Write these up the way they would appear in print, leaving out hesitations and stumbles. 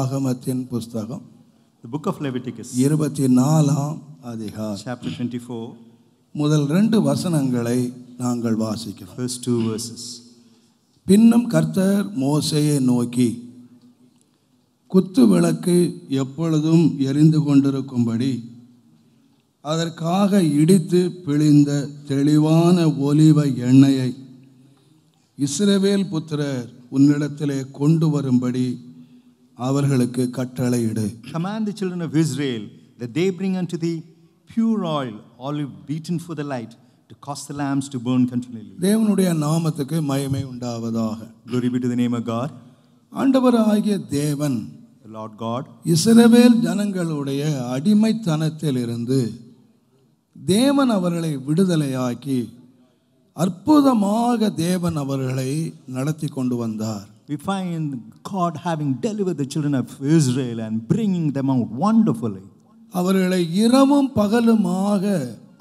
ஆகமத்தின் புஸ்தகம் The book of Leviticus, 24ஆம் அதிகாரம் chapter 24, முதல் 2 வசனங்களை நாங்கள் வாசிக்கிறோம். first 2 verses. பின்னும் கர்த்தர் மோசேயை நோக்கி, குத்து விளக்கு எப்பொழுதும் எரிந்து கொண்டிருக்கும்படி அதற்காக இடித்து பிழிந்த தெளிவான ஒலிவ எண்ணெயை இஸ்ரவேல் புத்திரர் உன்னிடத்திலே கொண்டு வரும்படி அவர்களுக்கு கட்டளையிடு. Command the children of Israel that they bring unto thee pure oil, olive beaten for the light, to cause the lamps to burn continually. தேவனுடைய நாமத்துக்கு மகிமை உண்டாவதாக. Glory be to the name of God. ஆண்டவராகிய தேவன், The Lord God, இஸ்ரவேல் ஜனங்களுடைய அடிமைத்தனத்திலிருந்து தேவன் அவர்களை விடுதலையாக்கி அற்புதமாக தேவன் அவர்களை நடத்தி கொண்டு வந்தார். we find God having delivered the children of Israel and bringing them out wonderfully. அவர்களை இரவும் பகலுமாக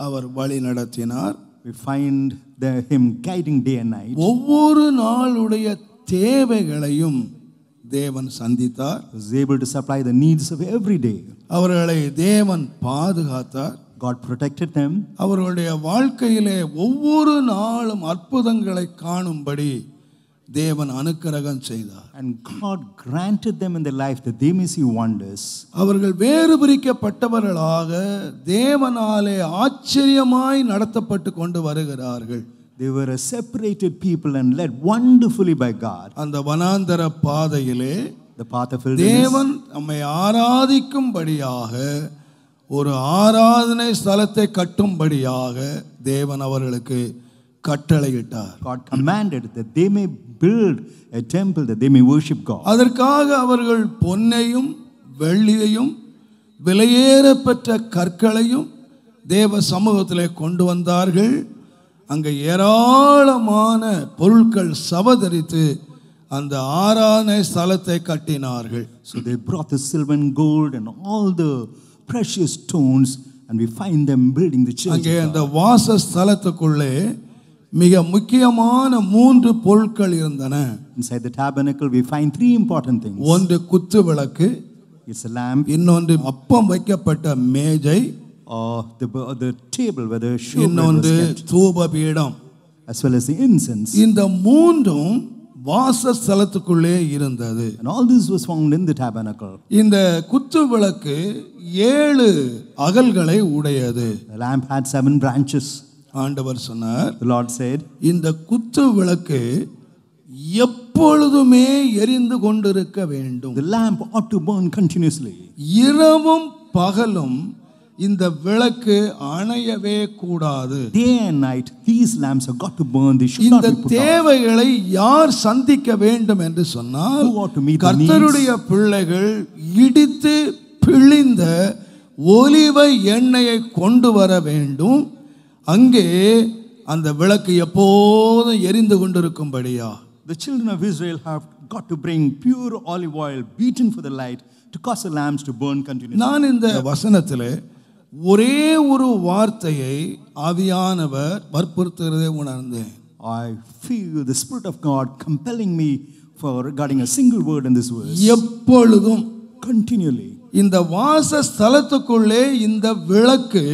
அவர் வழி நடத்தினார். We find him guiding day and night. ஒவ்வொரு நாளுடைய தேவைகளையும் தேவன் சந்தித்தார். He was able to supply the needs of every day. அவர்களை தேவன் பாதுகாத்தார். God protected them. அவர்களுடைய வாழ்க்கையிலே ஒவ்வொரு நாளும் அற்புதங்களை காணும்படி தேவன் அனுக்கிரகம் செய்தார். And God granted them in their life that they may see wonders. அவர்கள் வேறு பிரிக்கப்பட்டவர்களாக தேவனாலே ஆச்சரியமாய் நடத்தப்பட்டு கொண்டு வருகிறார்கள். They were a separated people and led wonderfully by God. அந்த வனாந்தர பாதையிலே The path of wilderness. தேவன் நம்மை ஆராதிக்கும்படியாக ஒரு ஆராதனை ஸ்தலத்தை கட்டும்படியாக தேவன் அவர்களுக்கு கட்டளையிட்டார். God commanded that they may build a temple that they may worship God. அதற்காக அவர்கள் பொன்னையும் வெள்ளியையும் விலையேறப்பெற்ற கற்களையும் தேவ சமூகத்திலே கொண்டு வந்தார்கள். அங்கே ஏராளமான பொருட்கள் சவதரித்து அந்த ஆராதனை ஸ்தலத்தை கட்டினார்கள். So they brought the silver and gold and all the precious stones, and we find them building the church. அங்கே அந்த வாசஸ்தலத்துக்குள்ளே மிக முக்கியமான 3 பொருட்கள் இருந்தன. Inside the tabernacle we find 3 important things. ஒன்று குத்து விளக்கு, It's a lamp, இன்னொன்று அப்பம் வைக்கப்பட்ட மேஜை, the table where the showbread was இன்னொன்று kept, தூபபீடம். as well as the incense. இந்த 3ம் வாசஸ்தலத்துக்குள்ளே இருந்தது. And all this was found in the tabernacle. இந்த குத்து விளக்கு 7 அகல்களை உடையது. The lamp had 7 branches. ஆண்டவர் சொன்னார், The Lord said, இந்த குத்து விளக்கு எப்பொழுதுமே எரிந்து கொண்டிருக்க வேண்டும். the lamp ought to burn continuously. இரவும் பகலும் இந்த விளக்கு அணையவே கூடாது. Day and night these lamps have got to burn. They should இந்த not be put out. தேவைகளை யார் சந்திக்க வேண்டும் என்று சொன்னால், Who ought to meet the கர்த்தருடைய பிள்ளைகள் இடித்து பிழிந்த ஒலிவ எண்ணெயை கொண்டு வர வேண்டும். அங்கே அந்த விளக்கு எப்போதும் எரிந்து கொண்டிருக்கும்படியா. The children of Israel have got to bring pure olive oil beaten for the light to cause the lamps to burn continuously. நான் இந்த வசனத்திலே ஒரே ஒரு வார்த்தையை ஆவியானவர் வற்புறுத்துகிறதை உணர்ந்தேன். I feel the Spirit of God compelling me for regarding a single word in this verse. எப்பொழுதும் Continually. இந்த வாசஸ்தலத்துக்குள்ளே இந்த விளக்கு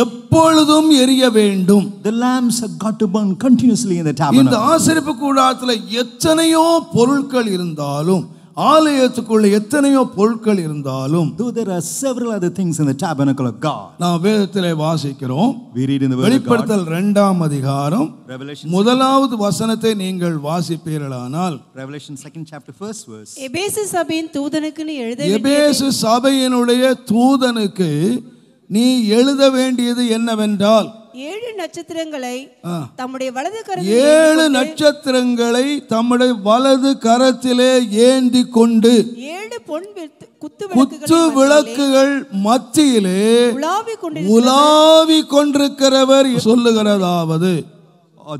எப்பொழுதும் எரிய வேண்டும். The lamps have got to burn continuously in the இந்த tabernacle. ஆசரிப்பு கூடாரத்தில் எத்தனையோ பொருட்கள் இருந்தாலும், ஆலயத்துக்குள்ள எத்தனையோ பொருட்கள் இருந்தாலும், Though there are several other things in the tabernacle of God. நாம் வேதத்திலே வாசிக்கிறோம். We read in the word of God. வெளிப்படுத்தல் 2ஆம் அதிகாரம் Revelation 1வது வசனத்தை நீங்கள் வாசிப்பீர்களானால், Revelation 2nd chapter 1st verse. எபேசு சபையின் தூதனுக்கு நீ எழுத எபேசு சபையினுடைய தூதனுக்கு நீ எழுத வேண்டியது என்னவென்றால், 7 நட்சத்திரங்களை தம்முடைய வலது கரத்தில் 7 நட்சத்திரங்களை தம்முடைய வலது கரத்திலே ஏந்தி கொண்டு 7 பொன் குத்து விளக்குகள் மத்தியிலே உலாவிக் கொண்டிருக்கிறவர் சொல்லுகிறதாவது,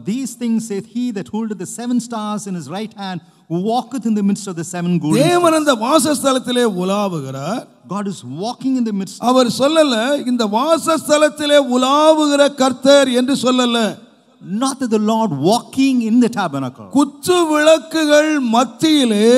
These things saith he that holdeth the 7 stars in his right hand, who walketh in the midst of the 7 golden தேவன் அந்த வாசஸ்தலத்திலே உலாவுகிறார். God is walking in the midst. அவர் சொல்லல இந்த வாசஸ்தலத்திலே உலாவுகிற கர்த்தர் என்று சொல்லல. Not that the Lord walking in the tabernacle. குத்து விளக்குகள் மத்தியிலே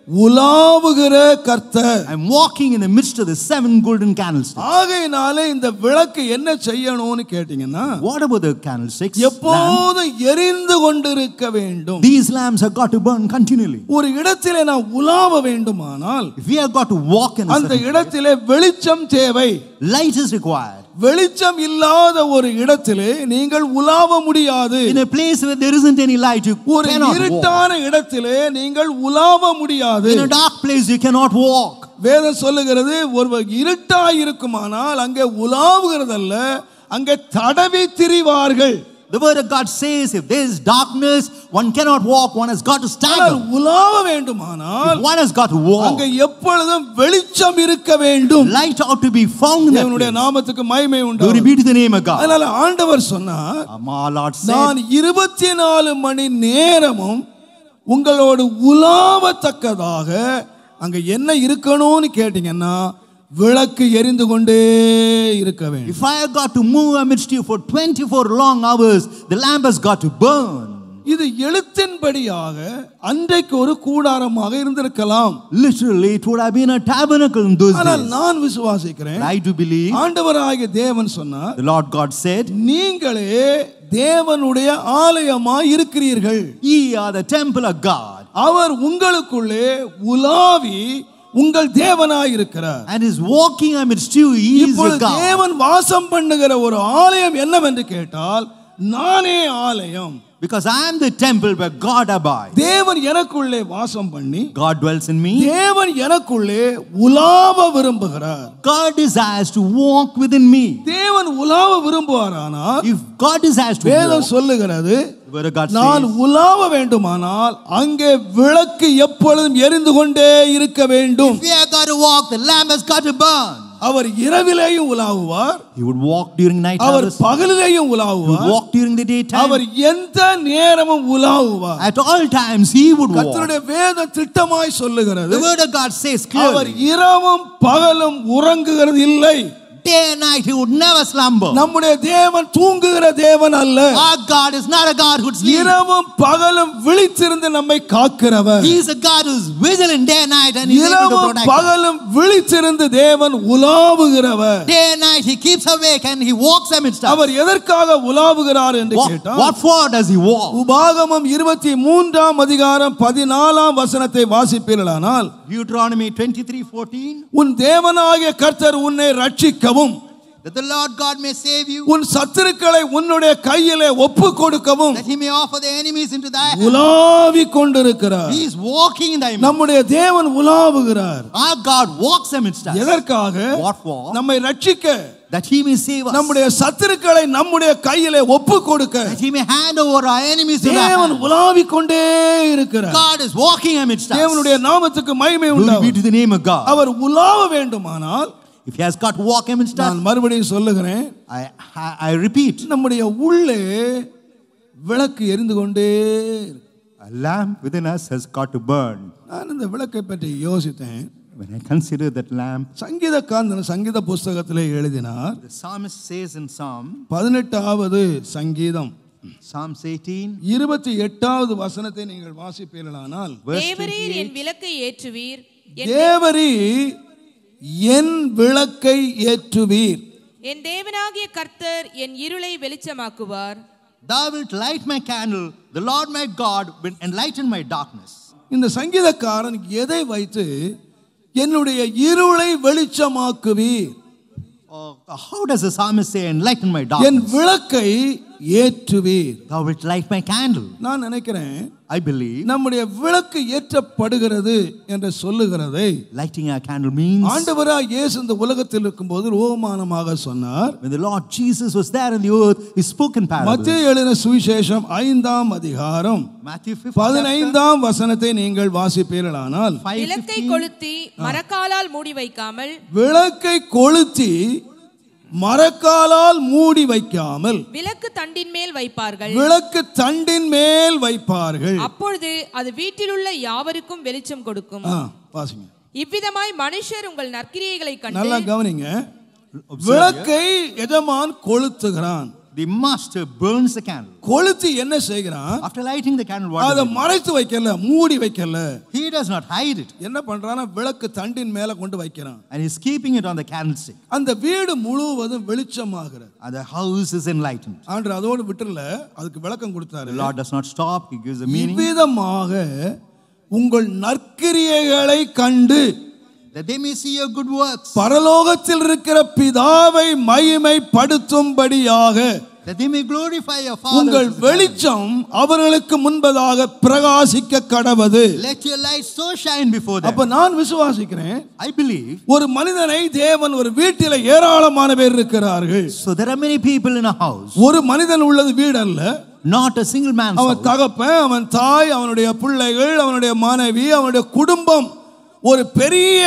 உலாவுகிற கர்த்தர். I'm walking in the midst of the 7 golden candlesticks. ஆகையினாலே இந்த விளக்கு என்ன செய்யணும்னு கேட்டீங்கன்னா, What about the candlesticks? எப்போதும் எரிந்து கொண்டிருக்க வேண்டும். These lamps have got to burn continually. ஒரு இடத்திலே நான் உலாவ வேண்டுமானால் If we have got to walk in a அந்த certain இடத்திலே வெளிச்சம் தேவை. place, light is required. வெளிச்சம் இல்லாத ஒரு இடத்திலே நீங்கள் உலாவ முடியாது. In a place where there isn't any light, you ஒரு cannot walk. இருட்டான இடத்திலே நீங்கள் உலாவ முடியாது. In a dark place, you cannot walk. வேதம் சொல்லுகிறது, ஒருவர் இருட்டாய் இருக்குமானால் அங்கே உலாவுகிறதல்ல, அங்கே தடவி திரிவார்கள். The word of God says, if there is darkness, one cannot walk, one has got to stand. உலாவ வேண்டுமானால் One has got to walk. அங்கே எப்பொழுதும் வெளிச்சம் இருக்க வேண்டும். Light ought to be found in that தேவனுடைய place. நாமத்துக்கு மகிமை Glory உண்டாகட்டும். be to the name of God. அதனால ஆண்டவர் சொன்னார், Our Lord said, நான் 24 மணி நேரமும் உங்களோடு உலாவத்தக்கதாக அங்க என்ன இருக்கணும்னு கேட்டீங்கன்னா, விளக்கு எரிந்து கொண்டே இருக்க வேண்டும். if I have got to move amidst you for 24 long hours, the lamp has got to burn. இது எழுத்தின்படியாக அன்றைக்கு ஒரு கூடாரமாக இருந்திருக்கலாம். Literally, it would have been a tabernacle in those ஆனால் days. நான் விசுவாசிக்கிறேன், I do believe ஆண்டவராகிய தேவன் சொன்னார், the Lord God said, நீங்களே தேவனுடைய ஆலயமாய் இருக்கிறீர்கள். ye are the temple of God. அவர் உங்களுக்குள்ளே உலாவி உங்கள் தேவனாய் இருக்கிறார். And is walking amidst you. He is your இப்பொழுது God. தேவன் வாசம் பண்ணுகிற ஒரு ஆலயம் என்னவென்று கேட்டால், நானே ஆலயம். Because I am the temple where God abides. தேவன் எனக்குள்ளே வாசம் பண்ணி, God dwells in me. தேவன் எனக்குள்ளே உலாவ விரும்புகிறார். God desires to walk within me. தேவன் உலாவ விரும்புவாரானால், If God desires to வேதம் walk, சொல்லுகிறது, the word of God நான் says, உலாவ வேண்டுமானால் அங்கே விளக்கு எப்பொழுதும் எரிந்து கொண்டே இருக்க வேண்டும். if we have got to walk, the lamp has got to burn. Our இரவிலேயும் உலாவுவார், He would walk during night our hours. பகலிலேயும் He would உலாவுவார், walk during the daytime. அவர் எந்த நேரமும் உலாவுவார். At all times he would walk. கர்த்தருடைய வேதம் திட்டமாய் சொல்லுகிறது, The word of God says our clearly, இரவும் பகலும் உறங்குகிறது இல்லை. day and night he would never slumber. நம்முடைய தேவன் தூங்குகிற தேவன் அல்ல. Our God is not a God who sleeps. இரவும் பகலும் விழித்திருந்து நம்மை காக்கிறவர். He is a God who is vigilant day and night, and he is able to இரவும் protect us. பகலும் விழித்திருந்து தேவன் உலாவுகிறவர். Day and night he keeps awake and he walks amidst us. அவர் எதற்காக உலாவுகிறார் என்று கேட்டால், What for does he walk? உபாகமம் 23 அதிகாரம் 14 வசனத்தை வாசிப்பீர்களானால், Deuteronomy 23:14, உன் தேவனாகிய கர்த்தர் உன்னை ரட்சிக்கவும், that the Lord God may save you, உன் சத்துருக்களை உன்னுடைய கையிலே ஒப்பு கொடுக்கவும் that he may offer the enemies into thy hand. உலாவிக் கொண்டிருக்கிறார். He is walking in thy midst. நம்முடைய தேவன் உலாவுகிறார். Our God walks amidst us. எதற்காக? What for? நம்மை ரட்சிக்க, That he may save us. நம்முடைய சத்துருக்களை நம்முடைய கையிலே ஒப்பு கொடுக்க That he may hand over our enemies to thy தேவன் hand. உலாவிக் கொண்டே இருக்கிறார். God is walking amidst us. தேவனுடைய நாமத்துக்கு மகிமை Glory be உண்டாகும். to the name of God. அவர் உலாவ வேண்டுமானால், If he has got to walk amidst us, நான் மறுபடியும் சொல்லுகிறேன், I repeat, நம்முடைய உள்ளே விளக்கு எரிந்து கொண்டே இருக்கு. a lamp within us has got to burn. நான் இந்த விளக்கை பற்றி யோசித்தேன். When I consider that lamp, சங்கீதக்காரன் சங்கீத புஸ்தகத்திலே எழுதினார். the psalmist says in Psalm 18வது சங்கீதம் Psalms 18, 28வது வசனத்தை நீங்கள் வாசிப்பீர்களானால், தேவரீர் என் விளக்கை ஏற்றுவீர், தேவரீர் என் விளக்கை ஏற்றுவீர், என் தேவனாகிய கர்த்தர் என் இருளை வெளிச்சமாக்குவார். Thou wilt light my candle, the Lord my God will enlighten my darkness. இந்த சங்கீதக்காரன் எதை வைத்து என்னுடைய இருளை வெளிச்சமாக்குவீர், How does the psalmist say, enlighten my N darkness? விளக்கை ஏற்றுவீர்? Thou wilt light my candle. நான் நினைக்கிறேன், I believe நம்முடைய விளக்கு ஏற்றப்படுகிறது என்று சொல்லுகிறதை lighting our candle means ஆண்டவராய் இயேசு இந்த உலகத்தில் இருக்கும்போது ஓமானமாக சொன்னார். when the Lord Jesus was there in the earth, he spoke in parables. மத்தேயு எழுதின சுவிசேஷம் 5ஆம் அதிகாரம் Matthew 5th chapter, 15ஆம் வசனத்தை நீங்கள் வாசிப்பீர்களானால், விளக்கை 5:15, கொளுத்தி மரக்காலால் மூடி வைக்காமல், விளக்கை கொளுத்தி மரக்காலால் மூடி வைக்காமல் விளக்கு தண்டின் மேல் வைப்பார்கள். விளக்கு தண்டின் மேல் வைப்பார்கள். அப்பொழுது அது வீட்டிலுள்ள யாவருக்கும் வெளிச்சம் கொடுக்கும். வாசிங்க. இவ்விதமாய் மனுஷர் உங்கள் நற்கிரியைகளை நல்லா கண்டு, கவனிங்க, விளக்கை எஜமான் கொளுத்துகிறான். the master burns the candle. கொளுத்தி என்ன செய்கிறான்? After lighting the candle, what அதை does he do? மறைத்து வைக்கல, மூடி வைக்கல. He does not hide it. என்ன பண்றானா? விளக்கு தண்டின் மேல கொண்டு வைக்கிறான். And he's keeping it on the candlestick. அந்த வீடு முழுவதும் வெளிச்சமாகிறது. And the house is enlightened. ஆண்டவர் அதோடு விட்டுறல, அதுக்கு விளக்கம் கொடுத்தாரு. The Lord does not stop. He gives a meaning. இவ்விதமாக உங்கள் நற்கிரியைகளை கண்டு that they may see your good works. பரலோகத்தில் இருக்கிற பிதாவை மகிமைப்படுத்தும்படியாக that they may glorify your Father. உங்கள் வெளிச்சம் அவர்களுக்கு முன்பதாக பிரகாசிக்க கடவது. Let your light so shine before them. அப்ப நான் விசுவாசிக்கிறேன், I believe, ஒரு மனிதனை தேவன் ஒரு வீட்டிலே ஏராளமான பேர் இருக்கிறார்கள். so there are many people in a house. ஒரு மனிதன் உள்ளது வீடு அல்ல, not a single man's அவன் house. தகப்பன், அவன் தாய், அவனுடைய பிள்ளைகள், அவனுடைய மனைவி, அவனுடைய குடும்பம், ஒரு பெரிய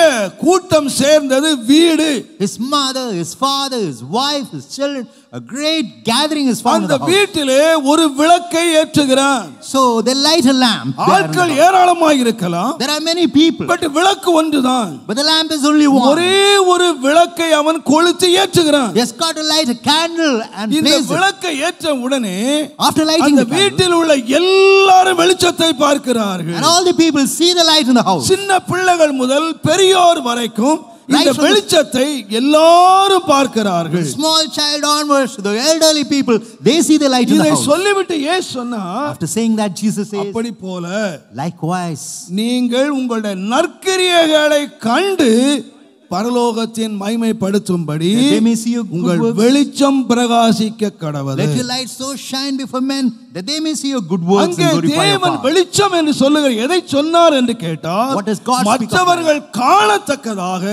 கூட்டம் சேர்ந்தது வீடு. His mother, his father, his wife, his children, a great gathering is found in அந்த the house. வீட்டிலே ஒரு விளக்கை ஏற்றுகிறான். So they light a lamp. ஆட்கள் ஏராளமாக இருக்கலாம், There are many people, but விளக்கு ஒன்றுதான். but the lamp is only one. ஒரே ஒரு விளக்கை அவன் கொளுத்தி ஏற்றுகிறான். He has got to light a candle and இந்த blaze it. விளக்கை ஏற்ற உடனே After lighting அந்த the candle, வீட்டில் உள்ள எல்லாரும் வெளிச்சத்தை பார்க்கிறார்கள். and all the people see the light in the house. சின்ன பிள்ளைகள் முதல் பெரியோர் வரைக்கும் இந்த வெளிச்சத்தை எல்லாரும் பார்க்கிறார்கள். Small child onwards to the elderly people, they see the light in the இதை house. சொல்லிவிட்டு இயேசு சொன்னார், After saying that, Jesus says, அப்படி போல likewise, நீங்கள் உங்களுடைய நற்கிரியைகளை கண்டு பரலோகத்தின் மகிமைப்படுத்தும்படி that they may see your good உங்கள் works. வெளிச்சம் பிரகாசிக்க கடவது. Let your light so shine before men that they may see your good works and அங்கே glorify your தேவன் Father. வெளிச்சம் என்று சொல்லுகிற எதை சொன்னார் என்று கேட்டால், What does God speak of? மற்றவர்கள் காணத்தக்கதாக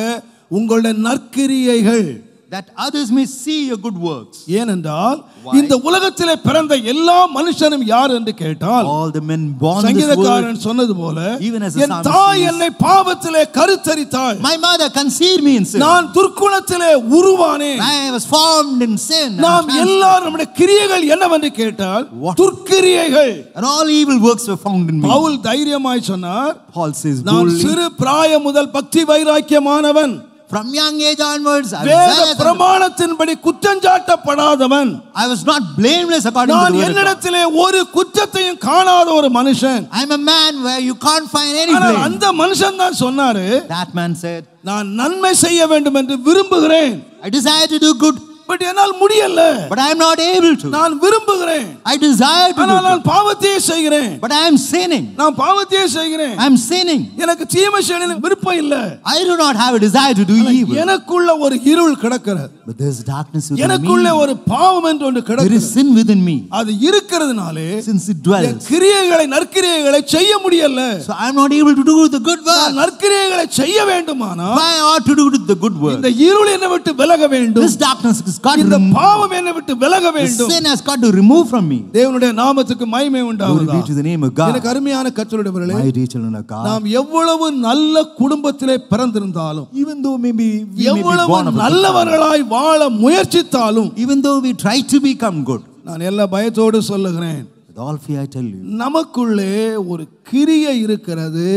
உங்களுடைய நற்கிரியைகள், That others may see your good works. ஏனென்றால் இந்த உலகத்திலே பிறந்த எல்லா மனுஷனும் யார் என்று கேட்டால், All the men born in this சங்கீதக்காரன் world, சொன்னது போல, even as the N psalmist தாய் says, என்னை பாவத்திலே கருத்தரித்தாள், my mother conceived me in sin. நான் துர்க்குணத்திலே உருவானேன். I was formed in sin. and நாம் transformed. எல்லாரும் நம்முடைய கிரியைகள் என்னவென்று கேட்டால் What? துர்க்கிரியைகள். And all evil works were found in me. Pavul தைரியமாய் சொன்னார், Paul says நான் boldly, சிறு பிராயம் முதல் பக்தி வைராக்கியமானவன், from young age onwards, வேத பிரமாணத்தின்படி குற்றஞ்சாட்டப்படாதவன், I was not blameless according to நான் the word of God. என்னிடத்திலே ஒரு குற்றத்தையும் காணாத ஒரு மனுஷன். I'm a man where you can't find any ஆனால் blame. அந்த மனுஷன் தான் சொன்னாரு, That man said, நான் நன்மை செய்ய வேண்டும் என்று விரும்புகிறேன், I desire to do good, but என்னால் முடியல. but I am not able to. நான் விரும்புகிறேன், I desire to do ஆனால் நான் good, பாவத்தையே செய்கிறேன். but I am sinning. நான் பாவத்தையே செய்கிறேன், I am sinning. எனக்கு தீமை செய்ய விருப்பம் இல்ல. I do not have a desire to do evil. எனக்குள்ள ஒரு இருள் கிடக்கிறது, But there is darkness within எனக்குள்ள me. ஒரு பாவம் என்று ஒன்று There கிடக்கிறது. is sin within me. அது இருக்கிறதுனாலே Since it என் dwells, கிரியைகளை நற்கிரியைகளை செய்ய முடியல. so I am not able to do the good நான் work. நற்கிரியைகளை செய்ய வேண்டுமானால் I ought to do the good work. இந்த இருள் என்னை விட்டு விலக வேண்டும், This darkness has got to இந்த remove. பாவம் என்னை விட்டு விலக This வேண்டும். sin has got to remove from me. தேவனுடைய நாமத்துக்கு மகிமை Glory உண்டாவதாக. be to the name of God. எனக்கு அருமையான கர்த்தருடையவர்களே, My dear children of God, நாம் எவ்வளவு நல்ல குடும்பத்திலே பிறந்திருந்தாலும், even though maybe we may be எவ்வளவு born of a good family, நல்லவர்களாய் வாழ முயற்சித்தாலும், even though we try to become good, நான் எல்லா பயத்தோடு சொல்லுகிறேன், with all fear I tell you, நமக்குள்ளே ஒரு கிரியை இருக்கிறது.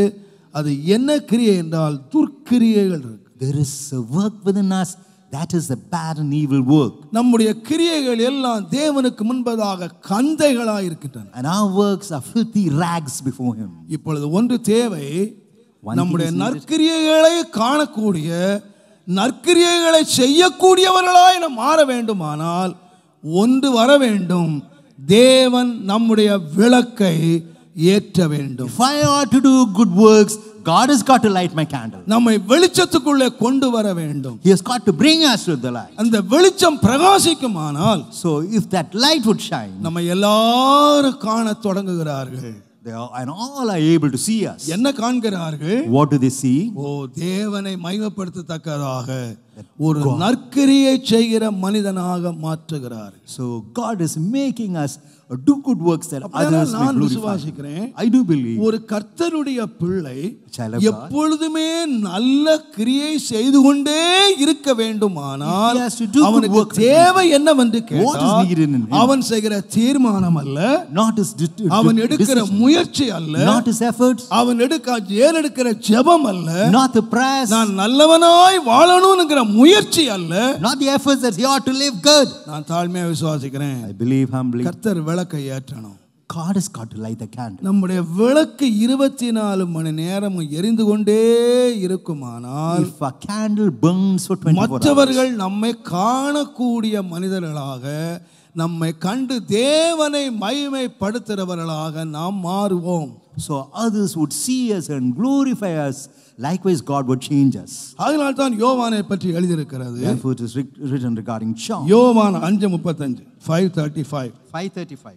அது என்ன கிரியை என்றால் துர்க்கிரியைகள் இருக்கு. there is a work within us that is a bad and evil work. நம்முடைய கிரியைகள் எல்லாம் தேவனுக்கு முன்பதாக கந்தைகளாய் இருக்கின்றன. And our works are filthy rags before Him. இப்பொழுது ஒன்று தேவை, One நம்முடைய thing is needed. நற்கிரியைகளை காணக்கூடிய, நற்கிரியைகளை செய்யக்கூடியவர்களாய் நாம் மாற வேண்டுமானால் ஒன்று வர வேண்டும், தேவன் நம்முடைய விளக்கை ஏற்ற வேண்டும். If I ought to do good works, God has got to light my candle. நம்மை வெளிச்சத்துக்குள்ளே கொண்டு வர வேண்டும். He has got to bring us to the light. அந்த வெளிச்சம் பிரகாசிக்குமானால் So if that light would shine, நம்ம எல்லாரும் காண தொடங்குகிறார்கள். they are, and all are able to see us. என்ன காண்கிறார்கள்? What do they see? ஓ, தேவனை மகிமைப்படுத்தத்தக்கதாக ஒரு நற்கிரியை செய்கிற மனிதனாக மாற்றுகிறார். So God is making us do good works that others may நான் glorify. விசுவாசிக்கிறேன், I do believe ஒரு கர்த்தருடைய பிள்ளை Child of God. எப்பொழுதுமே நல்ல கிரியை செய்து கொண்டே இருக்க வேண்டுமானால் If he has to do good அவனுக்கு work, தேவை என்னவென்று what is கேட்டால், needed in him? அவன் செய்கிற தீர்மானம் அல்ல, not his அவன் எடுக்கிற decision, முயற்சி அல்ல, not his efforts, அவன் ஏறெடுக்கிற ஜெபம் அல்ல, not the prayers, நான் நல்லவனாய் வாழணும்ங்கிற முயற்சி அல்ல, not the efforts that he ought to live good. நான் தாழ்மையா விசுவாசிக்கிறேன். I believe humbly. கர்த்தர் விளக்கை ஏற்றணும். God has got to light the candle. நம்முடைய விளக்கு 24 மணி நேரமும் எரிந்து கொண்டே இருக்குமானால், If a candle burns for 24 hours, மற்றவர்கள் நம்மை காணக்கூடிய மனிதர்களாக, நம்மை கண்டு தேவனை மகிமைப்படுத்துகிறவர்களாக நாம் மாறுவோம். so others would see us and glorify us. Likewise, God would change us. அதனால தான் யோவானை பற்றி எழுதியிருக்கிறது. Therefore, it is written regarding John. யோவான் 5:35, 5:35. 5:35.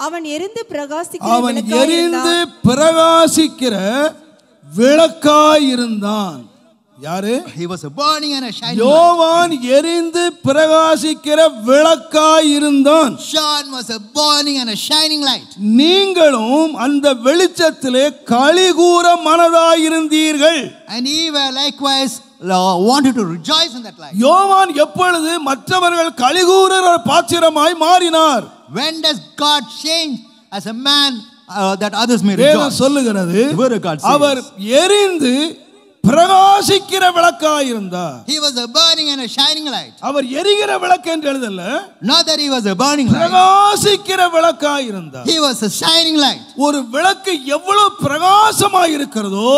அவன் எரிந்து பிரகாசிக்கிற விளக்காயிருந்தான். யாரு? He was a burning and a shining யோவான் எரிந்து பிரகாசிக்கிற விளக்காயிருந்தான். John was a burning and a shining light. நீங்களும் அந்த வெளிச்சத்திலே களிகூர மனதாயிருந்தீர்கள். And ye were likewise wanted to rejoice in that light. யோவான் எப்பொழுது மற்றவர்கள் களிகூர பாத்திரமாய் மாறினார்? When does God change as a man that others may வேதம் rejoice? சொல்லுகிறது, The word of God says, அவர் எரிந்து பிரகாசிக்கிற விளக்காயிருந்தார். he was a burning and a shining light. அவர் எரிகிற விளக்கு என்று எழுதல்ல, Not that he was a burning light. பிரகாசிக்கிற விளக்காயிருந்தார். He was a shining light. ஒரு விளக்கு எவ்வளவு பிரகாசமாய் இருக்கிறதோ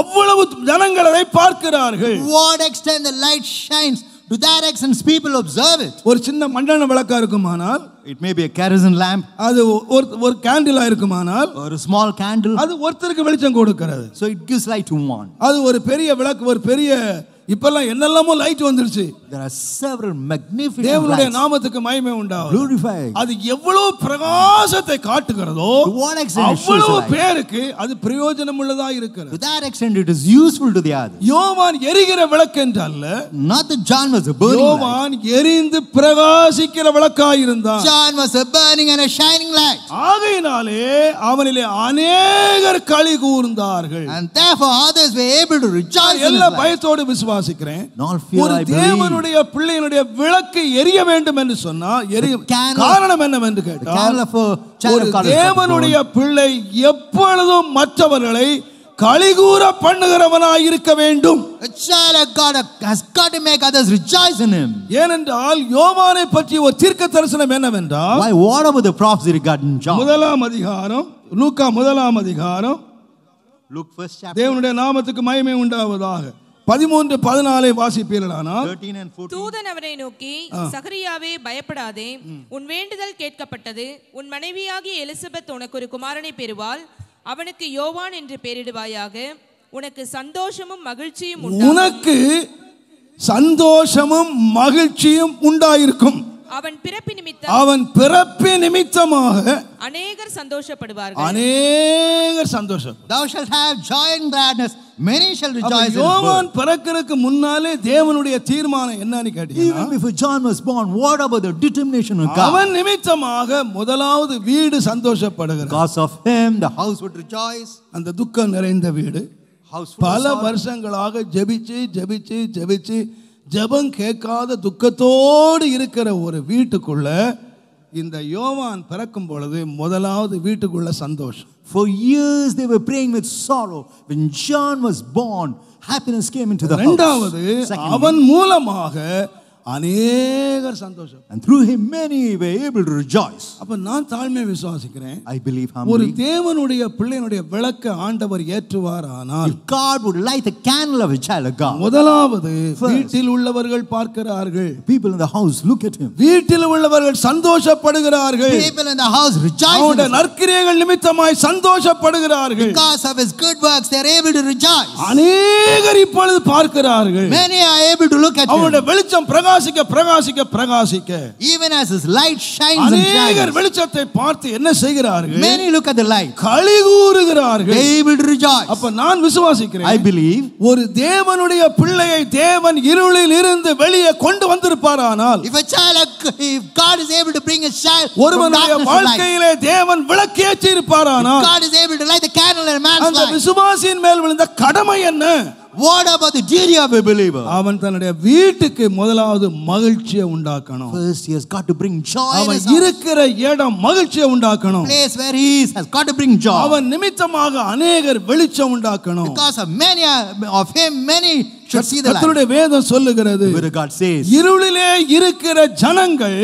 அவ்வளவு ஜனங்கள் அதை பார்க்கிறார்கள். What extent the light shines, to that extent people observe it. ஒரு சின்ன மண்ணெண்ணெய் விளக்கா இருக்குமானால், It may be a kerosene lamp, அது ஒரு கேண்டிலா இருக்குமானால், or a small candle, அது ஒருத்தருக்கு வெளிச்சம் கொடுக்கிறது. so it gives light to one. அது ஒரு பெரிய விளக்கு, ஒரு பெரிய, இப்பெல்லாம் என்னெல்லாமோ லைட் வந்துருச்சு. There are several magnificent தேவனுடைய lights. நாமத்துக்கு மகிமை உண்டாகும். Glorify. அது எவ்வளவு பிரகாசத்தை காட்டுகிறதோ To what extent it shows அவ்வளவு light. பேருக்கு அது பிரயோஜனம் உள்ளதா இருக்கிறது. To that extent it is useful to the others. யோவான் எரிகிற விளக்கு என்றல்ல, Not that John was a burning light. யோவான் எரிந்து பிரகாசிக்கிற விளக்காயிருந்தான். John was a burning and a shining light. ஆகையினாலே அவனிலே அநேகர் களி கூர்ந்தார்கள். And therefore others were able to rejoice in his எல்லா light. பயத்தோடு விசுவாசிக்கிறேன். Not fear, ஒரு I believe. தேவனுடைய பிள்ளையினுடைய விளக்கு எரிய வேண்டும் என்று சொன்னா காரணம் என்னவென்று The கேட்டால், candle of a child ஒரு of God is தேவனுடைய பிள்ளை எப்பொழுதும் மற்றவர்களை களிகூர பண்ணுகிறவனாய் இருக்க வேண்டும். a child of God has got to make others rejoice in him. ஏனென்றால் யோவானை பற்றி ஒரு தீர்க்க தரிசனம் என்னவென்றால், Why? What about the prophecy regarding John? முதலாம் அதிகாரம், லூக்கா முதலாம் அதிகாரம், Luke first chapter தேவனுடைய நாமத்துக்கு மகிமை உண்டாவதாக, 13-14 வாசிப்பீர்களானால், 13 and 14. தூதன் அவனை நோக்கி, சகரியாவே பயப்படாதே, உன் வேண்டுதல் கேட்கப்பட்டது. உன் மனைவியாகிய எலிசபெத் உனக்கு ஒரு குமாரனை பெறுவாள். அவனுக்கு யோவான் என்று பெயரிடுவாயாக. உனக்கு சந்தோஷமும் மகிழ்ச்சியும் உண்டாகும். உனக்கு சந்தோஷமும் மகிழ்ச்சியும் உண்டாயிருக்கும். அவன் பிறப்பு நிமித்தமாக அநேகர் சந்தோஷப்படுவார்கள். அநேகர் சந்தோஷம். Thou shalt have joy and gladness, many shall rejoice in his birth. யோவான் பிறக்கிறதுக்கு முன்னாலே தேவனுடைய தீர்மானம் என்னன்னு கேட்டீங்கன்னா, Even before John was born, what about the determination of God? அவன் நிமித்தமாக முதலாவது வீடு சந்தோஷப்படுகிறது. Because of him the house would rejoice. அந்த துக்கம் நிறைந்த வீடு பல House வருஷங்களாக ஜெபிச்சு ஜெபிச்சு ஜெபிச்சு ஜெபம் கேட்காத துக்கத்தோடு இருக்கிற ஒரு வீட்டுக்குள்ள இந்த யோவான் பிறக்கும் பொழுது முதலாவது வீட்டுக்குள்ள சந்தோஷம். For years they were praying with sorrow. When John was born, happiness came into the house. இரண்டாவது அவன் மூலமாக அநேகர் சந்தோஷம். And through him many were able to rejoice. அப்ப நான் தாழ்மையை விசுவாசிக்கிறேன். I believe ஒரு humbly. தேவனுடைய பிள்ளையினுடைய விளக்க ஆண்டவர் ஏற்றுவார் ஆனால், If God would light the candle of a child of God, முதலாவது வீட்டில் உள்ளவர்கள் பார்க்கிறார்கள். people in the house look at him. வீட்டில் உள்ளவர்கள் சந்தோஷப்படுகிறார்கள். People in the house rejoice. அவருடைய நற்கிரியைகள் நிமித்தமாய் சந்தோஷப்படுகிறார்கள். Because of his good works they are able to rejoice. அநேகர் இப்பொழுது பார்க்கிறார்கள். Many are able to look at அவருடைய him. வெளிச்சம் பிரகாசிக்க பிரகாசிக்க பிரகாசிக்க Even as his light shines and அநேகர் shines, வெளிச்சத்தை பார்த்து என்ன செய்கிறார்கள்? many look at the light. களி கூறுகிறார்கள். They are able to rejoice. அப்ப நான் விசுவாசிக்கிறேன். I believe ஒரு தேவனுடைய பிள்ளையை தேவன் இருளில் இருந்து வெளியே கொண்டு வந்திருப்பாரானால், if God is able to bring a child from ஒருவனுடைய darkness to light, வாழ்க்கையிலே தேவன் விளக்கேற்றி இருப்பாரானால், God is able to light the candle in a man's அந்த life. விசுவாசியின் மேல் விழுந்த கடமை என்ன? What about the duty of a believer? அவன் தன்னுடைய வீட்டுக்கு முதலாவது மகிழ்ச்சியை உண்டாக்கணும். First he has got to bring joy in அவன் his house. இருக்கிற இடம் மகிழ்ச்சியை உண்டாக்கணும். Place where he is has got to bring joy. அவன் நிமித்தமாக அநேகர் வெளிச்சம் உண்டாக்கணும். Because of many of him, many should see the light. கர்த்தருடைய வேதம் சொல்லுகிறது, The word of God says, இருளிலே இருக்கிற ஜனங்கள்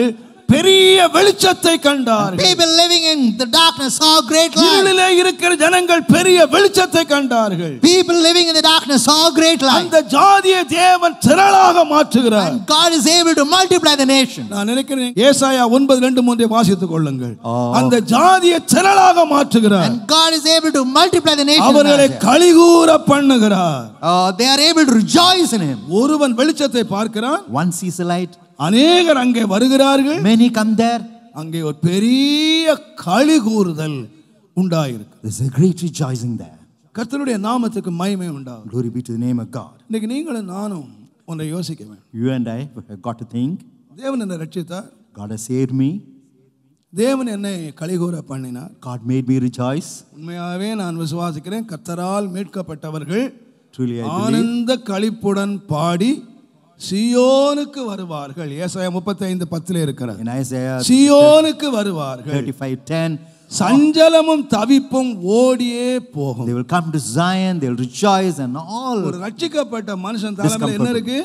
பெரிய வெளிச்சத்தை கண்டார்கள். people living in the darkness saw great light. இருளிலே இருக்கிற ஜனங்கள் பெரிய வெளிச்சத்தை கண்டார்கள். People living in the darkness saw great light. அந்த ஜாதியை தேவன் திரளாக மாற்றுகிறார். And God is able to multiply the nation. நான் நினைக்கிறேன் ஏசாயா 9:2-3 வாசித்துக் கொள்ளுங்கள். அந்த ஜாதியை திரளாக மாற்றுகிறார். And God is able to multiply the nation. அவர்களை களிகூர பண்ணுகிறார். They are able to rejoice in him. ஒருவன் வெளிச்சத்தை பார்க்கிறான், One sees the light. அநேகர் அங்கே வருகிறார்கள். Many come there. அங்கே ஒரு பெரிய களிகூறுதல் உண்டாயிருக்கு. There's a great rejoicing there. கர்த்தருடைய நாமத்துக்கு மகிமை உண்டாகும். Glory be to the name of God. இன்னைக்கு நீங்களும் நானும் ஒன்றை யோசிக்க வேண்டும். You and I have got to think. தேவன் என்னை ரட்சித்தார், God has saved me. தேவன் என்னை களிகூர பண்ணினார். God made me rejoice. உண்மையாகவே நான் விசுவாசிக்கிறேன், கர்த்தரால் மீட்கப்பட்டவர்கள் Truly I believe. ஆனந்த களிப்புடன் பாடி சீயோனுக்கு வருவார்கள். ஏசாயா 35:10 இருக்கிறது. In Isaiah சீயோனுக்கு வருவார்கள், 35:10, சஞ்சலமும் தவிப்பும் ஓடியே போகும். they will come to Zion, they will rejoice, and all. ஒரு ரட்சிக்கப்பட்ட மனுஷன் தலைமையில் என்ன இருக்கு?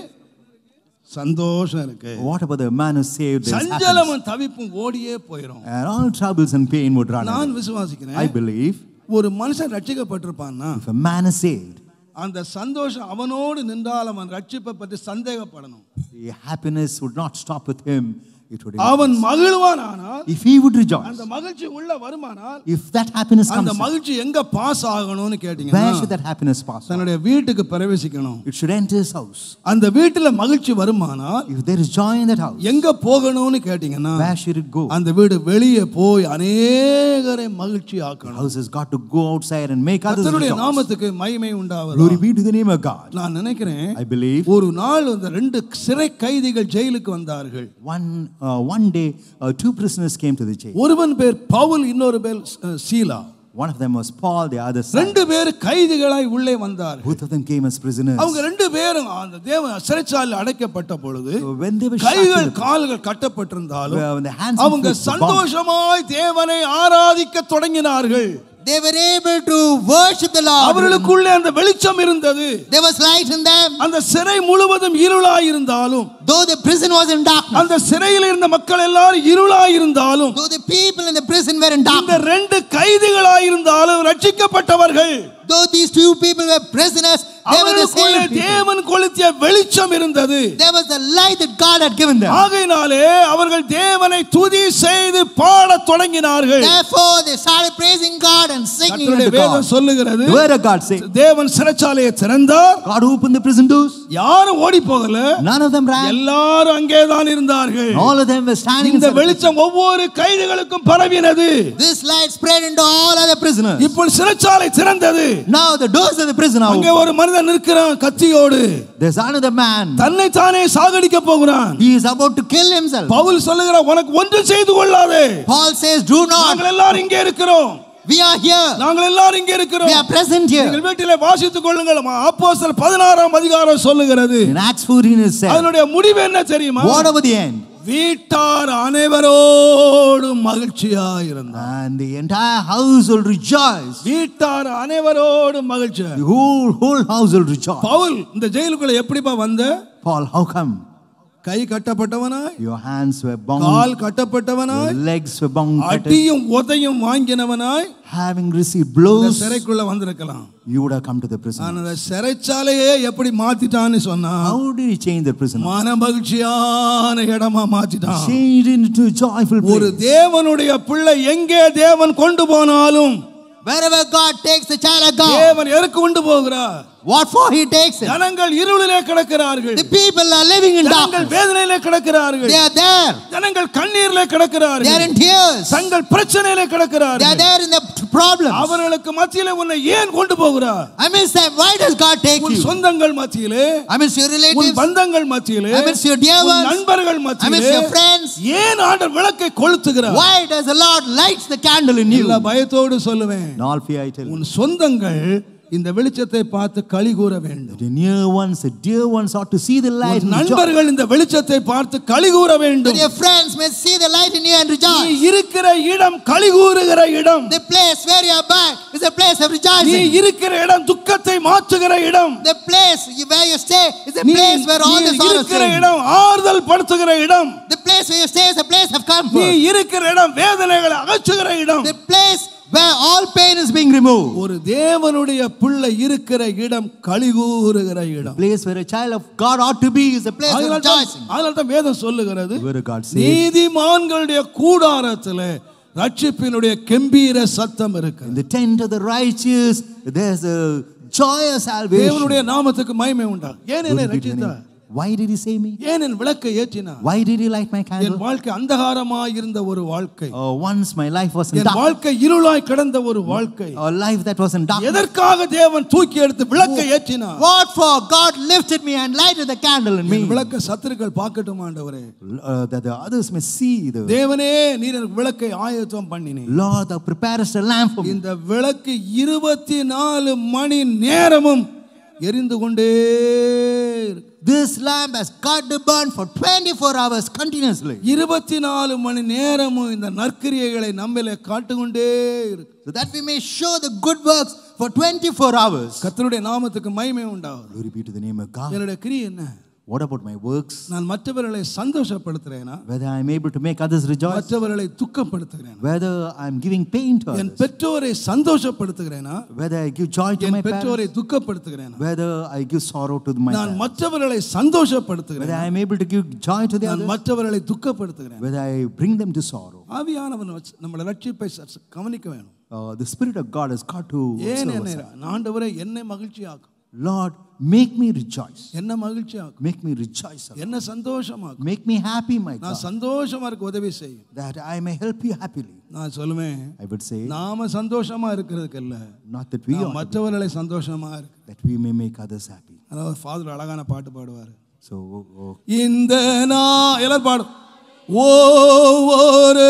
சந்தோஷம் இருக்கு. What about the man who saved? There is happiness. சஞ்சலமும் தவிப்பும் ஓடியே போயிடும். And all troubles and pain would run நான் away. விசுவாசிக்கிறேன், I believe ஒரு மனுஷன் ரட்சிக்கப்பட்டிருப்பான்னா if a man is saved, அந்த சந்தோஷம் அவனோடு நின்றால் அவன் ரட்சிப்பை பற்றி சந்தேகப்படணும். the happiness would not stop with him. It would அவன் increase. மகிழ்வானானால், If he would rejoice, அந்த மகிழ்ச்சி உள்ள வருமானால், if that happiness அந்த comes, மகிழ்ச்சி எங்க பாஸ் ஆகணும்னு where கேட்டீங்கன்னா should that happiness pass on? தன்னுடைய வீட்டுக்கு பிரவேசிக்கணும். It should enter his house. அந்த வீட்டுல மகிழ்ச்சி வருமானால் If there is joy in that house, எங்க போகணும்னு கேட்டீங்கன்னா where should it go? அந்த வீடு வெளியே போய் அநேகரை மகிழ்ச்சி The ஆக்கணும். house has got to go outside and make others கர்த்தருடைய rejoice. நாமத்துக்கு மகிமை உண்டாவதாக. Glory be to the name of God. நான் நினைக்கிறேன், I believe ஒரு நாள் அந்த 2 சிறை கைதிகள் ஜெயிலுக்கு வந்தார்கள். one day 2 prisoners came to the jail. ஒருவன் பேர் பவுல், இன்னொரு பேர் சீலா. One of them was Paul, the other Silas. 2 பேர் கைதிகளாய் உள்ளே வந்தார்கள். Both of them came as prisoners. அவங்க 2 பேரும் அந்த தேவ சிறைச்சாலையில் அடைக்கப்பட்ட பொழுது So when they were shut கைகள் in the கால்கள் கட்டப்பட்டிருந்தாலும் when the hands and அவங்க feet were bound, சந்தோஷமாய் தேவனை ஆராதிக்க தொடங்கினார்கள். they were able to worship the Lord. அவர்களுக்குள்ளே அந்த வெளிச்சம் இருந்தது. There was light in them. அந்த சிறை முழுவதும் இருளாய் இருந்தாலும், Though the prison was in darkness, அந்த சிறையில் இருந்த மக்கள் எல்லாரும் இருளாய் இருந்தாலும், though the people in the prison were in இந்த darkness, 2 கைதிகளாய் இருந்தாலும் ரட்சிக்கப்பட்டவர்கள். though these 2 people were prisoners, they were the அவர்களுக்குள்ளே same people. தேவன் கொளுத்திய வெளிச்சம் இருந்தது. There was the light that God had given them. ஆகையினாலே அவர்கள் தேவனை துதி செய்து பாடத் தொடங்கினார்கள். Therefore they started praising God and singing கர்த்தருடைய unto வேதம் God. சொல்லுகிறது, The word of God says, தேவன் சிறைச்சாலையை திறந்தார், God opened the prison doors. யாரும் ஓடி போகல, None of them ran. எல்லாரும் அங்கேதான் இருந்தார்கள். All of them were standing இந்த inside the prison. வெளிச்சம் ஒவ்வொரு கைதிகளுக்கும் பரவினது. This light spread into all other prisoners. இப்போ சிறைச்சாலை திறந்தது. Now the doors of the prison are அங்கே open. ஒரு மனிதன் நிற்கிறான் கத்தியோடு. There's another man. தன்னை தானே சாகடிக்க போகிறான். He is about to kill himself. Pavul சொல்லுகிறான், உனக்கு ஒன்றும் செய்து கொள்ளாதே, Paul says, do not. நாங்கள் எல்லாரும் இங்கே இருக்கிறோம். We are here. நாங்கள் எல்லாரும் இங்கே இருக்கிறோம். We are present here. நீங்கள் வீட்டிலே வாசித்துக் கொள்ளுங்கள். அப்போஸ்தலர் 16ஆம் அதிகாரம் சொல்லுகிறது. In Acts 14 it says, அதனுடைய முடிவு என்ன தெரியுமா? what over the end? வீட்டார் அனைவரோடும் மகிழ்ச்சியாய் இருந்தார். And the entire household rejoiced. வீட்டார் அனைவரோடும் மகிழ்ச்சியாய். The whole household rejoiced. Pavul இந்த ஜெயிலுக்குள்ள எப்படிப்பா வந்த? Paul, how come? Guy கட்டப்பட்டவனாய், Your hands were bound, call கட்டப்பட்டவனாய், your legs were bound, அடியும் உதையும் வாங்கினவனாய் having received இந்த blows, சிறைக்குள்ள வந்திருக்கலாம். you would have come to the prison. ஆனா அந்த சிறைச்சாலையே எப்படி மாத்திட்டான்னு சொன்னா, How did he change the prison? மன மகிழ்ச்சியான இடமா மாத்திட்டான். Changed into a joyful ஒரு place. தேவனுடைய பிள்ளை எங்கே தேவன் கொண்டு போனாலும், Wherever God takes the child of God, தேவன் எதற்கு கொண்டு போகிறார்? what for he takes it? ஜனங்கள் இருளிலே கிடக்கிறார்கள். The people are living in ஜனங்கள் darkness. வேதனையிலே கிடக்கிறார்கள். They are there. ஜனங்கள் கண்ணீரிலே They are கிடக்கிறார்கள். in tears. தங்கள் பிரச்சனையிலே They are கிடக்கிறார்கள். there in the problems. அவர்களுக்கு மத்தியிலே உன்னை ஏன் கொண்டு போகிறார்? Amidst them, why does God take உன் you? சொந்தங்கள் மத்தியிலே, Amidst your உன் relatives, பந்தங்கள் மத்தியிலே, amidst your dear உன் ones, நண்பர்கள் amidst மத்தியிலே your friends, ஏன் ஆண்டவர் விளக்கை கொளுத்துகிறார்? why does the Lord light the candle in you? இல்ல, பயத்தோடு சொல்லுவேன், In all fear I tell you, உன் சொந்தங்கள் இந்த வெளிச்சத்தை பார்த்து களி கூற வேண்டும். The near ones, the dear ones ought to see the light. நண்பர்கள் இந்த வெளிச்சத்தை பார்த்து களி கூற வேண்டும். Your friends may see the light in you and rejoice. நீ இருக்கிற இடம் களி கூறுகிற இடம். The place where you are back is a place of நீ rejoicing. இருக்கிற இடம் துக்கத்தை மாற்றுகிற இடம். The place where you stay is a place where all the sorrows இருக்கிற change. இடம் ஆறுதல் படுத்துகிற இடம். The place where you stay is a place of நீ comfort. இருக்கிற இடம் வேதனைகளை அகற்றுகிற இடம். The place where all pain is being removed. ஒரு தேவனுடைய பிள்ளை இருக்கிற இடம் களி கூறுகிற இடம். Place where a child of God ought to be is a place of rejoicing. அதனால தான் வேதம் சொல்லுகிறது, Where God says, நீதிமான்களுடைய கூடாரத்திலே ரட்சிப்பினுடைய கெம்பீர சத்தம் இருக்கு. in the tent of the righteous there's a joyous salvation. தேவனுடைய நாமத்துக்கு மகிமை உண்டாகும். ஏன் என்னை ரட்சித்தார்? Why did he save me? ஏன் என் விளக்கை ஏற்றினார்? Why did he light my N candle? வாழ்க்கை அந்தகாரமாய் இருந்த ஒரு வாழ்க்கை, Once my life was in N dark, வாழ்க்கை இருளாய் கிடந்த ஒரு வாழ்க்கை, a life that was in dark. எதற்காக தேவன் தூக்கி எடுத்து விளக்கை ஏற்றினார்? What for? God lifted me and lighted the candle in me. என் விளக்கை சத்துருக்கள் பார்க்கட்டும் ஆண்டவரே. That the others may see the தேவனே நீர் எனக்கு விளக்கை ஆயத்தம் பண்ணினீர். Lord, thou preparest a lamp for me. இந்த விளக்கு 24 மணி நேரமும் எரிந்து கொண்டே இருக்கு. This lamp has got to burn for 24 hours continuously. 24 மணி நேரமும் இந்த நற்கிரியைகளை நம்மிலே காட்டுக்கொண்டே இருக்கு. So that we may show the good works for 24 hours. கர்த்தருடைய நாமத்துக்கு மகிமை உண்டாகும். Glory be to the name of God. என்னுடைய கிரியை என்ன? What about my works? நான் மற்றவர்களை சந்தோஷப்படுத்துறேனா? Whether I am able to make others rejoice? மற்றவர்களை துக்கப்படுத்துகிறேனா? Whether I am giving pain to N others? பெற்றோரை சந்தோஷப்படுத்துகிறேனா? Whether I give joy to N my parents? பெற்றோரை துக்கப்படுத்துகிறேனா? Whether I give sorrow to my நான் parents? மற்றவர்களை Whether சந்தோஷப்படுத்துகிறேனா? I am able to give joy to the நான் others? மற்றவர்களை துக்கப்படுத்துகிறேனா? Whether I bring them to sorrow? ஆவியானவன் நம்மளை ரட்சிப்பை கவனிக்க வேணும். The Spirit of God has got to ஏன் observe என்னை us. ஆண்டவரே என்னை மகிழ்ச்சியாக்கும். Lord, make me rejoice. என்ன மகிழ்ச்சியாக்கும். Make me rejoice. என்ன சந்தோஷமாக்கும். Make me happy, my நான் God. சந்தோஷமா இருக்க உதவி செய்யும். That I may help you happily. நான் சொல்லுவேன், I would say, நாம சந்தோஷமா இருக்கிறதுக்கு இல்ல, not that we are, மற்றவர்களை சந்தோஷமா இருக்கு. that we may make others happy. அதாவது ஃபாதர் அழகான பாட்டு பாடுவார். So, இந்த எல்லாரும் பாடும். ஒவ்வொரு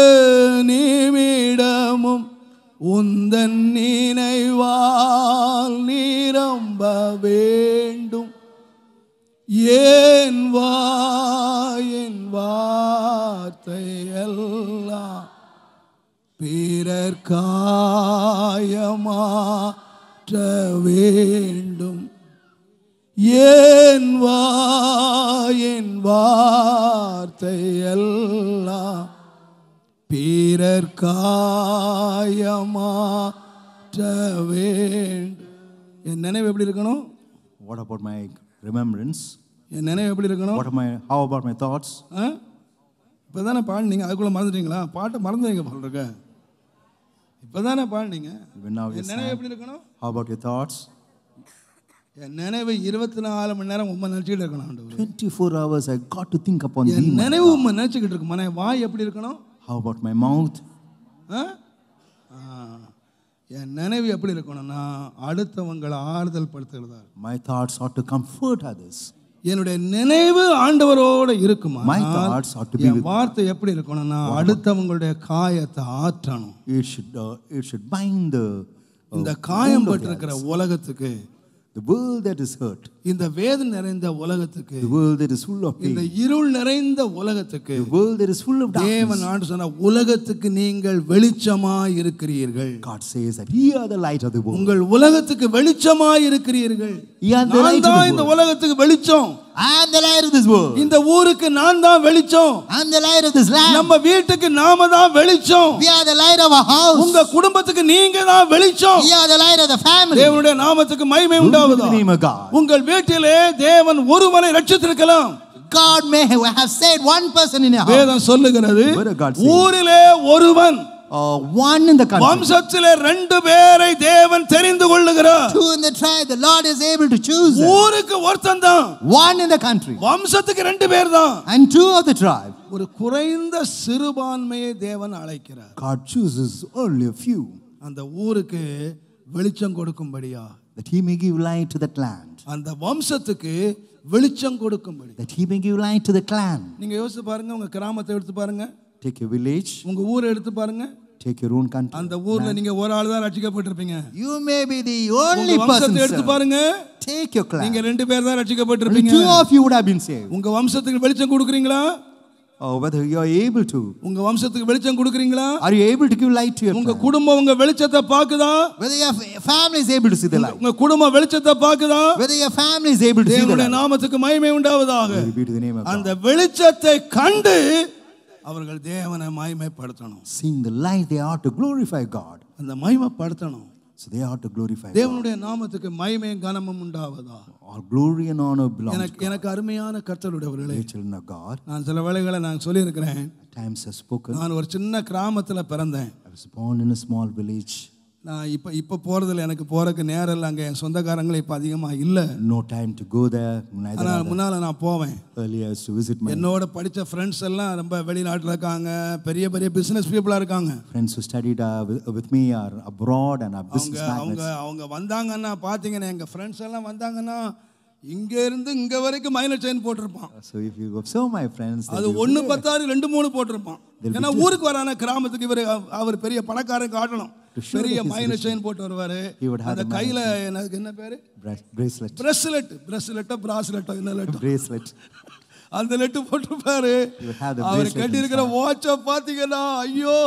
நிமிடமும் உந்தன் நினைவால் நிரம்ப வேண்டும். என் வார்த்தை எல்லாம் பிறர் காயமாற்ற வேண்டும். என் வார்த்தை எல்லாம் பிறர் காயமாற்ற வேண்டும். என் நினைவு எப்படி இருக்கணும்? what about my remembrance? என் நினைவு எப்படி இருக்கணும்? How about my thoughts? இப்போதானே பாடினீங்க, அதுக்குள்ள மறந்துட்டீங்களா? பாட்டை மறந்துட்டீங்க போல இருக்க. இப்போதானே பாடினீங்க. Even now என் நினைவு எப்படி இருக்கணும்? How about your thoughts? என் நினைவு 24 மணி நேரம் உண்மை நினைச்சிட்டு இருக்கணும் ஆண்டவரே. 24 hours I got to think upon thee. என் நினைவு உண்மை நினைச்சுக்கிட்டு இருக்கு. மன வாய் எப்படி இருக்கணும்? How about my mouth? என் நினைவு எப்படி இருக்கணும்னா அடுத்தவங்களை ஆறுதல் படுத்துகிறதா. My thoughts ought to comfort others. என்னுடைய நினைவு ஆண்டவரோட இருக்குமா? My thoughts ought to be with வார்த்தை எப்படி இருக்கணும்னா அடுத்தவங்களுடைய காயத்தை ஆற்றணும். It should bind இந்த காயம் பட்டிருக்கிற உலகத்துக்கு, the world that is hurt, இந்த வேதனை நிறைந்த உலகத்துக்கு, the world that is full of pain, இந்த இருள் நிறைந்த உலகத்துக்கு, the world that is full of darkness. தேவன் ஆண்டு சொன்ன உலகத்துக்கு நீங்கள் வெளிச்சமாய் இருக்கிறீர்கள். God says that ye are the light of the world. உங்கள் உலகத்துக்கு வெளிச்சமாய் இருக்கிறீர்கள். நான் தான் இந்த உலகத்துக்கு வெளிச்சம். I am the light of this world. இந்த ஊருக்கு நான் தான் வெளிச்சம். I am the light of this land. நம்ம வீட்டுக்கு நாம தான் வெளிச்சம். We are the light of our house. உங்க குடும்பத்துக்கு நீங்க தான் வெளிச்சம். We are the light of the family. தேவனுடைய நாமத்துக்கு மகிமை உண்டாவதாக. உங்கள் வீட்டிலே தேவன் ஒருவனை ரட்சித்திருக்கலாம். God may have saved one person in your house. வேதம் சொல்லுகிறது ஊரிலே ஒருவன், one in the country, வம்சத்திலே 2 பேரை தேவன் தெரிந்து கொள்ளுகிறார். 2 in the tribe, the Lord is able to choose them. ஊருக்கு ஒருத்தன் தான், one in the country, வம்சத்துக்கு 2 பேர் தான், and 2 of the tribe. ஒரு குறைந்த சிறுபான்மையை தேவன் அழைக்கிறார். God chooses only a few, அந்த ஊருக்கு வெளிச்சம் கொடுக்கும்படியா, that he may give light to that land, அந்த வம்சத்துக்கு வெளிச்சம் கொடுக்கும்படி, that he may give light to the clan. நீங்க யோசிச்சு பாருங்க, உங்க கிராமத்தை எடுத்து பாருங்க, Take a village, உங்க ஊரை எடுத்து பாருங்க, take your own country. அந்த ஊர்ல நீங்க ஒரு ஆள் தான் ரட்சிக்கப்பட்டிருப்பீங்க. You may be the உங்க only person. வம்சத்தை எடுத்து Sir. பாருங்க. Take your clan. நீங்க ரெண்டு பேர் தான் Only ரட்சிக்கப்பட்டிருப்பீங்க. 2 of you would have been saved. உங்க வம்சத்துக்கு வெளிச்சம் கொடுக்குறீங்களா? Or whether you are able to. உங்க வம்சத்துக்கு வெளிச்சம் கொடுக்குறீங்களா? Are you able to give light to your உங்க clan? குடும்பம் உங்க வெளிச்சத்தை பாக்குதா? Whether your family is able to see the light. உங்க குடும்பம் வெளிச்சத்தை பாக்குதா? Whether your family is able to see the தேவனுடைய light. நாமத்துக்கு மகிமை உண்டாவதாக. Glory be to the name of God. அந்த வெளிச்சத்தை கண்டு அவர்கள் தேவனை மகிமைப்படுத்தணும். Seeing the light, they ought to glorify God. அந்த மகிமைப்படுத்தணும். So they ought to glorify God. தேவனுடைய நாமத்துக்கு மகிமையும் கனமும் உண்டாவதா. All glory and honor belongs to God. எனக்கு அருமையான கர்த்தருடையவர்களே, Dear children of God, நான் சில வேளைகளை நான் சொல்லியிருக்கிறேன். at times have spoken. நான் ஒரு சின்ன கிராமத்தில் பிறந்தேன். I was born in a small village. நான் இப்போ போகிறதில்ல, எனக்கு போகிறதுக்கு நேரம் இல்லை. அங்கே என் சொந்தக்காரங்களே இப்போ அதிகமாக இல்லை. No time to go there. Neither ஆனால் are there. முன்னால் நான் போவேன். Earlier I used to visit my என்னோட படித்த ஃப்ரெண்ட்ஸ் எல்லாம் ரொம்ப வெளிநாட்டில் இருக்காங்க, பெரிய பெரிய பிஸ்னஸ் பீப்புளாக இருக்காங்க. friends who studied with me are abroad and are business magnets. அவங்க வந்தாங்கன்னா பார்த்தீங்கன்னா, எங்கள் ஃப்ரெண்ட்ஸ் எல்லாம் வந்தாங்கன்னா இங்கே இருந்து இங்கே வரைக்கும் மைனர் செயின் போட்டிருப்பான். So if you observe my friends, அது 1 10 2 3 போட்டிருப்பான். ஏன்னா ஊருக்கு வரான கிராமத்துக்கு அவர் பெரிய பணக்காரன் காட்டணும். பெரிய மைனர் செயின் போட்டு வருவாரு. அந்த கையில எனக்கு என்ன பேரு? பிராஸ்லெட்டோ அந்த லெட்டு போட்டிருப்பாரு. அவர் கட்டி இருக்கிற வாட்சை பார்த்தீங்கன்னா, ஐயோ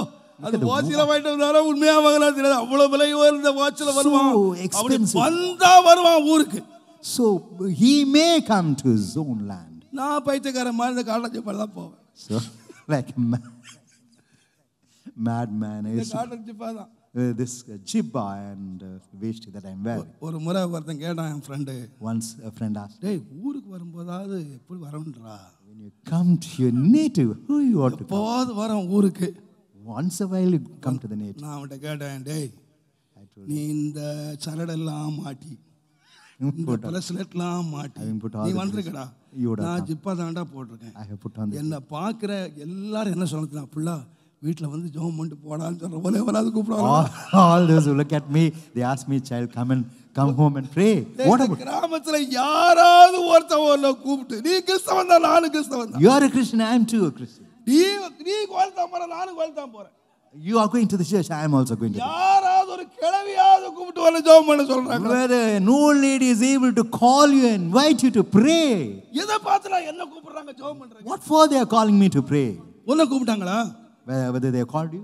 அது வாட்சில வாங்கிட்டு வந்தாரா உண்மையா வாங்கலாம் தெரியாது. அவ்வளவு விலை உயர்ந்த வாட்சில வருவான். அப்படி வந்தா வருவான் ஊருக்கு. So he may come to his own land. நான் பைத்தியக்காரன் மாதிரி இந்த காலேஜ் தான் போவேன். So like a madman is this jibba and veshti that I'm wearing. ஒரு முறை ஒருத்தன் கேட்டான் என் friend. Once a friend asked, டேய் ஊருக்கு வரும்போதாவது எப்படி வரணும்ன்றா? when you come to your native, who you ought to come? எப்போது வரோம் ஊருக்கு. Once a while you come to the native. நான் அவன்கிட்ட கேட்டேன், டேய் நீ இந்த சரடெல்லாம் மாட்டி பிரஸ்லெட்லாம் மாட்டி நீ வந்திருக்கடா. நான் ஜிப்பா தாண்டா போட்டிருக்கேன். என்னை பார்க்குற எல்லாரும் என்ன சொல்லுறா, புள்ளா வீட்டில் வந்து ஜோம் பண்ணிட்டு போடான்னு சொல்ற போல வராது கூப்பிடுவாங்க. All those who look at me, they ask me, child, come home and pray. What about கிராமத்தில் யாராவது ஒருத்தவங்கள கூப்பிட்டு, நீ கிறிஸ்தவன் தான், நானும் கிறிஸ்தவன் தான். You are a Christian, I am too a Christian. நீ கோல்தான் போற, நானும் கோல்தான் போறேன். You are going to the church, I am also going to. யாராவது ஒரு கிழவியாவது கூப்பிட்டு வந்து ஜெபம் பண்ண சொல்றாங்க. Whether an old lady is able to call you and invite you to pray. எதை பார்த்துலாம் என்ன கூப்பிடுறாங்க ஜெபம் பண்றாங்க? What for they are calling me to pray? உன்னை கூப்பிட்டாங்களா? Whether they have called you?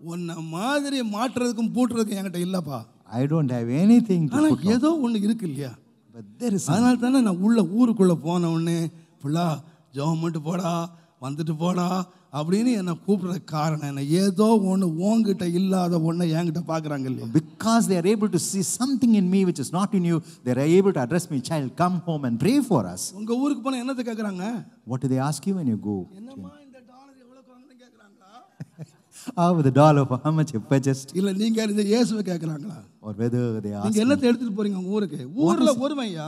உன்னை மாதிரி மாற்றுறதுக்கும் பூட்டுறதுக்கும் என்கிட்ட இல்லப்பா. I don't have anything to ஆனா put on. ஏதோ ஒண்ணு இருக்கு இல்லையா? But there is அதனால தானே நான் ஊருக்குள்ள போன உடனே புள்ளா ஜெபம் பண்ணிட்டு போடா, வந்துட்டு போடா அப்படின்னு என்ன கூப்பிடுற காரணம் என்ன? ஏதோ ஒன்று உங்ககிட்ட இல்லாத ஒன்றை என்கிட்ட பார்க்குறாங்க இல்லையா? Because they are able to see something in me which is not in you, they are able to address me, child, come home and pray for us. உங்க ஊருக்கு போனால் என்னத்தை கேட்குறாங்க? What do they ask you when you go? என்னம்மா இந்த dollar எவ்வளோ வாங்கன்னு கேட்குறாங்களா? The dollar for how much you purchased? இல்லை நீங்கள் இந்த இயேசுவை கேட்குறாங்களா? Or whether they ask நீங்கள் என்னத்தை எடுத்துகிட்டு போகிறீங்க உங்கள் ஊருக்கு? ஊரில் ஒருமையா?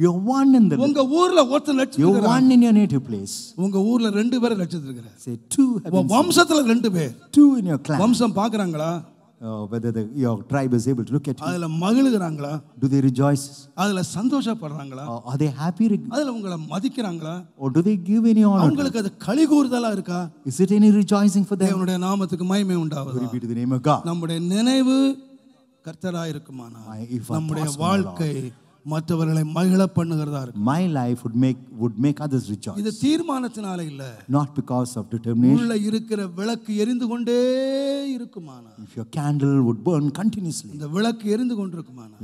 you're one in the உங்க ஊர்ல ஒருத்தர் லட்சம் you're one in your native place. உங்க ஊர்ல 2 பேர் லட்சத்துல இருக்காங்க. Say 2 have been வம்சத்துல 2 பேர். 2 in your clan. வம்சம் பார்க்கறாங்களா? Whether your tribe is able to look at you. அதுல மகிழுகிறாங்களா? Do they rejoice? அதுல சந்தோஷப்படுறாங்களா? Are they happy? அதுல உங்களை மதிக்கறாங்களா? Or do they give any honor? அவங்களுக்கு அது களிகூர்தலா இருக்கா? Is it any rejoicing for them? தேவனுடைய நாமத்துக்கு மகிமை உண்டாவதாக. Glory be to the name of God. நம்முடைய நினைவு கர்த்தராய் இருக்குமானா நம்முடைய வாழ்க்கை மற்றவர்களை மகிழ பண்ணுகிறதா இருக்கும். My life would make others rejoice. இது தீர்மானத்தினால இல்ல. Not because of determination. உள்ள இருக்கிற விளக்கு எரிந்து கொண்டே இருக்குமானா. If your candle would burn continuously. இந்த விளக்கு எரிந்து கொண்டிருக்குமானா.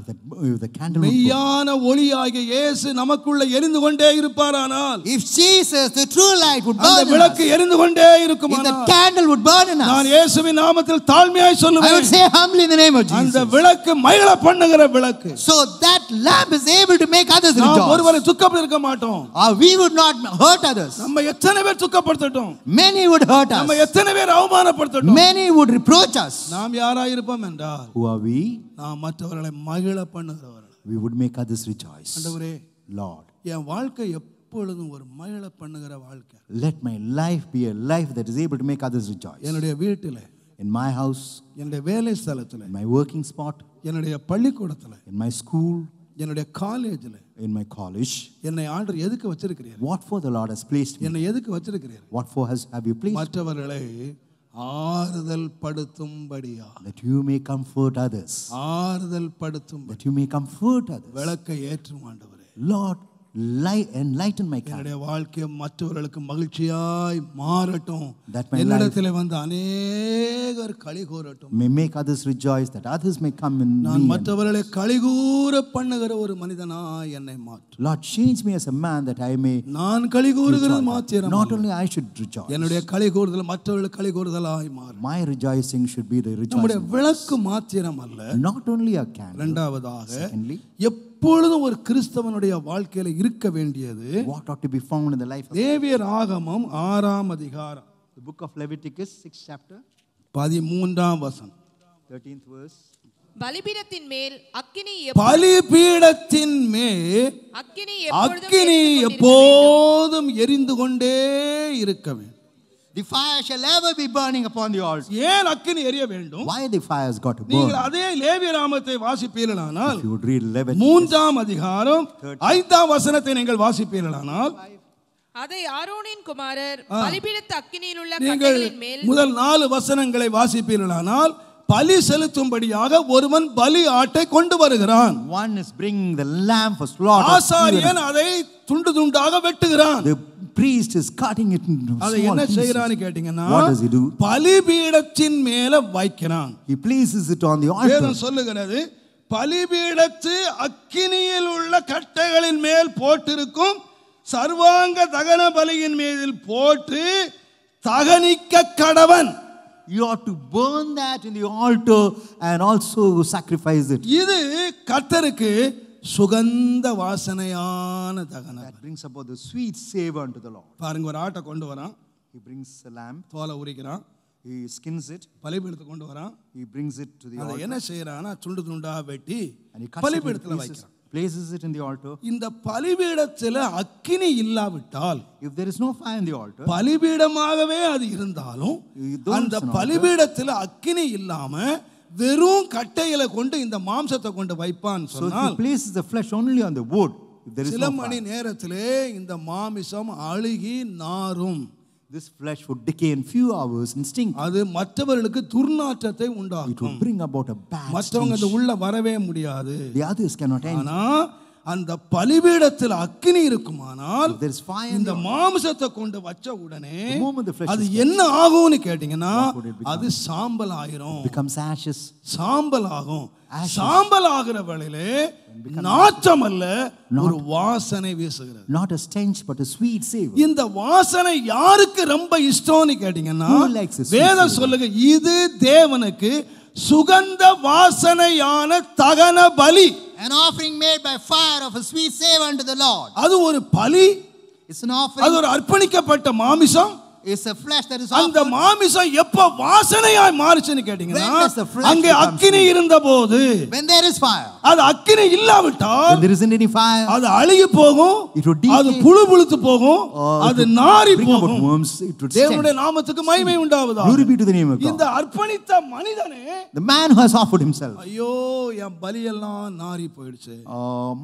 If the candle மெய்யான ஒளியாகிய இயேசு நமக்குள்ள எரிந்து கொண்டே இருப்பாரானால். If Jesus the true light would burn. அந்த விளக்கு எரிந்து கொண்டே இருக்குமானா. If the candle would burn in us. நான் இயேசுவின் நாமத்தில் தாழ்மையாய் சொல்லுவேன். I would say humbly in the name of Jesus. அந்த விளக்கு மகிழ பண்ணுகிற விளக்கு. So that lamp is able to make others rejoice. நாம் ஒருவரை துக்கப்படுத்த மாட்டோம். We would not hurt others. நம்ம எத்தனை பேர் துக்கப்படுத்தட்டும். Many would hurt us. நம்ம எத்தனை பேர் அவமானப்படுத்தட்டும். Many would reproach us. நாம் யாராய் இருப்போம் என்றால் Who are we? நாம் மற்றவர்களை மகிழ பண்ணுகிறவர்கள். We would make others rejoice. ஆண்டவரே, Lord, என் வாழ்க்கை எப்பொழுதும் ஒரு மகிழ பண்ணுகிற வாழ்க்கை. let my life be a life that is able to make others rejoice. என்னுடைய வீட்டிலே, In my house, என்னுடைய வேலை ஸ்தலத்திலே, in my working spot, என்னுடைய பள்ளிக்கூடத்திலே, in my school, என்னுடைய காலேஜில், in my college. என்னை ஆண்டவர் எதுக்கு வச்சிருக்கிறீர்? What for the Lord has placed me? என்னை எதுக்கு வச்சிருக்கிறீர்? What for have you placed? மற்றவர்களை ஆறுதல் படுத்தும்படியா. that you may comfort others. ஆறுதல் படுத்தும். That you may comfort others. விளக்கை ஏற்றும் ஆண்டவரே. Lord, enlighten my candle. என்னுடைய வாழ்க்கை மற்றவர்களுக்கு மகிழ்ச்சியாய் மாறட்டும். That my என்னிடத்திலே வந்து அநேகர் களிகூரட்டும். may make others rejoice, that others may come in நான் me. மற்றவர்களை களிகூர பண்ணுகிற ஒரு மனிதனாய் என்னை மாற்று. Lord, change me as a man that I may நான் களிகூறுகிறது மாத்திரம். not only I should rejoice. என்னுடைய களிகூறுதல் மற்றவர்களுக்கு களிகூறுதலாய் மாறும். My rejoicing should be the நம்முடைய rejoicing. விளக்கு மாத்திரம் அல்ல. Not only a candle. இரண்டாவதாக Secondly, எப்பொழுதும் ஒரு கிறிஸ்தவனுடைய வாழ்க்கையில இருக்க வேண்டியது what ought to be found in the life of லேவியர் ஆகமம் 6ஆம் அதிகாரம் the book of Leviticus, 6th chapter, 13ஆம் வசனம். 13th verse. பலிபீடத்தின் மேல் அக்கினி பலிபீடத்தின் மேல் அக்கினி எப்போதும் எரிந்து கொண்டே இருக்க வேண்டும். The fire shall ever be burning upon the altar. ஏன் அக்கினி எரிய வேண்டும்? Why the fire's got to burn? நீங்கள் அதே லேவியராமத்தை வாசிப்பீர்களானால் If you would read Leviticus 3ஆம் அதிகாரம் 5ஆம் வசனத்தை நீங்கள் வாசிப்பீர்களானால் அதை ஆரோனின் குமாரர் பலிபீடத்து அக்கினியில் உள்ள நீங்கள் கட்டைகளின் மேல் முதல் 4 வசனங்களை வாசிப்பீர்களானால் பலி செலுத்தும்படியாக ஒருவன் பலி ஆட்டை கொண்டு வருகிறான். one is bringing the lamb for slaughter. ஆசாரியன் அதை துண்டு துண்டாக வெட்டுகிறான். The priest is cutting it into அதை small என்ன pieces. செய்யறான்னு கேட்டீங்கன்னா What does he do? பலிபீடத்தின் மேல வைக்கிறான். He places it on the altar. வேதம் சொல்லுகிறது பலிபீடத்து அக்கினியில் உள்ள கட்டைகளின் மேல் போட்டிருக்கும் சர்வாங்க தகன பலியின் மேல் போட்டு தகனிக்க கடவன். You ought to burn that in the altar and also sacrifice it. இது கர்த்தருக்கு சுகந்த வாசனையான தகனம். That brings about the sweet savor unto the Lord. பாருங்க, ஒரு ஆட்டை கொண்டு வரான், He brings a lamb, தோலை உரிக்கிறான், he skins it, பலிபீடத்துக்கு கொண்டு வரான். he brings it to the அதை altar, என்ன செய்யறானா துண்டு துண்டா வெட்டி and he cuts it into பலிபீடத்துல pieces, வைக்கிறான். places it in the altar. இந்த பலிபீடத்துல அக்கினி இல்லாவிட்டால் If there is no fire in the altar, பலிபீடமாகவே அது இருந்தாலும் don't அந்த know. பலிபீடத்துல அக்கினி இல்லாம வெறும் கட்டையில கொண்டு இந்த மாம்சத்தை கொண்டு வைப்பான் so if சொன்னால் he places the flesh only on the wood, if there is சில no மணி fire, நேரத்திலே இந்த மாமிசம் அழுகி நாரும். this flesh would decay in few hours and stink. அது மற்றவர்களுக்கு துர்நாற்றத்தை It would உண்டாக்கும். bring about a bad மற்றவங்க stench. அது உள்ள வரவே முடியாது. The others cannot enter. ஆனா அந்த பலிபீடத்தில் அக்கினி இருக்குமானால் If there is fire in இந்த the altar, மாம்சத்தை கொண்டு வச்ச உடனே the moment the flesh அது is என்ன ஆகும்னு கேட்டீங்கன்னா What would it become? அது சாம்பல் ஆயிரும். becomes ashes. சாம்பல் ஆகும். Ashes. சாம்பல் ஆகிற வேளையிலே நாற்றம் அல்ல, ஒரு வாசனை வீசுகிறது. Not a stench but a sweet savor. இந்த வாசனை யாருக்கு ரொம்ப இஷ்டம்னு கேட்டீங்கன்னா Who likes a sweet வேதம் savor? சொல்லுங்க, இது தேவனுக்கு சுகந்த வாசனையான தகன பலி. An offering made by fire of a sweet savor unto the Lord. அது ஒரு பலி, It's an அது offering. ஒரு அர்ப்பணிக்கப்பட்ட மாமிசம். It's a flesh that is அந்த offered. மாமிசம் எப்ப வாசனையாய் மாறுச்சுன்னு கேட்டீங்கன்னா When does the flesh அங்கே become அக்கினி இருந்த போது, When there is fire. அது அக்கினி இல்லாவிட்டால் When there isn't any fire, அது அழுகி போகும், it would decay. அது புழு புழுத்து போகும், It அது would நாறி bring about போகும். worms, it would தேவனுடைய stink. நாமத்துக்கு மகிமை உண்டாவதாக. Glory be to the name of இந்த God. அர்ப்பணித்த மனிதனே, The man who has offered himself. ஐயோ என் பலியெல்லாம் நாறி போயிடுச்சு.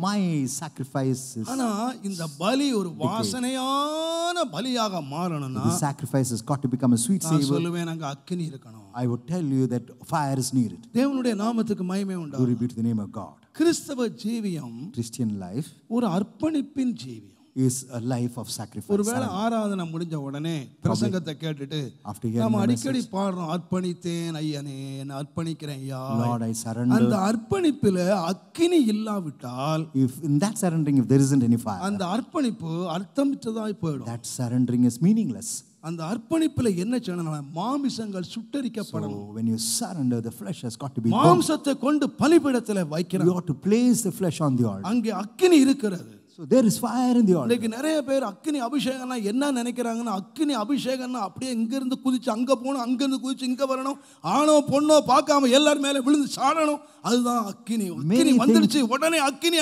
My sacrifice is. ஆனா இந்த பலி ஒரு வாசனையான பலியாக மாறணும்னா The sacrifice has got to become a sweet நான் savor. சொல்லுவேன், அங்க அக்கினி இருக்கணும். I would tell you that fire is needed. தேவனுடைய நாமத்துக்கு மகிமை Glory உண்டாகும். be to the name of God. கிறிஸ்தவ ஜீவியம் Christian life ஒரு அர்ப்பணிப்பின் ஜீவியம். is a life of sacrifice. ஒருவேளை ஆராதனை முடிஞ்ச உடனே பிரசங்கத்தை கேட்டுட்டு After hearing நாம the அடிக்கடி பாடுறோம், அர்ப்பணித்தேன் ஐயனே, என்ன அர்ப்பணிக்கிறேன் ஐயா. Lord, I அந்த surrender. அர்ப்பணிப்பில அக்கினி இல்லாவிட்டால் If in that surrendering, if there isn't any fire, அந்த அர்ப்பணிப்பு அர்த்தமற்றதாய் போயிடும். that surrendering is meaningless. அந்த அர்ப்பணிப்பில் என்ன செய்யணும்? மாமிசங்கள் சுட்டரிக்கப்படணும். So when you surrender, the flesh has got to be burnt. மாம்சத்தை கொண்டு பலிபீடத்தில் You வைக்கிறான். ought to place the flesh on the altar. அங்கே அக்கினி இருக்கிறது. So there is fire in the altar. இன்னைக்கு நிறைய பேர் அக்கினி அபிஷேகம்னா என்ன நினைக்கிறாங்கன்னா, அக்கினி அபிஷேகம்னா அப்படியே இங்கிருந்து குதிச்சு அங்க போகணும், அங்கிருந்து குதிச்சு இங்க வரணும், ஆணோ பொண்ணோ பார்க்காம எல்லாரும் மேல விழுந்து சாடணும். அதுதான் அக்கினி. அக்கினி வந்துடுச்சு உடனே அக்கினி.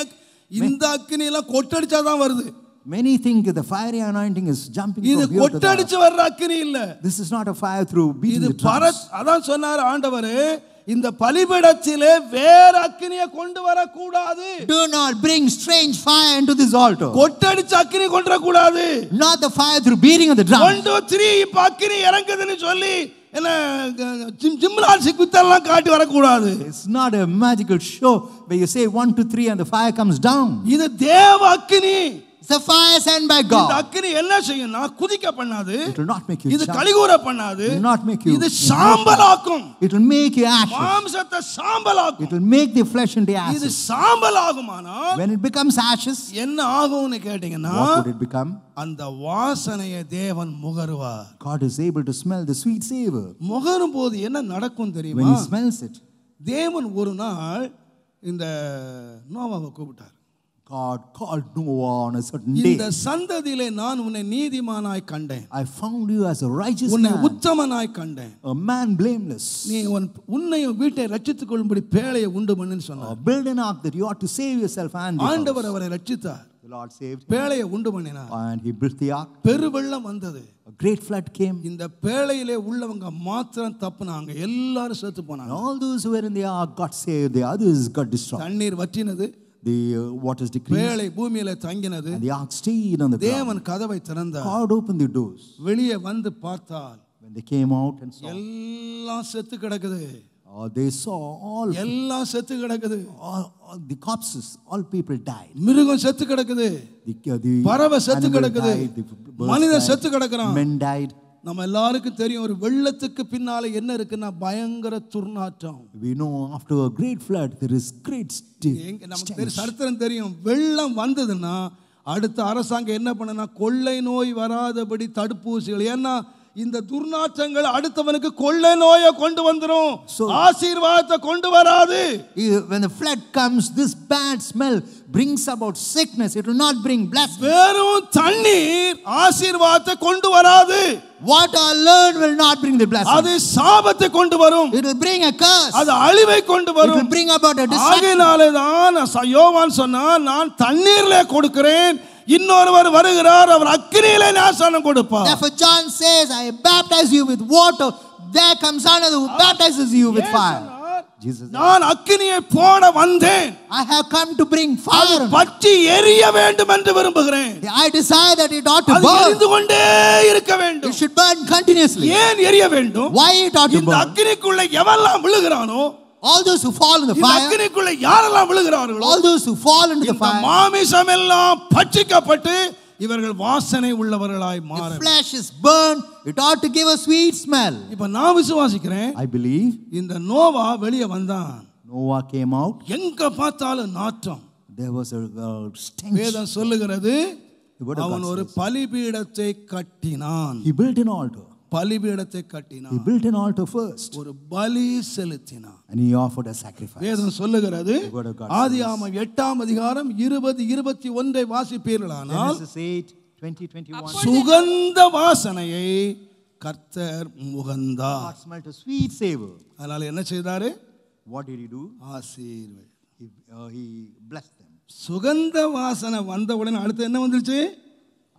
இந்த அக்கினி எல்லாம் கொட்டடிச்சாதான் வருது. Many think the fiery anointing is jumping இது from here to there. கொட்டடிச்சு வர்ற அக்கினி இல்ல. This is not a fire through beating இது the drums. அதான் சொன்னார் ஆண்டவரே, இந்த பலிபீடத்திலே வேற அக்கினியை கொண்டு வரக்கூடாது. Do not bring strange fire into this altar. கொட்டடிச்சு அக்கினி கொண்டு வரக்கூடாது. Not the fire through beating of the drums. 1 2 3 இப்ப அக்கினி இறங்குதுன்னு சொல்லி என்ன ஜிம்னாஸ்டிக் வித்தெல்லாம் காட்டி வரக்கூடாது. It's not a magical show where you say 1, 2, 3 and the fire comes down. இது தேவ அக்கினி. It's a fire sent by இந்த God. அக்கினி என்ன செய்யும்னா குதிக்க பண்ணாது. It will not make you இது jump. கலிகூற பண்ணாது. It will not make you. இது சாம்பலாக்கும். It will make you ashes. மாம்சத்தை சாம்பலாக்கும். It will make the flesh into இது ashes. சாம்பலாகுமானால் When it becomes ashes, என்ன ஆகும்னு கேட்டீங்கன்னா what would it become? அந்த வாசனையை தேவன் முகருவார். God is able to smell the sweet savor. முகரும் போது என்ன நடக்கும் When தெரியுமா? he smells it, தேவன் ஒரு நாள் இந்த நோவாவை கூப்பிட்டார். God called Noah on a certain day. இந்த சந்ததியிலே நான் உன்னை நீதிமானாய் கண்டேன். I found you as a righteous உன்னை man, உத்தமனாய் கண்டேன். a man blameless. நீ உன்னையும் வீட்டை ரட்சித்துக் கொள்ளும்படி பேழையை உண்டு பண்ணுன்னு சொன்னார். Build an ark that you ought to save yourself and the ஆண்டவர் house. அவரை ரட்சித்தார். The Lord saved him, பேழையை உண்டு பண்ணினார். and he built the ark. பெருவெள்ளம் வந்தது. A great flood came. இந்த பேழையிலே உள்ளவங்க மாத்திரம் தப்புனாங்க. எல்லாரும் செத்து And போனாங்க. all those who were in the ark got saved, the others got destroyed. தண்ணீர் வற்றினது. The waters decreased, பேழை பூமியில தங்கினது. and the ark stayed on the ground. தேவன் கதவை திறந்தார். God opened the doors. வெளியே வந்து பார்த்தால் When they came out and saw, எல்லாம் செத்து கிடக்குது. they saw all எல்லாம் செத்து கிடக்குது. the corpses. All people died. மிருகம் செத்து கிடக்குது. The பறவை செத்து animal கிடக்குது. died, the birds மனிதன் died, செத்து கிடக்குறான். men died. நம்ம எல்லாருக்கும் தெரியும் ஒரு வெள்ளத்துக்கு பின்னால என்ன இருக்குன்னா பயங்கர துர்நாற்றம். We know after a great flood there is great நமக்கு தெரியும் சரித்திரம் தெரியும். வெள்ளம் வந்ததுன்னா அடுத்த அரசாங்கம் என்ன பண்ணுனா கொள்ளை நோய் வராதபடி தடுப்பூசிகள். ஏன்னா இந்த துர்நாற்றங்கள் அடுத்தவனுக்கு கொள்ளை நோயை கொண்டு வந்துரும். ஆசீர்வாதத்தை கொண்டு வராது. When the flood comes, this bad smell brings about sickness. It will not bring blessing. வெறும் தண்ணீர் ஆசீர்வாதத்தை கொண்டு வராது. Water alone will not bring the blessing. அது சாபத்தை கொண்டு வரும். It will bring a curse. அது அழிவை கொண்டு It வரும். will bring about a destruction. ஆகையினாலே தான் யோவான் சொன்னான், நான் தண்ணீரிலே கொடுக்கிறேன், இன்னொருவர் வருகிறார், அவர் அக்கினியிலே ஞானஸ்நானம் கொடுப்பார். Therefore John says, I baptize you with water. There comes another who baptizes you with fire. Jesus said, நான் அக்கினியை போட வந்தேன். I have come to bring அது fire. பற்றி எரிய வேண்டும் என்று விரும்புகிறேன். I desire that it ought to அது burn. எரிந்து கொண்டே இருக்க வேண்டும். It should burn continuously. ஏன் எரிய வேண்டும்? Why it ought to இந்த burn? அக்கினிக்குள்ள எவெல்லாம் விழுகிறானோ, All those who fall in the இந்த fire, அக்கினிக்குள்ள யாரெல்லாம் விழுகிறார்களோ, all those who fall into the இந்த fire, மாமிசம் எல்லாம் பட்சிக்கப்பட்டு இவர்கள் வாசனை உள்ளவர்களாய் the மாற. flesh is burned. It ought to give a sweet smell. இப்ப நான் விசுவாசிக்கிறேன், I believe இந்த நோவா வெளியே வந்தான். Noah came out. எங்க பார்த்தாலும் நாற்றம். There was a stench. வேதம் சொல்லுகிறது, The word of அவன் God ஒரு says, பலிபீடத்தை கட்டினான். he built an altar. பலிபீடத்தை He கட்டினான். built an altar first, ஒரு பலி செலுத்தினான். and he offered a sacrifice. வேதம் சொல்லுகிறது, The word of God ஆதியாகமம் 8ஆம் அதிகாரம் 20-21 வாசிப்பீர்களானால், Genesis 8, 20, 21. சுகந்த வாசனையை கர்த்தர் முகந்தார். God smelled a sweet savor. அதனால என்ன செய்தாரு? What did he do? ஆசீர்வதி. He blessed them. சுகந்த வாசனை வந்த உடனே அடுத்து என்ன வந்துருச்சு?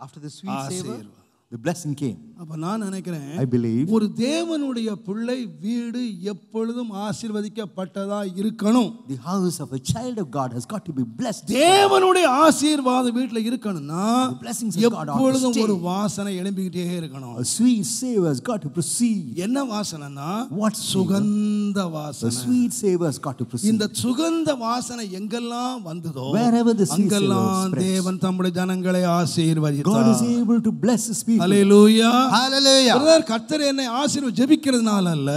After the sweet savor, ஆசீர்வாதம். the blessing came. அப்ப நான் நினைக்கிறேன், I believe ஒரு தேவனுடைய பிள்ளை வீடு எப்பொழுதும் ஆசீர்வதிக்கப்பட்டதா இருக்கணும். the house of a child of God has got to be blessed. தேவனுடைய ஆசீர்வாதம் வீட்டில் இருக்கணும்னா The blessings of God ought to எப்பொழுதும் stay. ஒரு வாசனை எழும்பிக்கிட்டே இருக்கணும். A sweet savor has got to proceed. என்ன வாசனைனா? What savor? சுகந்த The வாசனை. sweet savor has got to proceed. இந்த சுகந்த வாசனை எங்கெல்லாம் வந்ததோ Wherever the sweet savor அங்கெல்லாம் spreads, தேவன் தம்முடைய ஜனங்களை God is ஆசீர்வதித்தார். able to bless his people. Hallelujah. Hallelujah. Brother, கர்த்தர் என்னை ஆசீர்வதி ஜெபிக்கிறதுனால அல்ல,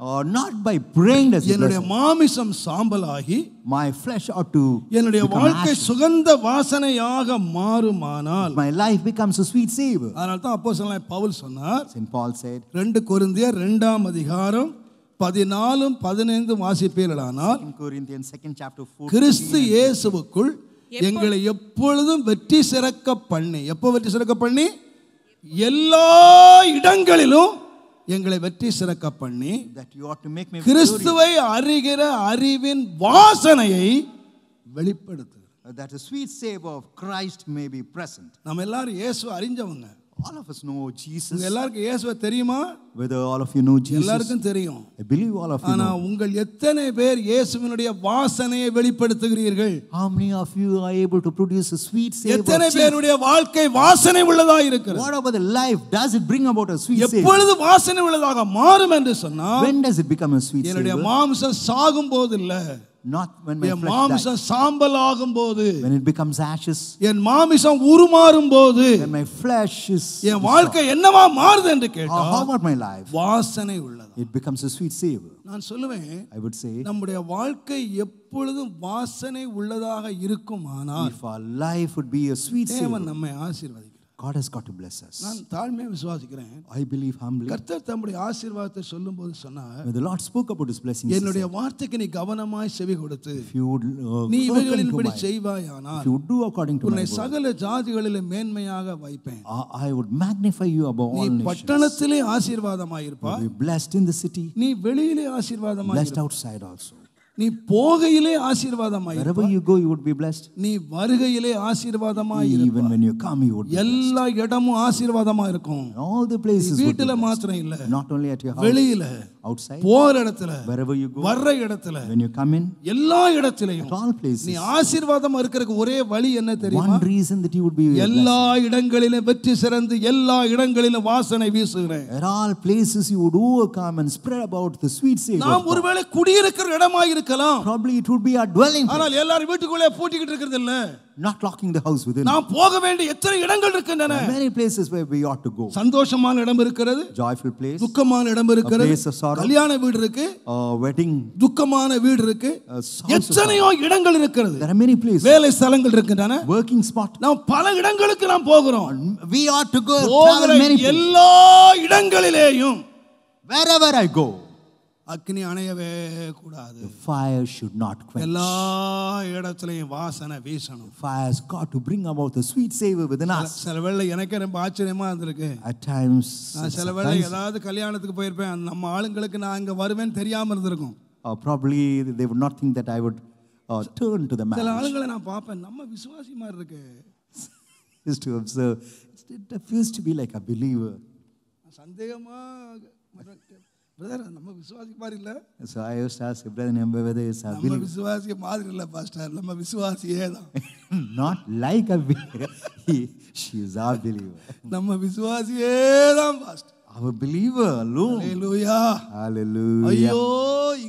Or not by praying that he என்னுடைய blesses. மாமிசம் சாம்பலாகி My flesh ought to என்னுடைய become வாழ்க்கை ashes. சுகந்த வாசனையாக மாறுமானால், My life becomes a sweet savor. அதனால தான் அப்போஸ்தலனாகிய பவுல் சொன்னார், St. Paul said, 2 கொரிந்தியர் 2ஆம் அதிகாரம் 14-15 வாசிப்பீர்களானால், 2 Corinthians 2nd chapter 4. கிறிஸ்து இயேசுவுக்குள் எங்களை எப்பொழுதும் வெற்றி சிறக்க பண்ணி, எப்போ வெற்றி சிறக்க பண்ணி? எல்லா இடங்களிலும் எங்களை வெற்றி சிறக்க பண்ணி, That you ought to make me கிறிஸ்துவை அறிகிற அறிவின் வாசனையை வெளிப்படுத்து. that a sweet savor of Christ may be present. நம்ம எல்லாரும் இயேசு அறிஞ்சவங்க. All of us know Jesus. உங்க எல்லாருக்கும் இயேசுவை தெரியுமா? Whether all of you know Jesus. எல்லாருக்கும் தெரியும். I believe all of you ஆனா know. உங்கள் எத்தனை பேர் இயேசுவினுடைய வாசனையை வெளிப்படுத்துகிறீர்கள்? How many of you are able to produce a sweet savor? எத்தனை பேருடைய வாழ்க்கை வாசனை உள்ளதா இருக்கிறது? What about the life? Does it bring about a sweet savor? எப்பொழுது வாசனை உள்ளதாக மாறும் என்று சொன்னால், When does it become a sweet என்னுடைய savor? மாம்சம் சாகும் போது இல்ல, Not when my N flesh dies. மாம்சம் சாம்பல் ஆகும் போது, When it becomes ashes. என் மாமிசம் உருமாறும் போது, When my flesh is. என் வாழ்க்கை என்னவா மாறுது என்று How கேட்டால் about my life? வாசனை உள்ளது. It becomes a sweet savor. நான் சொல்லுவேன், I would say, நம்முடைய வாழ்க்கை எப்பொழுதும் வாசனை உள்ளதாக இருக்குமானால் if our life would be a sweet savor, தேவன் நம்மை ஆசீர்வதிக்கிறார். God has got to bless us. நான் தாழ்மையை விசுவாசிக்கிறேன். I believe humbly. கர்த்தர் தம்முடைய ஆசீர்வாதத்தை சொல்லும்போது சொன்னார், When the Lord spoke about His blessings, He என்னுடைய said, வார்த்தைக்கு நீ கவனமாய் செவி கொடுத்து if you would நீ hearken to இவைகளின்படி my, செய்வாயானால் if you would do according to my உன்னை word, சகல ஜாதிகளிலே மேன்மையாக வைப்பேன். I would magnify you above நீ all nations. பட்டணத்திலே ஆசீர்வாதமாய் You'll இருப்பாய், be blessed in the city, நீ வெளியிலே ஆசீர்வாதமாய் blessed இருப்பாய், outside also. நீ போகையிலே ஆசீர்வாதமாய் Wherever இருப்பாய், you go, you would be blessed. நீ வருகையிலே ஆசீர்வாதமாய் Even இருப்பாய். when you come, you would be blessed. எல்லா இடமும் ஆசீர்வாதமா இருக்கும். And all the places would be வீட்டுல blessed. மாத்திரம் இல்ல, Not only at your house, வெளியில outside, போற இடத்துல wherever you go, வர்ற இடத்துல when you come in, எல்லா இடத்திலையும் at all places. நீ ஆசீர்வாதமா இருக்கிறதுக்கு ஒரே வழி என்ன தெரியுமா? One reason that you would be blessed. எல்லா இடங்களிலும் வெற்றி சிறந்து எல்லா இடங்களிலும் வாசனை வீசுகிறேன். At all places you would overcome and spread about the sweet savor. நாம் ஒருவேளை குடியிருக்கிற இடமாய் இருக்கலாம், Probably it would be our dwelling place, ஆனால் எல்லாரும் வீட்டுக்குள்ளே பூட்டிக்கிட்டு இருக்கிறது இல்ல. not locking the house within. நாம் போக வேண்டிய எத்தனை இடங்கள் இருக்கின்றன. There are many places where we ought to go. சந்தோஷமான இடம் இருக்கிறது, Joyful place, துக்கமான இடம் இருக்கிறது, A place of sorrow. கல்யாண வீடு இருக்கு, wedding. துக்கமான வீடு இருக்கு, house of எத்தனையோ இடங்கள் இருக்கிறது, There are many places. வேலை ஸ்தலங்கள் இருக்கின்றன. Working spot. நாம் பல இடங்களுக்கு நாம் போகிறோம். We ought to go போகிற travel many places. எல்லா இடங்களிலேயும் Wherever I go, அக்னி அணையவே கூடாது. the fire should not quench. எல்லா இடத்துலயும் வாசனை வீசணும். Fire's got to bring about the sweet savor within us. சில வேளை எனக்கே ரொம்ப ஆச்சரியமா இருந்திருக்கு. At times, நான் சில வேளை ஏதாவது கல்யாணத்துக்கு போயிருப்பேன், நம்ம ஆளுங்களுக்கு நான் அங்க வருவேன்னு தெரியாம இருந்திருக்கும். probably they would not think that I would turn to the சில marriage. ஆளுங்களை நான் பார்ப்பேன், நம்ம விசுவாசி மாதிரி இருக்கு. Used to observe, it appears to be like a believer. சந்தேகமா பிரதர், நம்ம விசுவாசி மாதிரி இல்ல. So I used to ask Brother Nembe whether it's a நம்ம believer. விசுவாசி மாதிரி இல்ல பாஸ்டர், நம்ம விசுவாசியே தான். Not like a believer. She is our believer. நம்ம விசுவாசியே தான் pastor. Our believer alone. Hallelujah. Hallelujah. ஐயோ,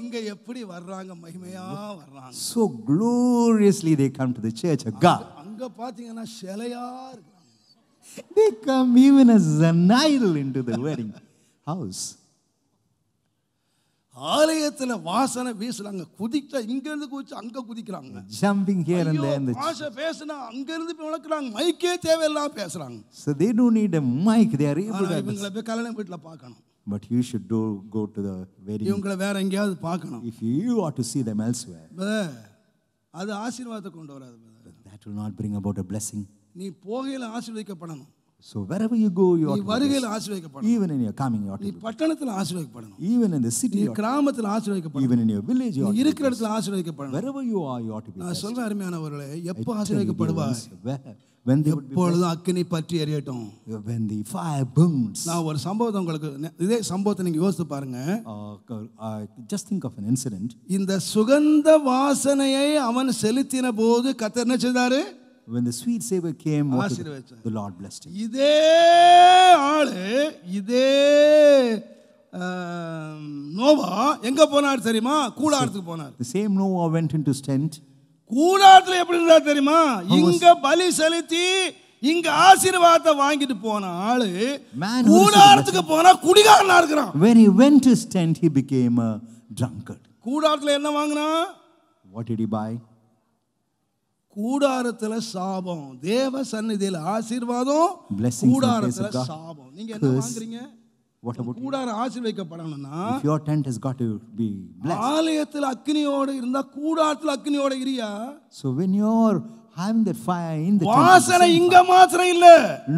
இங்க எப்படி வர்றாங்க, மகிமையா வர்றாங்க. So gloriously they come to the church of God. அங்க பாத்தீங்கன்னா சிலையா இருக்காங்க. They come even as an idol into the wedding house. ஆலயத்துல வாசனை வீசுறாங்க, குதிச்சா இங்க இருந்து குதிச்சு அங்க குதிக்கிறாங்க, Jumping here and there in the church. பாஷை பேசினா அங்க இருந்து போய் வளர்க்குறாங்க, மைக்கே தேவையில்லாம பேசுறாங்க. So they don't need a mic. They are able ஆனா to. இவங்களை போய் கல்யாண வீட்டுல பார்க்கணும், But you should go to the wedding. இவங்களை வேற எங்கேயாவது பார்க்கணும். If you ought to see them elsewhere, அது ஆசீர்வாதத்தை கொண்டு வராது. that will not bring about a blessing. நீ போகையில ஆசீர்வதிக்கப்படணும், So wherever you go, you நீ ought to be வருகையில blessed. ஆசீர்வதிக்கப்படணும், Even in your coming, you ought நீ to be. பட்டணத்துல ஆசீர்வதிக்கப்படணும், Even in the city, நீ you ought to கிராமத்துல be. ஆசீர்வதிக்கப்படணும், Even in your village, you நீ ought to be. இருக்கிற இடத்துல ஆசீர்வதிக்கப்படணும். Wherever you are, you ought to be. நான் blessed. சொல்றேன் அருமையானவர்களே, I எப்போ tell you, dear ஆசீர்வதிக்கப்படுவாய்? ones, when they would be எப்பொழுதும் அக்கினி பற்றி எரியட்டும். blessed, when the fire burns. நான் ஒரு சம்பவத்தை உங்களுக்கு, இதே சம்பவத்தை நீங்க யோசித்து பாருங்க. Just think of an incident. இந்த சுகந்த வாசனையை அவன் செலுத்தின போது கர்த்தர் என்ன செய்தாரு? When the sweet savor came, what did ஆசீர்வதிச்சார். the Lord blessed him. இதே ஆளு, இதே நோவா எங்க போனார் தெரியுமா? கூடாரத்துக்கு போனார். The same Noah went into his tent. கூடாரத்துல எப்படி இருந்தார் தெரியுமா? இங்க பலி செலுத்தி இங்க ஆசீர்வாதத்தை வாங்கிட்டு போன ஆளு Man who கூடாரத்துக்கு போனா குடிகாரனா இருக்கிறான். When he went to his tent, he became a drunkard. கூடாரத்துல என்ன வாங்கினா? What did he buy? கூடாரத்துல சாபம், தேவ சந்நிதியில ஆசீர்வாதம், Blessing from the place கூடாரத்துல of God. சாபம். நீங்க என்ன Curse. வாங்குறீங்க? What about you? கூடாரம் ஆசீர்வதிக்கப்படணும்னா If your tent has got to be blessed. ஆலயத்துல அக்கினியோட இருந்தா கூடாரத்துல அக்கினியோட இரியா. So when you're having that fire in the வாசனை tent, இங்க மாத்திரம் இல்ல,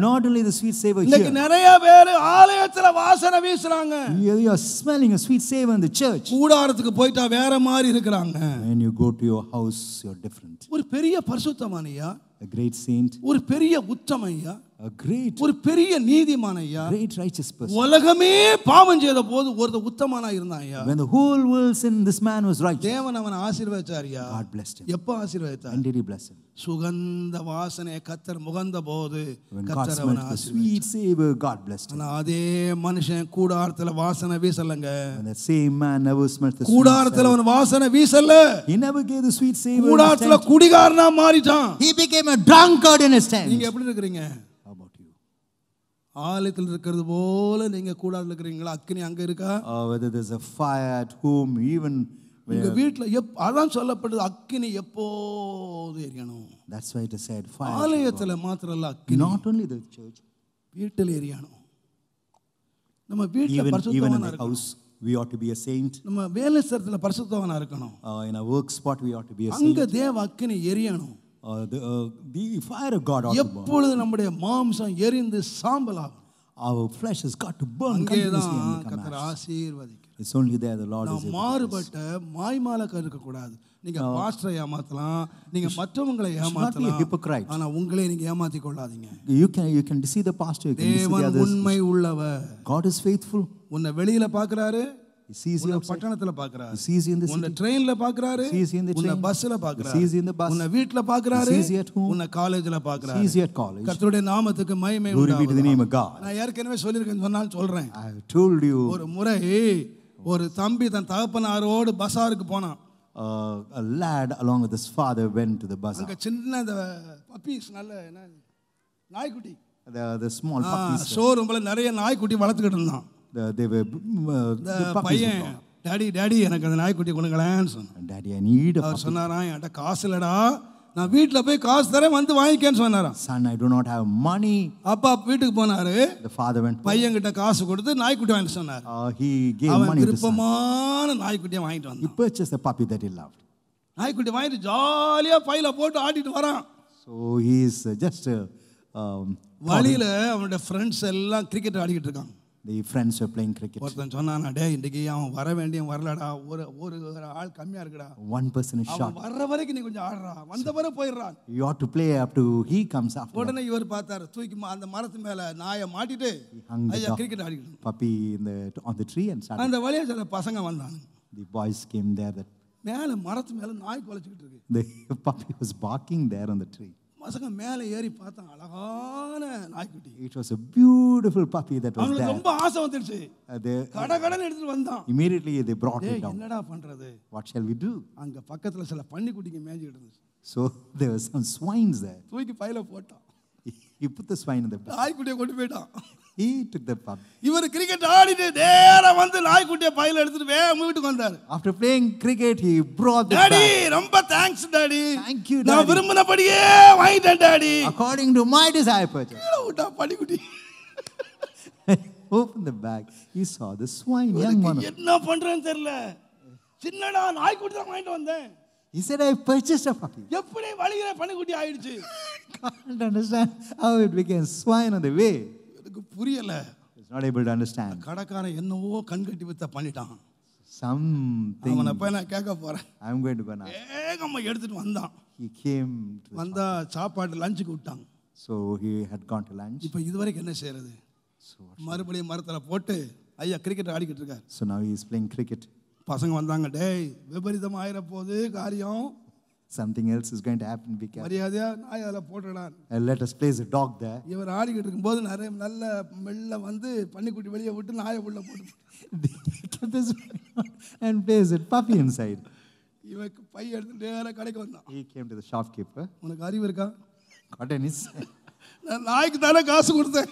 not only the sweet savor இன்னைக்கு here, நிறைய பேர் ஆலயத்துல வாசனை வீசுறாங்க, you're smelling a sweet savor in the church. கூடாரத்துக்கு போயிட்டா வேற மாதிரி இருக்கிறாங்க. When you go to your house, you're different. ஒரு பெரிய பரிசுத்தவானியா, A great saint, ஒரு பெரிய உத்தமையா, A great, ஒரு பெரிய நீதிமான் ஐயா. great righteous person. உலகமே பாவம் செய்த போது ஒருத்தன் உத்தமனா இருந்தான் ஐயா. When the whole world sinned, this man was righteous. தேவன் அவனை ஆசீர்வதிச்சார் ஐயா. God blessed him. எப்ப ஆசீர்வதித்தார்? When did he bless him? சுகந்த வாசனை கர்த்தர் முகந்த போது When God கர்த்தர் அவனை smelled the ஆசீர்வதித்தார். sweet savor, God blessed him. ஆனா அதே மனுஷன் கூடாரத்துல வாசனை வீசலங்க. And that same man never smelled the sweet கூடாரத்துல savor. அவன் வாசனை வீசல. He never gave the sweet savor. கூடாரத்துல குடிகாரனா மாறிட்டான். He became a drunkard in his tent. நீங்க எப்படி இருக்கீங்க? How about you? ஆலயத்தில் இருக்கிறது போல நீங்க கூடாரத்துல இருக்கிறீங்களா? அக்கினி அங்க இருக்கா? Whether there's a fire at home, even உங்க வீட்டுல அதான் சொல்லப்படுது, அக்கினி எப்போது எரியணும். that's why it is said fire. ஆலயத்துல மாத்திரம் இல்ல அக்கினி. Not only the church, வீட்டில் எரியணும். நம்ம வீட்டுல even in பரிசுத்தவானா the இருக்கணும். house, we ought to be a saint. நம்ம வேலை ஸ்தலத்துல பரிசுத்தவானா இருக்கணும். In a work spot, we ought to be a அங்க saint. தேவ அக்கினி எரியணும். The fire of God ought to burn. எப்பொழுது நம்முடைய மாம்சம் எரிந்து சாம்பலாகும். Our flesh has got to burn continuously and அங்கேதான் become கர்த்தர் ash. ஆசீர்வதிக்கிறார். It's only there the Lord is நாம் able to bless. மாறுபட்ட மாய்மாலக்க இருக்க கூடாது. நீங்க பாஸ்டரை ஏமாத்தலாம், நீங்க மற்றவங்களை not be a ஏமாத்தலாம், hypocrite. ஆனா உங்களே நீங்க ஏமாத்தி கொள்ளாதீங்க. You can deceive the pastor, you can deceive the தேவன் others. உண்மை உள்ளவர். God is faithful. உன்னை வெளியில பாக்குறாரு, He sees you உன்னை outside. பட்டணத்துல பாக்குறாரு, He sees you in the உன்னை city. ட்ரெயின்ல பாக்குறாரு, He sees you in the உன்னை train. பஸ்ல He பாக்குறாரு, sees you in the bus. உன்னை வீட்ல பாக்குறாரு, He sees you at home. உன்னை காலேஜ்ல பாக்குறாரு. He sees you at college. கர்த்தருடைய நாமத்துக்கு மகிமை Glory be to the name உண்டாவதாக. of God. நான் ஏற்கனவே சொல்லியிருக்கேன், சொன்னாலும் சொல்றேன். I have told you, ஒரு முறை ஒரு தம்பி தன் தகப்பனாரோடு பசாருக்கு போனான். a lad along with his father went to the bazaar. அங்க சின்ன இந்த பப்பீஸ் நல்ல என்ன நாய்க்குட்டி, The small puppies. ஷோரூம்ல நிறைய நாய்க்குட்டி வளர்த்துக்கிட்டு இருந்தான். They were இந்த the puppies. பையன் டாடி எனக்கு அந்த நாய்க்குட்டி கொடுங்களேன்னு சொன்னான். Daddy, I need a our puppy. சொன்னாராம், என்கிட்ட காசு இல்லடா, நான் வீட்டில் போய் காசு தரேன் வந்து வாங்கிக்கேன்னு சொன்னாராம். Son, I do not have money. அப்பா வீட்டுக்கு போனாரு, The father went. பையன்கிட்ட காசு கொடுத்து நாய்க்குட்டி வாங்கிட்டு சொன்னார். He gave அவன் money to the son. விருப்பமான நாய்க்குட்டியை வாங்கிட்டு He வந்தான். purchased the puppy that he loved. நாய்க்குட்டி வாங்கிட்டு ஜாலியா பையில போட்டு ஆட்டிட்டு வரான். So he is just வழியில அவனுடைய ஃப்ரெண்ட்ஸ் எல்லாம் கிரிக்கெட் ஆடிக்கிட்டு இருக்காங்க. the friends were playing cricket. ஒருத்தன் சொன்னானா, டே இன்னைக்கு அவன் வர வேண்டியவன் வரலடா, ஒரு ஆள் கம்மியா இருக்குடா, One person is அவன் shot. வர்ற வரைக்கும் நீ கொஞ்சம் ஆடுறா, வந்த வரை போயிடுறான். You ought to play up to he comes after. உடனே இவர் பார்த்தாரு, தூக்கி அந்த மரத்து மேல நாயை மாட்டிட்டு hung the ஐயா dog- கிரிக்கெட் ஆடிக்கிட்டு puppy on the tree and started. அந்த வழியா சில பசங்க வந்தாங்க. The boys came there. That மேல மரத்து மேல நாய் குலைச்சிக்கிட்டு இருக்கு. the puppy was barking there on the tree. பசங்க மேல ஏறி பார்த்தாங்க, அழகான நாய்க்குட்டி. It was a beautiful puppy that was அவங்களுக்கு there. ரொம்ப ஆசை வந்துடுச்சு. They, கடகடன்னு எடுத்துட்டு வந்தான். immediately they brought டேய் it down. என்னடா பண்றது? What shall we do? அங்க பக்கத்துல சில பன்னிக்குட்டிங்க மேய்ஞ்சிட்டு இருந்துச்சு. So there were some swines there. தூக்கி பையில போட்டான். He put the swine in the bag. நாய்க்குட்டியை கொண்டு போயிட்டான். He took the puppy. இவர் கிரிக்கெட் ஆடிட்டு நேரா வந்து நாய்க்குட்டியை பையில எடுத்துட்டு வேகமா வீட்டுக்கு வந்தாரு. After playing cricket, he brought the daddy bag. ரொம்ப தேங்க்ஸ் டாடி. Thank you, நான் Daddy. விரும்பினபடியே வாங்கிட்டேன் daddy. According to my desire purchase. கீழே விட்டா பன்னிக்குட்டி. Opened the bag. He saw the swine, young one. என்ன பண்றேன்னு தெரியல. சின்னடா நாய்க்குட்டி தான் வாங்கிட்டு வந்தேன். He said, I purchased a puppy. எப்படி வழியில பன்னிக்குட்டி ஆயிடுச்சு? Can't understand how it became swine on the way. எனக்கு புரியல. He's not able to understand. கடைக்காரன் என்னவோ கண்கட்டி வித்த பண்ணிட்டான். Something. அவனை போய் நான் கேட்க போறேன். I'm going to go now. வேகமா எடுத்துட்டு வந்தான். He came to the வந்தா சாப்பாடு லஞ்சுக்கு விட்டாங்க. So he had gone to lunch. இப்போ இதுவரைக்கும் என்ன செய்யறது? So, மறுபடியும் மரத்துல போட்டு ஐயா கிரிக்கெட் ஆடிக்கிட்டு இருக்காரு. so now he is playing cricket. பசங்க வந்தாங்க, டேய் விபரீதம் ஆயிர போது காரியம், Something else is going to happen. Be careful. மரியாதையா நாய் அதில் போட்டுடான். Let us place a dog there. இவர் ஆடிக்கிட்டு இருக்கும்போது நிறைய நல்ல மெல்ல வந்து பன்னிக்குட்டி வெளியே விட்டு நாயை உள்ள போட்டு They kept this and placed a puppy inside. இவக்கு பை எடுத்து நேராக கடைக்கு வந்தான். He came to the shopkeeper. உனக்கு அறிவு இருக்கா? Got any sense? நான் நாய்க்கு தானே காசு கொடுத்தேன்.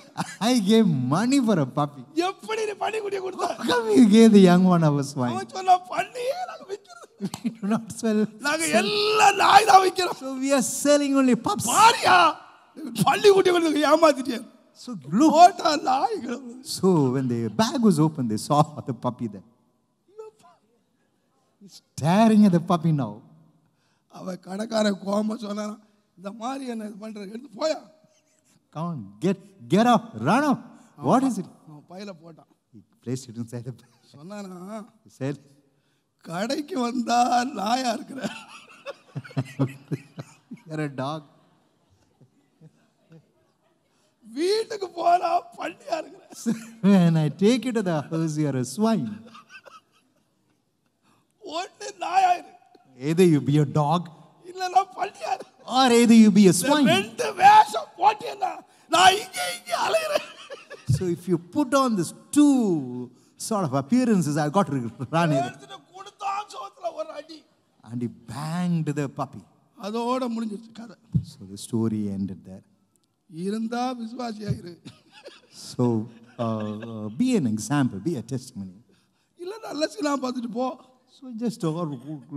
I gave money for a puppy. எப்படி நீ பன்னிக்குட்டியை கொடுத்த? How come you gave the young one of a swine? அவன் சொன்னா பண்ணியே நாங்கள் விற்கிறது. We do not sell. நாங்க எல்லாம் நாய் தான் விற்கிறோம். So we are selling only pups. பாரியா பள்ளிக்குட்டியை கொடுத்து ஏமாத்திட்டேன். So look. போட்டா நாய்கள். So when the bag was open, they saw the puppy there. He's staring at the puppy now. அவன் கடைக்கார கோமா சொன்னான், இந்த மாதிரி என்ன இது பண்றது, எடுத்து போயா. Come on, get up, run up. What is it? அவன் பையில போட்டான். He placed it inside the bag. சொன்னானா, He said, கடைக்கு வந்தா நாயா இருக்கிற, you're a dog. வீட்டுக்கு போனா பள்ளியா இருக்கிற. When I take you to the house, you are a swine. ஒண்ணு நாயாயிரு, Either you be a dog இல்லன்னா பள்ளியாரு. or either you be a swine. ரெண்டு வேஷம் போட்டேன்னா நான் இங்க அலையிறேன். So if you put on these two sort of appearances, I got to run it. எடுத்துட்டு கொடுத்தான் சோத்துல ஒரு அடி. And he banged the puppy. அதோட முடிஞ்சிருச்சு கதை. So the story ended there. இருந்தா விசுவாசியாயிரு, So be an example, be a testimony. இல்ல நல்ல சினிமா பார்த்துட்டு போ. So just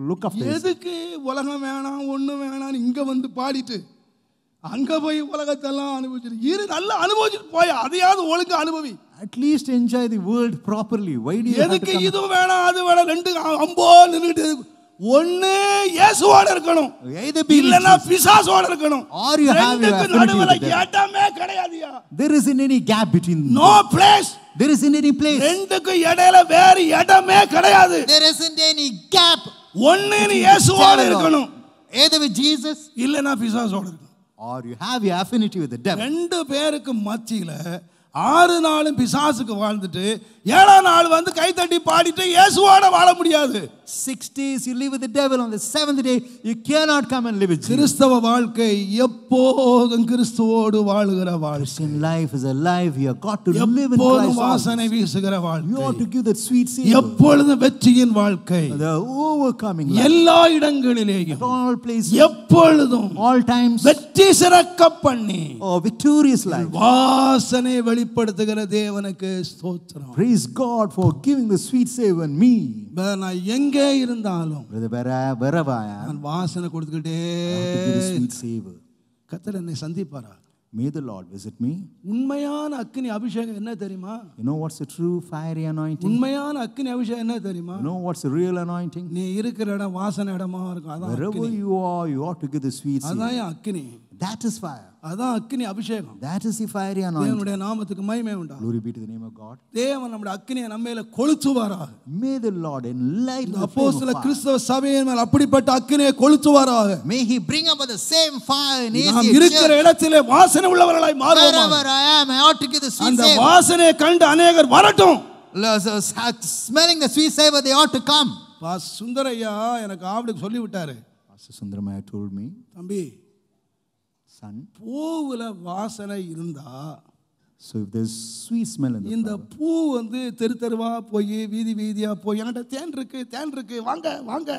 look after yourself. எதுக்கு உலகம் வேணாம் ஒண்ணு வேணாம்னு இங்க வந்து பாடிட்டு அங்க போய் உலகத்தெல்லாம் அனுபவிச்சிட்டு இரு, நல்லா அனுபவிச்சுட்டு போய் அதையாவது ஒழுங்கா அனுபவி. At least enjoy the world properly. Why do you have to எதுக்கு come? இது வேணாம் அது வேணாம் ரெண்டு அம்போ நின்னுட்டு ஒண்ணு இயேசுவோட இருக்கணும், Either be with இல்லன்னா Jesus, பிசாசோட இருக்கணும். or you have your ரெண்டுக்கு affinity நடுவுல with them. இடமே கிடையாதுயா. There isn't any gap between them. No place. There isn't any place. ரெண்டுக்கு இடையில வேற இடமே கிடையாது. There isn't any gap. ஒண்ணு நீ இயேசுவோட இருக்கணும், Either with Jesus, இல்லன்னா பிசாசோட இருக்கணும். Or you have your affinity with the devil. ரெண்டு பேருக்கு மத்தியில 6 நாளும் பிசாசுக்கு வாழ்ந்துட்டு 7ஆம் நாள் வந்து கைத்தட்டி பாடிட்டு இயேசுவோட வாழ முடியாது. 6 days you live with the devil, on the 7th day you cannot come and live with Jesus. கிறிஸ்தவ வாழ்க்கை எப்போதும் கிறிஸ்துவோடு வாழுகிற வாழ்க்கை. Christian life is a life you have got to live in எப்போதும் Christ. வாசனை வீசுகிற You வாழ்க்கை. ought to give that sweet savor. எப்பொழுதும் வெற்றியின் வாழ்க்கை. The overcoming life. எல்லா இடங்களிலேயும் At all places, எப்பொழுதும் all times, வெற்றி சிறக்க பண்ணி victorious life. வாசனை வெளிப்படுத்துகிற தேவனுக்கு ஸ்தோத்திரம். Praise God for giving the sweet savor in me. நான் எங்கே இருந்தாலும் Brother, wherever I am, நான் வாசனை கொடுத்துக்கிட்டே I have to give the sweet savor. கர்த்தர் என்னை சந்திப்பாரா? May the Lord visit me. உண்மையான அக்கினி அபிஷேகம் என்ன தெரியுமா? You know what's the true fiery anointing? உண்மையான அக்கினி அபிஷேகம் என்ன தெரியுமா? You know what's the real anointing? நீ இருக்கிற இடம் வாசனை இடமா இருக்கும். அதான் Wherever அக்கினி. you are, you ought to give the sweet savor. அதான் என் அக்கினி. That is fire. அதான் அக்கினி அபிஷேகம். That is the fiery anointing. தேவனுடைய நாமத்துக்கு மகிமை உண்டாகும். Glory be to the name of God. தேவன் நம்முடைய அக்கினியை நம்ம மேல கொளுத்துவாராக. May the Lord enlighten the flame அப்போஸ்தல of fire. கிறிஸ்தவ சபையின் மேல் அப்படிப்பட்ட அக்கினியை கொளுத்துவாராக. may He bring about the same fire in நாம் Asia இருக்கிற church. இடத்திலே வாசனை உள்ளவர்களாய் மாறுவோம். Wherever I am, I ought to give the sweet அந்த savor. வாசனையை கண்டு அநேகர் வரட்டும். Smelling the sweet savor, they ought to come. Sundaraiah எனக்கு ஆவலுக்கு சொல்லி விட்டாரு. Pastor Sundaramaya told me, தம்பி, son, பூவுல வாசனை இருந்தா so if there's sweet smell in the இந்த flower, பூ வந்து தெரு தெருவா போய் வீதி வீதியா போய் என்கிட்ட தேன் இருக்கு வாங்க வாங்க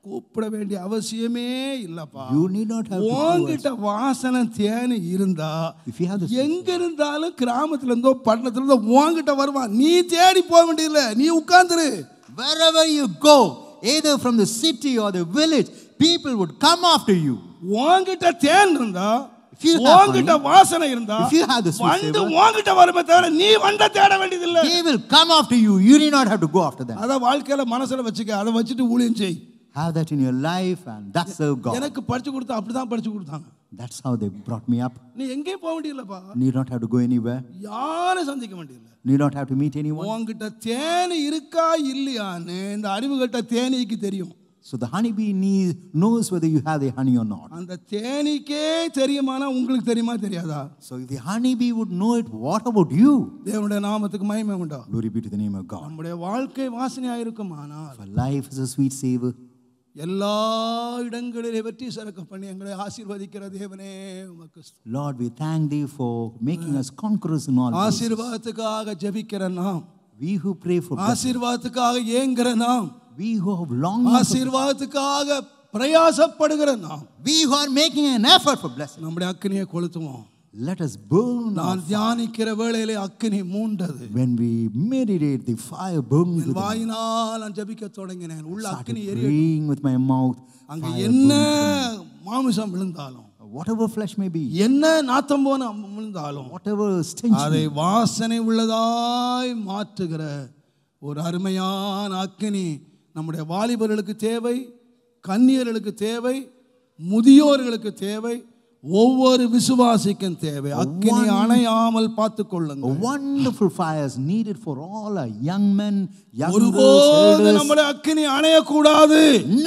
கூப்பிட வேண்டிய அவசியமே இல்லப்பா. you need not have to go உன்கிட்ட வாசனை தேன் இருந்தா If you have the எங்க இருந்தாலும் கிராமத்துல இருந்தோ பட்டணத்துல இருந்தோ உன்கிட்ட வருவான். நீ தேடி போக வேண்டியதில்லை, நீ உட்கார்ந்துரு. Wherever you go, either from the city or the village, people would come after you. உன்கிட்ட தேன் இருந்தா If you have உன்கிட்ட வாசனை இருந்தா if you have the sweet வந்து savor, உன்கிட்ட வருமே தவிர நீ வண்ட தேட வேண்டியதில்லை. they will come after you. You need not have to go after them. அத வாழ்க்கையில மனசுல வச்சுக்க, அதை வச்சுட்டு ஊழியம் செய். have that in your life and that's serve God. எனக்கு படிச்சு கொடுத்தா அப்படிதான் படிச்சு கொடுத்தாங்க. That's how they brought me up. நீ எங்கேயும் போக வேண்டியதில்லப்பா, Need not have to go anywhere. யாரும் சந்திக்க வேண்டியதில்லை. Need not have to meet anyone. உன்கிட்ட தேனி இருக்கா இல்லையான்னு இந்த அறிவு கட்ட தேனீக்கு தெரியும். So the honeybee knows whether you have the honey or not. அந்த தேனீக்கே தெரியுமானா உங்களுக்கு தெரியுமா தெரியாதா? So if the honeybee would know it, what about you? தேவனுடைய நாமத்துக்கு மகிமை உண்டாகும். Glory be to the name of God. நம்முடைய வாழ்க்கை வாசனையா இருக்குமானால் For life is a sweet savor. எல்லா இடங்களிலே வெற்றி சிறக்க பண்ணி எங்களை ஆசீர்வதிக்கிற தேவனே உமக்கு ஸ்தோத்திரம். Lord, we thank thee for making us conquerors in all places. ஆசீர்வாதத்துக்காக ஜெபிக்கிற நாம், We who pray for blessing, ஆசீர்வாதத்துக்காக ஏங்குற நாம், we who have longed for, ஆசீர்வாதத்துக்காக பிரயாசப்படுகிற நாம், We who are making an effort for blessing, நம்முடைய அக்கினியை கொளுத்துவோம். let us burn நான் our தியானிக்கிற வேளையிலே அக்கினி மூண்டது. when we meditate, the fire burns N within me. வாயினால் நான் ஜெபிக்க தொடங்கினேன். உள்ள Started அக்கினி எரிய. praying with my mouth. அங்க Fire என்ன burns within மாமிசம் விழுந்தாலும், me. Whatever flesh may be, என்ன நாத்தம் போன விழுந்தாலும் whatever stench அதை may be, வாசனை உள்ளதாய் மாற்றுகிற ஒரு அருமையான அக்கினி நம்முடைய வாலிபர்களுக்கு தேவை, கன்னியர்களுக்கு தேவை, முதியோர்களுக்கு தேவை, ஒவ்வொரு விசுவாசிக்கும் தேவை. அக்கினி அணையாமல் பார்த்துக் A கொள்ளுங்க. wonderful fire is needed for all our young men, young ஒருபோது girls, நம்முடைய அக்கினி அணையக்கூடாது.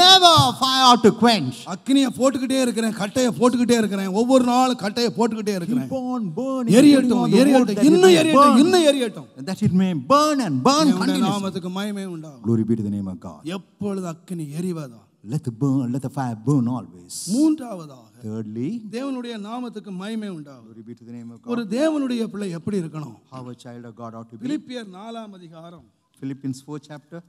never fire out to quench. அக்கினியை போட்டுக்கிட்டே இருக்கிறேன், கட்டையை போட்டுக்கிட்டே இருக்கிறேன், ஒவ்வொரு நாள் கட்டையை போட்டுக்கிட்டே இருக்கிறேன். Keep on burning, எரியட்டும், putting on the wood எரியட்டும், that it இன்னும் may எரியட்டும், burn, இன்னும் எரியட்டும். that it may burn and burn தேவனுடைய continuously. நாமத்துக்கு மகிமை உண்டாகும். Glory be to the name of God. எப்பொழுது அக்கினி எரிவதா. Let the fire burn always. மூன்றாவதாக Thirdly, தேவனுடைய நாமத்துக்கு மகிமை உண்டாகும். glory be to the name of ஒரு God. தேவனுடைய பிள்ளை எப்படி இருக்கணும்? How a child of God ought to be. பிலிப்பியர் 4ஆம் அதிகாரம் Philippians 4th chapter,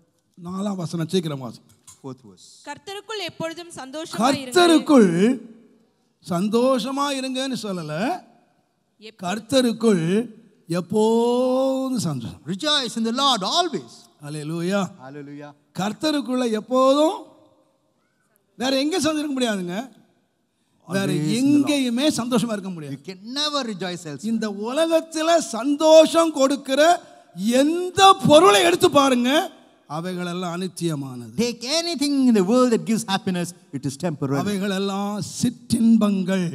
4ஆம் வசனம் சீக்கிரம் வாசி. 4th verse. கர்த்தருக்குள் எப்பொழுதும் சந்தோஷமாய் இருங்கள். கர்த்தருக்குள் சந்தோஷமா இருங்கன்னு சொல்லல, கர்த்தருக்குள் எப்போதும் சந்தோஷம். Rejoice in the Lord always. Hallelujah. Hallelujah. கர்த்தருக்குள்ள எப்போதும் வேற எங்க சந்தோஷம் இருக்க முடியாதுங்க. வேற எங்கேயுமே சந்தோஷமா இருக்க முடியாது. You can never rejoice elsewhere. இந்த உலகத்துல சந்தோஷம் கொடுக்கிற எந்த பொருளை எடுத்து பாருங்க, அவைகள் எல்லாம் அனித்தியமானது. Take anything in the world that gives happiness, it is temporary. அவைகள் எல்லாம் சிற்றின்பங்கள்.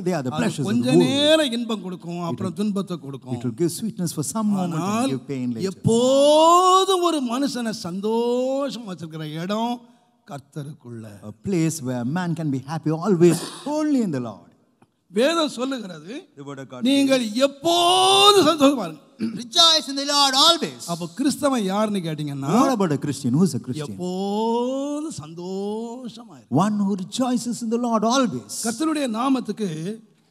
They are the pleasures of கொஞ்ச the world. நேரம் இன்பம் கொடுக்கும், அப்புறம் துன்பத்தை கொடுக்கும். It will give sweetness for some moment and give pain later. எப்போதும் ஒரு மனுஷனை சந்தோஷமா வச்சிருக்கிற இடம் கர்த்தருக்குள்ள. A place where man can be happy always, only in the Lord. வேதம் சொல்லுகிறது, The word of God. நீங்கள் எப்போதும் சந்தோஷமா இருங்க. Rejoice in the Lord always. அப்ப கிறிஸ்தவன் யாருன்னு கேட்டீங்கன்னா, What about a Christian? Who is a Christian? எப்போதும் சந்தோஷமா இருங்க. One who rejoices in the Lord always. கர்த்தருடைய நாமத்துக்கு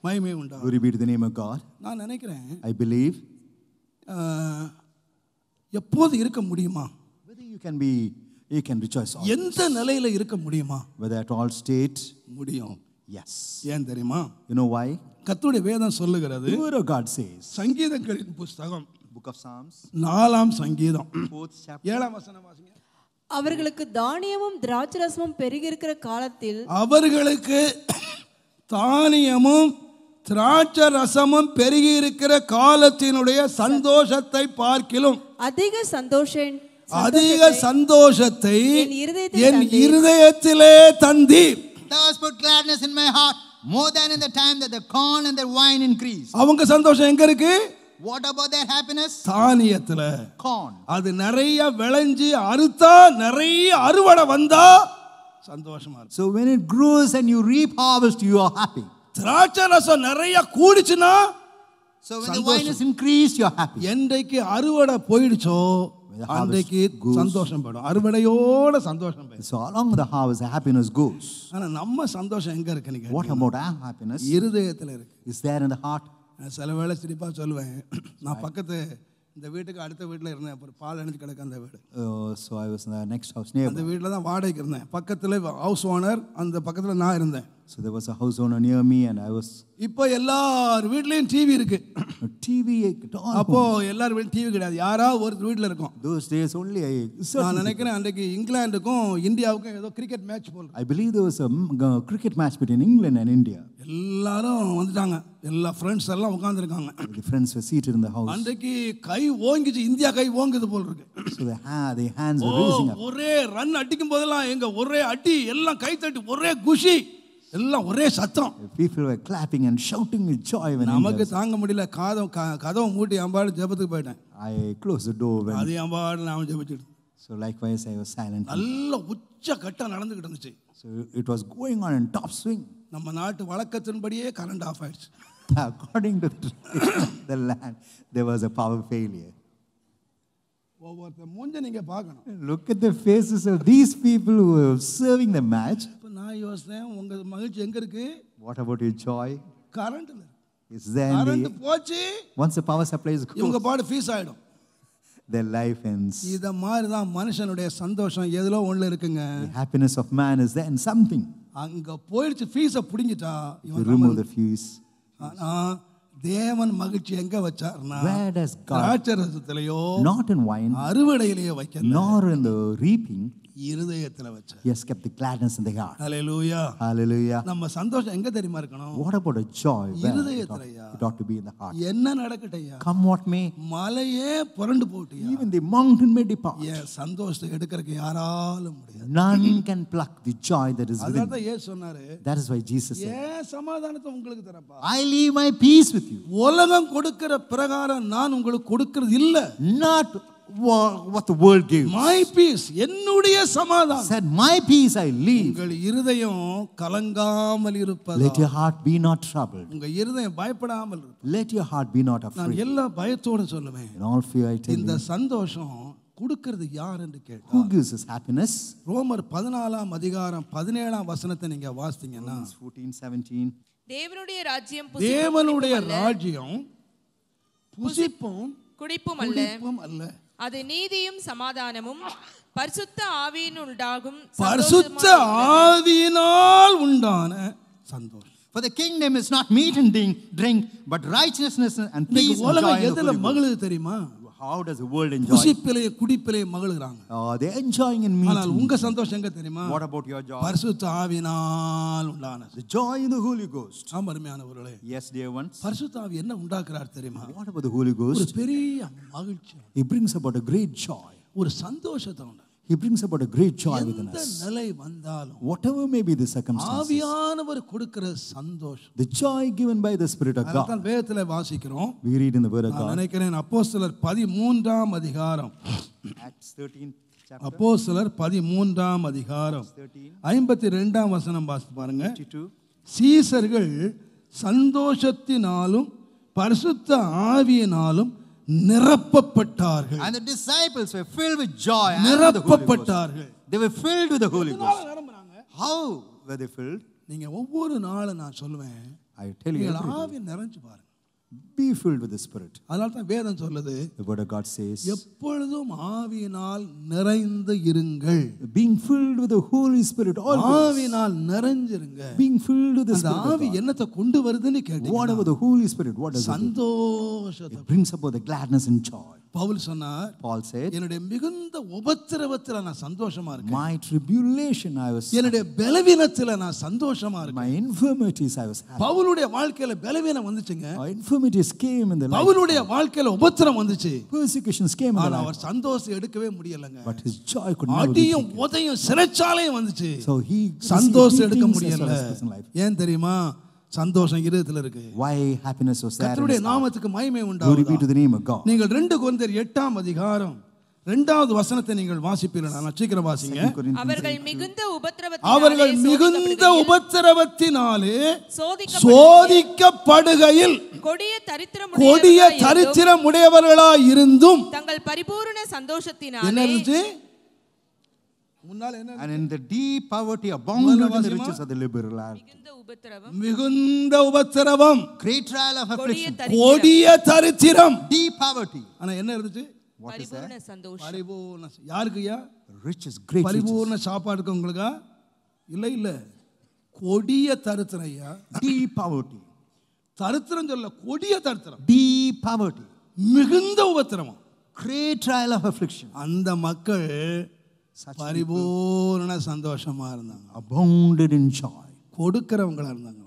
மகிமை உண்டாகும். Glory be to the name of God. நான் நினைக்கிறேன், I believe எப்போது இருக்க முடியுமா? whether you can rejoice always. எந்த நிலையில இருக்க முடியுமா? Whether at all state, முடியும். yes. ஏன் தெரியுமா? You know why? கர்த்தருடைய வேதம் சொல்லுகிறது, The word of God says, சங்கீதங்களின் புஸ்தகம் Book of Psalms, 4ஆம் சங்கீதம் 4th chapter, 7ஆம் வசனம் வாசிங்க. அவர்களுக்கு தானியமும் திராட்சரசமும் பெருகி இருக்கிற காலத்தில் அவர்களுக்கு தானியமும் திராட்சை ரசமும் பெருகி இருக்கிற காலத்தினுடைய சந்தோஷத்தை பார்க்கிலும் அதிக சந்தோஷத்தை என் இருதயத்தில் இருதயத்திலே தந்தீர். Thou hast put gladness in my heart more than in the time that the corn and the wine increased. அவங்க சந்தோஷம் எங்க இருக்கு? What about their happiness? தானியத்துல. Corn. அது நிறைய விளைஞ்சு அறுத்தா, நிறைய அறுவடை வந்தா சந்தோஷமா இருக்கு. So when it grows and you reap harvest, you are happy. திராட்சை ரசம் நிறைய கூடிச்சுனா, So when the wine is increased, you are happy. என்றைக்கு அறுவடை போயிடுச்சோ அன்றைக்கு சந்தோஷம் போயிடும். அறுவடையோட சந்தோஷம் போயிடும். So along with the harvest, the happiness goes. ஆனா நம்ம சந்தோஷம் எங்க இருக்குன்னு What about our happiness? இருதயத்துல இருக்கு. Is there in the heart? சில வேளை சிரிப்பா சொல்லுவேன், நான் பக்கத்து இந்த வீட்டுக்கு அடுத்த வீட்டில் இருந்தேன். அப்புறம் பால் அணிஞ்சு கிடக்கு அந்த வீடு. So I was in the next house neighbor. அந்த வீட்டில் தான் வாடகைக்கு இருந்தேன். பக்கத்தில் ஹவுஸ் ஓனர், அந்த பக்கத்தில் நான் இருந்தேன். So there was a house owner near me and I was. இப்போ எல்லார் வீட்லேயும் டிவி இருக்கு. TV. அப்போ எல்லார் வீட்லையும் டிவி கிடையாது, யாராவது ஒரு வீட்டில் இருக்கும். Those days only நான் நினைக்கிறேன் அன்றைக்கு இங்கிலாந்துக்கும் இந்தியாவுக்கும் ஏதோ கிரிக்கெட் மேட்ச் போல். I believe there was a cricket match between England and India. எல்லாரும் வந்துட்டாங்க, எல்லா ஃப்ரெண்ட்ஸ் எல்லாம் உட்காந்துருக்காங்க. The friends were seated in the house. அன்றைக்கு கை ஓங்கிச்சு, இந்தியா கை ஓங்குது போல் இருக்கு. So the hands were raising up. ஒரே ரன் அடிக்கும் போதெல்லாம் எங்க ஒரே அடி, எல்லாம் கை தட்டி, ஒரே குஷி, எல்லாம் ஒரே சத்தம். People were clapping and shouting with joy when நமக்கு தாங்க முடியல. கதவை மூட்டி அம்பாடு ஜெபத்துக்கு போயிட்டேன். I closed the door when. அது அம்பாடு நான் ஜெபிச்சிட்டு. So likewise I was silent. நல்ல உச்ச கட்டம் நடந்துகிட்டு இருந்துச்சு. So it was going on in top swing. நம்ம நாட்டு வழக்கத்தின்படியே கரண்ட் ஆஃப் ஆயிடுச்சு. According to the land, there was a power failure. ஒவ்வொருத்த மூஞ்ச நீங்க பார்க்கணும். Look at the faces of these people who were serving the match. இப்ப நான் யோசிச்சேன், உங்க மகிழ்ச்சி எங்க இருக்கு? What about your joy? கரண்ட்ல. Is there கரண்ட் போச்சு, once the power supply is இவங்க closed, பாடு ஃபீஸ் ஆயிடும். their life ends. இத மாதிரி தான் மனுஷனுடைய சந்தோஷம் எதுலோ ஒண்ணுல இருக்குங்க. The happiness of man is there in something. அங்க போயிடுச்சு, ஃபீஸ புடிங்கிட்டா You remove the fuse. ஆனா தேவன் மகிழ்ச்சி எங்க வச்சார்னா, Where does God? திராட்சை ரசத்திலேயோ Not in wine, அறுவடையிலேயே வைக்கல. nor in the reaping. இருதயத்துல வச்சார். He has kept the gladness in the heart. Hallelujah. Hallelujah. நம்ம சந்தோஷம் எங்க தெரியுமா இருக்கணும்? What about a joy? Where இருதயத்துலயா. it ought to be in the heart. என்ன நடக்கட்டையா, Come what may, மலையே புரண்டு போட்டியா, even the mountain may depart. ஏன் சந்தோஷத்தை எடுக்கிறதுக்கு யாராலும் முடியாது. None can pluck the joy that is within. அதான் ஏன் சொன்னாரு, That is why Jesus said, ஏன் சமாதானத்தை உங்களுக்கு தரப்பா, I leave my peace with you. உலகம் கொடுக்கிற பிரகாரம் நான் உங்களுக்கு கொடுக்கிறது இல்ல. Not what the world gives. My peace, என்னுடைய சமாதானம். Said, my peace I leave. உங்கள் இருதயம் கலங்காமல் இருப்பதா. Let your heart be not troubled. உங்க இருதயம் பயப்படாமல் இருப்பதா. Let your heart be not நான் afraid. எல்லா பயத்தோட சொல்லுவேன், In all fear I tell இந்த you, சந்தோஷம் கொடுக்கிறது யார் என்று கேட்டா, who gives us happiness? ரோமர் 14 அதிகாரம் 17 வசனத்தை நீங்க வாசித்தீங்கன்னா, 14:17. தேவனுடைய ராஜ்யம் தேவனுடைய ராஜ்யம் புசிப்பும் குடிப்பும் அல்ல, குடிப்பும் அல்ல, அது நீதியும் சமாதானமும் பரிசுத்த ஆவியினுண்டாகும் பரிசுத்த ஆவியினால் உண்டான சந்தோஷம். For the kingdom is not meat and drink, but righteousness and peace and joy உலகம் in the எதுல Holy Ghost. மகிழுது தெரியுமா? How does the world enjoy? புசிப்பிலே குடிப்பிலே மகிழுகிறாங்க. They're enjoying in meat. ஆனால் உங்க சந்தோஷம் எங்க தெரியுமா? What about your joy? பரிசுத்த ஆவியினால் உண்டான The joy in the Holy Ghost. அருமையானவர்களே, Yes, dear ones. பரிசுத்த ஆவி என்ன உண்டாக்குறார் தெரியுமா? What about the Holy ஒரு Ghost? பெரிய மகிழ்ச்சி, He brings about a great joy. ஒரு சந்தோஷத்தை உண்டு. He brings about a great joy within எந்த us. நிலை வந்தாலும் Whatever may be the circumstances, ஆவியானவர் கொடுக்கிற சந்தோஷம். the joy given by the Spirit of God. அதான் வேதத்துல வாசிக்கிறோம். We read in the Word of நான் God. நினைக்கிறேன் அப்போஸ்தலர் 13 அதிகாரம், Acts 13 chapter அப்போஸ்தலர் 13 அதிகாரம் 52 வசனம் வாசித்து பாருங்க. 52. சீசர்கள் சந்தோஷத்தினாலும் பரிசுத்த ஆவியினாலும் நிரப்பப்பட்டார்கள். And the disciples were filled with joy and with the Holy Ghost. நிரப்பப்பட்டார்கள். They were filled with the Holy Ghost. How were they filled? நீங்க ஒவ்வொரு நாளும் நான் சொல்லுவேன், I tell you, நீங்கள் every day, ஆவி நிறைஞ்சு பாருங்க. be filled with the Spirit. அதனால தான் வேதம் சொல்லுது, The Word of God says, எப்பொழுதும் ஆவியினால் நிறைந்து இருங்கள். being filled with the Holy Spirit always. ஆவியினால் நிறைஞ்சிருங்க. Being filled with the அந்த Spirit ஆவி of God. என்னத்தை கொண்டு வருதுன்னு What கேட்டீங்கன்னா, about the Holy Spirit? What does it do? சந்தோஷத்தை. It brings about the gladness and joy. Pavul சொன்னார், Paul said, என்னுடைய மிகுந்த உபத்திரவத்துல நான் சந்தோஷமா இருக்கேன், my tribulation I was, என்னுடைய பலவீனத்துல நான் சந்தோஷமா இருக்கேன். my infirmities I was happy. பவுலுடைய வாழ்க்கையில பலவீனம் வந்துச்சுங்க. Our infirmities came in the life. பவுலுடைய வாழ்க்கையில உபத்திரம் வந்துச்சு. Persecutions came in the ஆனா life. அவர் சந்தோஷம் எடுக்கவே முடியலங்க. But his joy could never be அடியும் taken. உதையும் சிறைச்சாலையும் வந்துச்சு. So he சந்தோஷம் received எடுக்க beatings as முடியல. well as prison life. ஏன் தெரியுமா? சந்தோஷம் இருதயத்துல இருக்கு. Why happiness was there? கர்த்தருடைய நாமத்துக்கு மகிமை Glory be உண்டாவதாக. to the name of God. நீங்கள் 2 கொரிந்தியர் 8 அதிகாரம் 2வது வசனத்தை நீங்கள் வாசிப்பீர்கள். நான் சீக்கிரம் வாசிங்க. அவர்கள் மிகுந்த அவர்கள் மிகுந்த உபத்திரவத்தினாலே உபத்திரவத்தினாலே சோதிக்கப்படுகையில் கொடிய தரித்திரமுடையவர்களாய் இருந்தும் தங்கள் பரிபூரண என்ன சந்தோஷத்தினாலே இருந்துச்சு? முன்னால என்ன? And in the deep poverty abounded in the riches of the liberality. மிகுந்த உபத்திரவம், மிகுந்த உபத்திரவம், Great trial of affliction. கொடிய தரித்திரம். Deep poverty. ஆனா என்ன இருந்துச்சு? What is that? பரிபூரண சந்தோஷம். பரிபூர்ண. யாருக்குயா? Riches, great riches. பரிபூர்ண சாப்பாடுக்கு உங்களுக்கா? இல்ல இல்ல, கொடிய தரித்திரம் ஐயா. Deep poverty. தரித்திரம் சொல்ல, கொடிய தரித்திரம், Deep poverty. மிகுந்த உபத்திரவம். Great trial of affliction. அந்த மக்கள் பரிபூர்ண சந்தோஷமா இருந்தாங்க. Abounded in joy. கொடுக்கிறவங்களா இருந்தாங்க.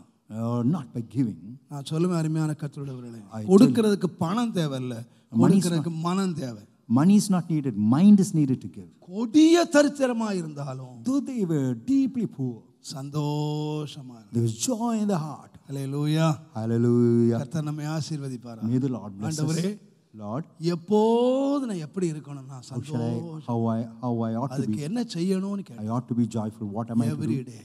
Not by giving. நான் சொல்லுவேன் அருமையான கர்த்தருடையவர்களே, கொடுக்கிறதுக்கு பணம் தேவையில்லை, கொடுக்கிறதுக்கு மனம் தேவை. Money is not needed, mind is needed to give. கொடிய தரித்திரமா இருந்தாலும் Though they were deeply poor, சந்தோஷமா இருந்தாங்க. there was joy in the heart. Hallelujah. Hallelujah. கர்த்தர் நம்மை ஆசீர்வதிப்பாரா. May the Lord bless us. ஆண்டவரே, Lord, எப்போது நான் எப்படி இருக்கணும்னா சந்தோஷம், how I ought to அதுக்கு be. என்ன செய்யணும்னு I கேட்டேன். ought to be joyful. What am I to every do? Day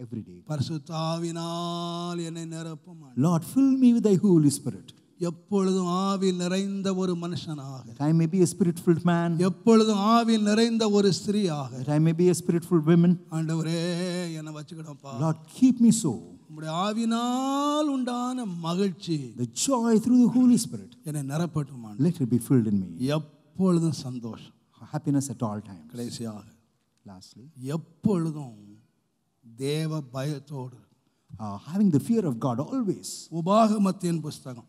Every day. பரிசுத்த ஆவியினால் என்னை நிரப்பும். Lord, fill me with thy Holy Spirit. எப்பொழுதும் ஆவியில் நிறைந்த ஒரு மனுஷனாக, That I may be a spirit-filled man. எப்பொழுதும் ஆவியில் நிறைந்த ஒரு ஸ்திரீயாக, That I may be a spirit-filled woman. ஆண்டவரே என்னை வச்சுக்கிடப்பா. Lord, keep me so. உம்முடைய ஆவியினால் உண்டான மகிழ்ச்சி, The joy through the Holy Spirit, என்னை நிரப்பட்டும். let it be filled in me. எப்பொழுதும் சந்தோஷம். Happiness at all times. கடைசியாக Lastly, எப்பொழுதும் தேவ பயத்தோடு, having the fear of God always. உபாகமத்தின் புஸ்தகம்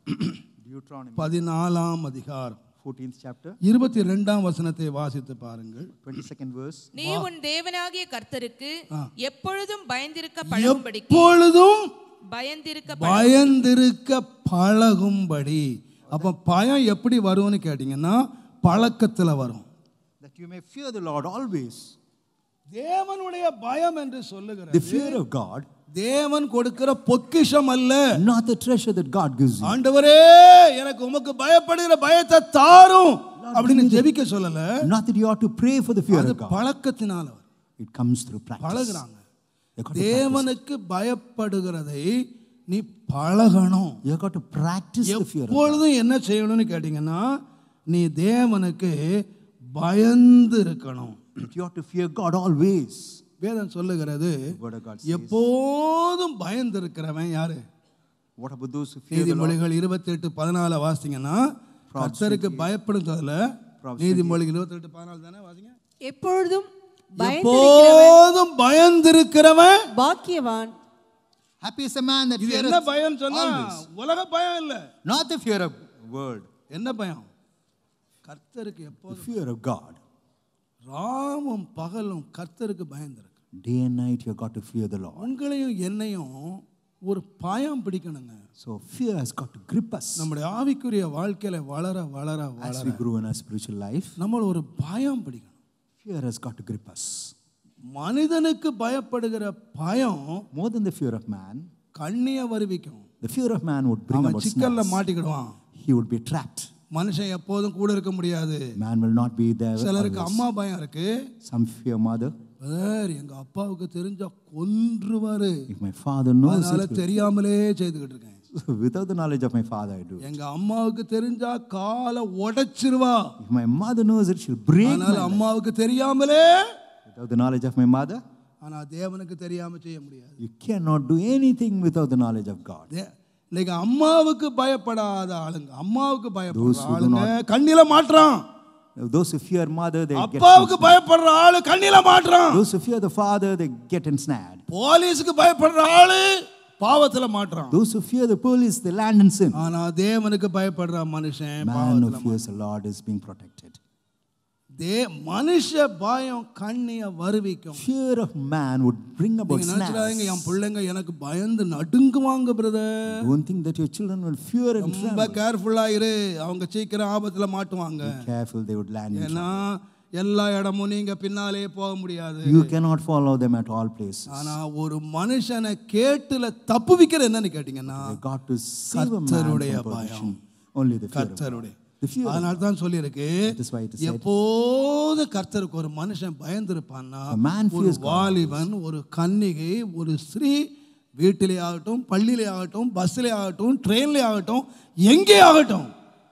Deuteronomy 14 அதிகாரம் 14th chapter, 22ஆம் வசனத்தை வாசித்து பாருங்கள். 22nd verse. நீ உன் தேவனாகிய கர்த்தருக்கு எப்பொழுதும் பயந்திருக்க பழகும்படிக்கு எப்பொழுதும் பயந்திருக்க பழகும்படி. அப்ப பயம் எப்படி வரும்னு கேட்டீங்கன்னா பழக்கத்துல வரும். That you may fear the Lord always. தேவனுடைய பயம் என்று சொல்லுகிறது The fear of God, தேவன் கொடுக்கிற பொக்கிஷம் அல்ல. not the treasure that God gives you. ஆண்டவரே எனக்கு உமக்கு பயப்படுகிற பயத்தை தாரும் அப்படின்னு ஜெபிக்க சொல்லல. Not that you ought to pray for the fear அது of God. பழக்கத்தினால It comes through practice. பழகுறாங்க. You got to தேவனுக்கு பயப்படுகிறதை நீ பழகணும். You got to practice the fear of God. எப்பொழுதும் என்ன செய்யணும்னு கேட்டீங்கன்னா நீ தேவனுக்கு பயந்து இருக்கணும். You ought to fear God always. வேதம் சொல்லுகிறது Word of God says. எப்போதும் பயந்து இருக்கிறவன் யாரு? What about those who fear the Lord? நீதிமொழிகள் 28:14 வாசிங்கன்னா கர்த்தருக்கு பயப்படும் சொல்ல. நீதிமொழிகள் 28:14 தானே வாசிங்க. எப்பொழுதும் பயந்திருக்கிறவன் பாக்கியவான். Happy is a man that இது feareth என்ன பயம் சொன்னா always. உலக பயம் இல்ல. Not the fear of world. என்ன பயம்? கர்த்தருக்கு The எப்போதும் fear of God. ராமும் பகலும் கர்த்தருக்கு பயந்திருக்கு. Day and night you got to fear the Lord. உங்களையும் என்னையும் ஒரு பயம் பிடிக்கணுங்க. So fear has got to grip us. நம்முடைய ஆவிக்குரிய வாழ்க்கையில வளர வளர As வளர we grow in our spiritual life, நம்ம ஒரு பயம் பிடிக்கணும். fear has got to grip us. மனிதனுக்கு பயப்படுகிற பயம் More than the fear of man, கண்ணிய வருவிக்கும். the fear of man would bring அவன் about சிக்கல்ல snares. மாட்டிக்கிடுவான். He would be trapped. மனுஷன் எப்போதும் கூட இருக்க முடியாது. Man will not be there. சிலருக்கு always. அம்மா பயம் இருக்கு. Some fear mother. எங்க அப்பாவுக்கு தெரிஞ்சா கொன்றுவாரு. If my father knows அதனால it, தெரியாமலே செய்துகிட்டு இருக்கேன். without the knowledge of my father I do. எங்க அம்மாவுக்கு தெரிஞ்சா காலை உடைச்சிருவா. If my mother knows it, she'll break my அதனால leg. அம்மாவுக்கு தெரியாமலே. Without the knowledge of my mother, ஆனா தேவனுக்கு தெரியாம செய்ய முடியாது. you cannot do anything without the knowledge of God. இன்னைக்கு அம்மாவுக்கு பயப்படாத ஆளுங்க, அம்மாவுக்கு பயப்படுற Those who do ஆளுங்க கண்ணில மாட்றான். Those who fear mother, they get அப்பாவுக்கு பயப்படுற ஆளு கண்ணில மாட்றான். Those who fear the father, they get ensnared. போலீஸ்க்கு பயப்படுற ஆளு பாவத்துல மாட்றான். Those who fear the police, they land in sin. ஆனா தேவனுக்கு பயப்படுற மனுஷன் Man who பாவத்துல fears the Lord is being protected. மனுஷ பயம் கண்ணிய வருவிக்கும். Fear of man would bring about snares. என் பிள்ளைங்க எனக்கு பயந்து நடுங்குவாங்க brother. Don't think that your children will fear and ரொம்ப tremble. கேர்ஃபுல்லா இரு, அவங்க சீக்கிரம் ஆபத்துல மாட்டுவாங்க. Be careful, they would land in ஏன்னா trouble. எல்லா இடமும் நீங்க பின்னாலே போக முடியாது. You cannot follow them at all places. ஆனா ஒரு மனுஷனை கேட்டுல தப்புவிக்கிற என்னன்னு கேட்டீங்கன்னா They got to save a man from perdition. Only the fear of God. கர்த்தருடைய. The fear of அதனால தான் சொல்லி இருக்கு, That is why it is said, எப்போது கர்த்தருக்கு ஒரு மனுஷன் பயந்திருப்பான்னா, A man ஒரு fears God. வாலிபன், ஒரு கன்னிகை, ஒரு ஸ்திரீ வீட்டிலே ஆகட்டும், பள்ளியிலே ஆகட்டும், பஸ்ஸிலே ஆகட்டும், ட்ரெயின்லே ஆகட்டும், எங்கே ஆகட்டும்,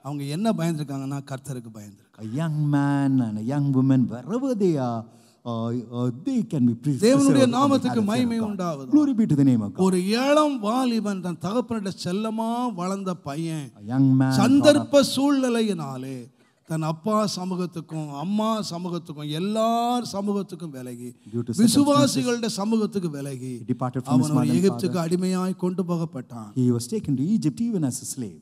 அவங்க என்ன பயந்துருக்காங்கன்னா கர்த்தருக்கு பயந்துருக்காங்க. a young man and a young woman, wherever they are, they can be preserved. தேவனுடைய நாமத்துக்கு மகிமை உண்டாவது. Glory be to the name of God. ஒரு ஏழம் வாலிபன் தன் தகப்பனிட செல்லமா வளர்ந்த பையன் A young man, சந்தர்ப்ப சூழ்நிலையினாலே தன் அப்பா சமூகத்துக்கும் அம்மா சமூகத்துக்கும் எல்லார் சமூகத்துக்கும் விலகி Due to விசுவாசிகளுடைய சமூகத்துக்கு விலகி he departed from his அவன் mother and எகிப்துக்கு father. அடிமையாய் கொண்டு போகப்பட்டான். He was taken to Egypt even as a slave.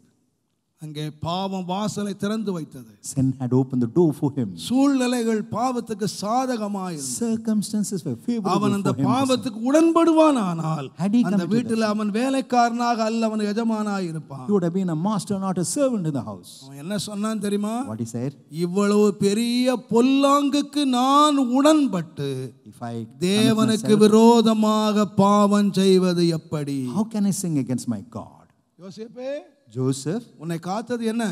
அங்கே பாவம் வாசலை திறந்து வைத்தது. Sin had opened the door for him. சூழ்நிலைகள் பாவத்துக்கு சாதகமாய் Circumstances were favorable அவன் அந்த for him. பாவத்துக்கு உடன்படுவான். ஆனால் Had he அந்த committed வீட்டில் அவன் வேலைக்காரனாக அல்ல, அவன் எஜமானாய் இருப்பான். He would have been a master, not a servant in the house. அவன் என்ன சொன்னான் தெரியுமா? What he said? இவ்வளவு பெரிய பொல்லாங்குக்கு நான் உடன்பட்டு If I தேவனுக்கு commit myself, விரோதமாக பாவம் செய்வது எப்படி? how can I sing against my God? யோசேப்பே, Joseph, உன்னை காத்தது என்ன?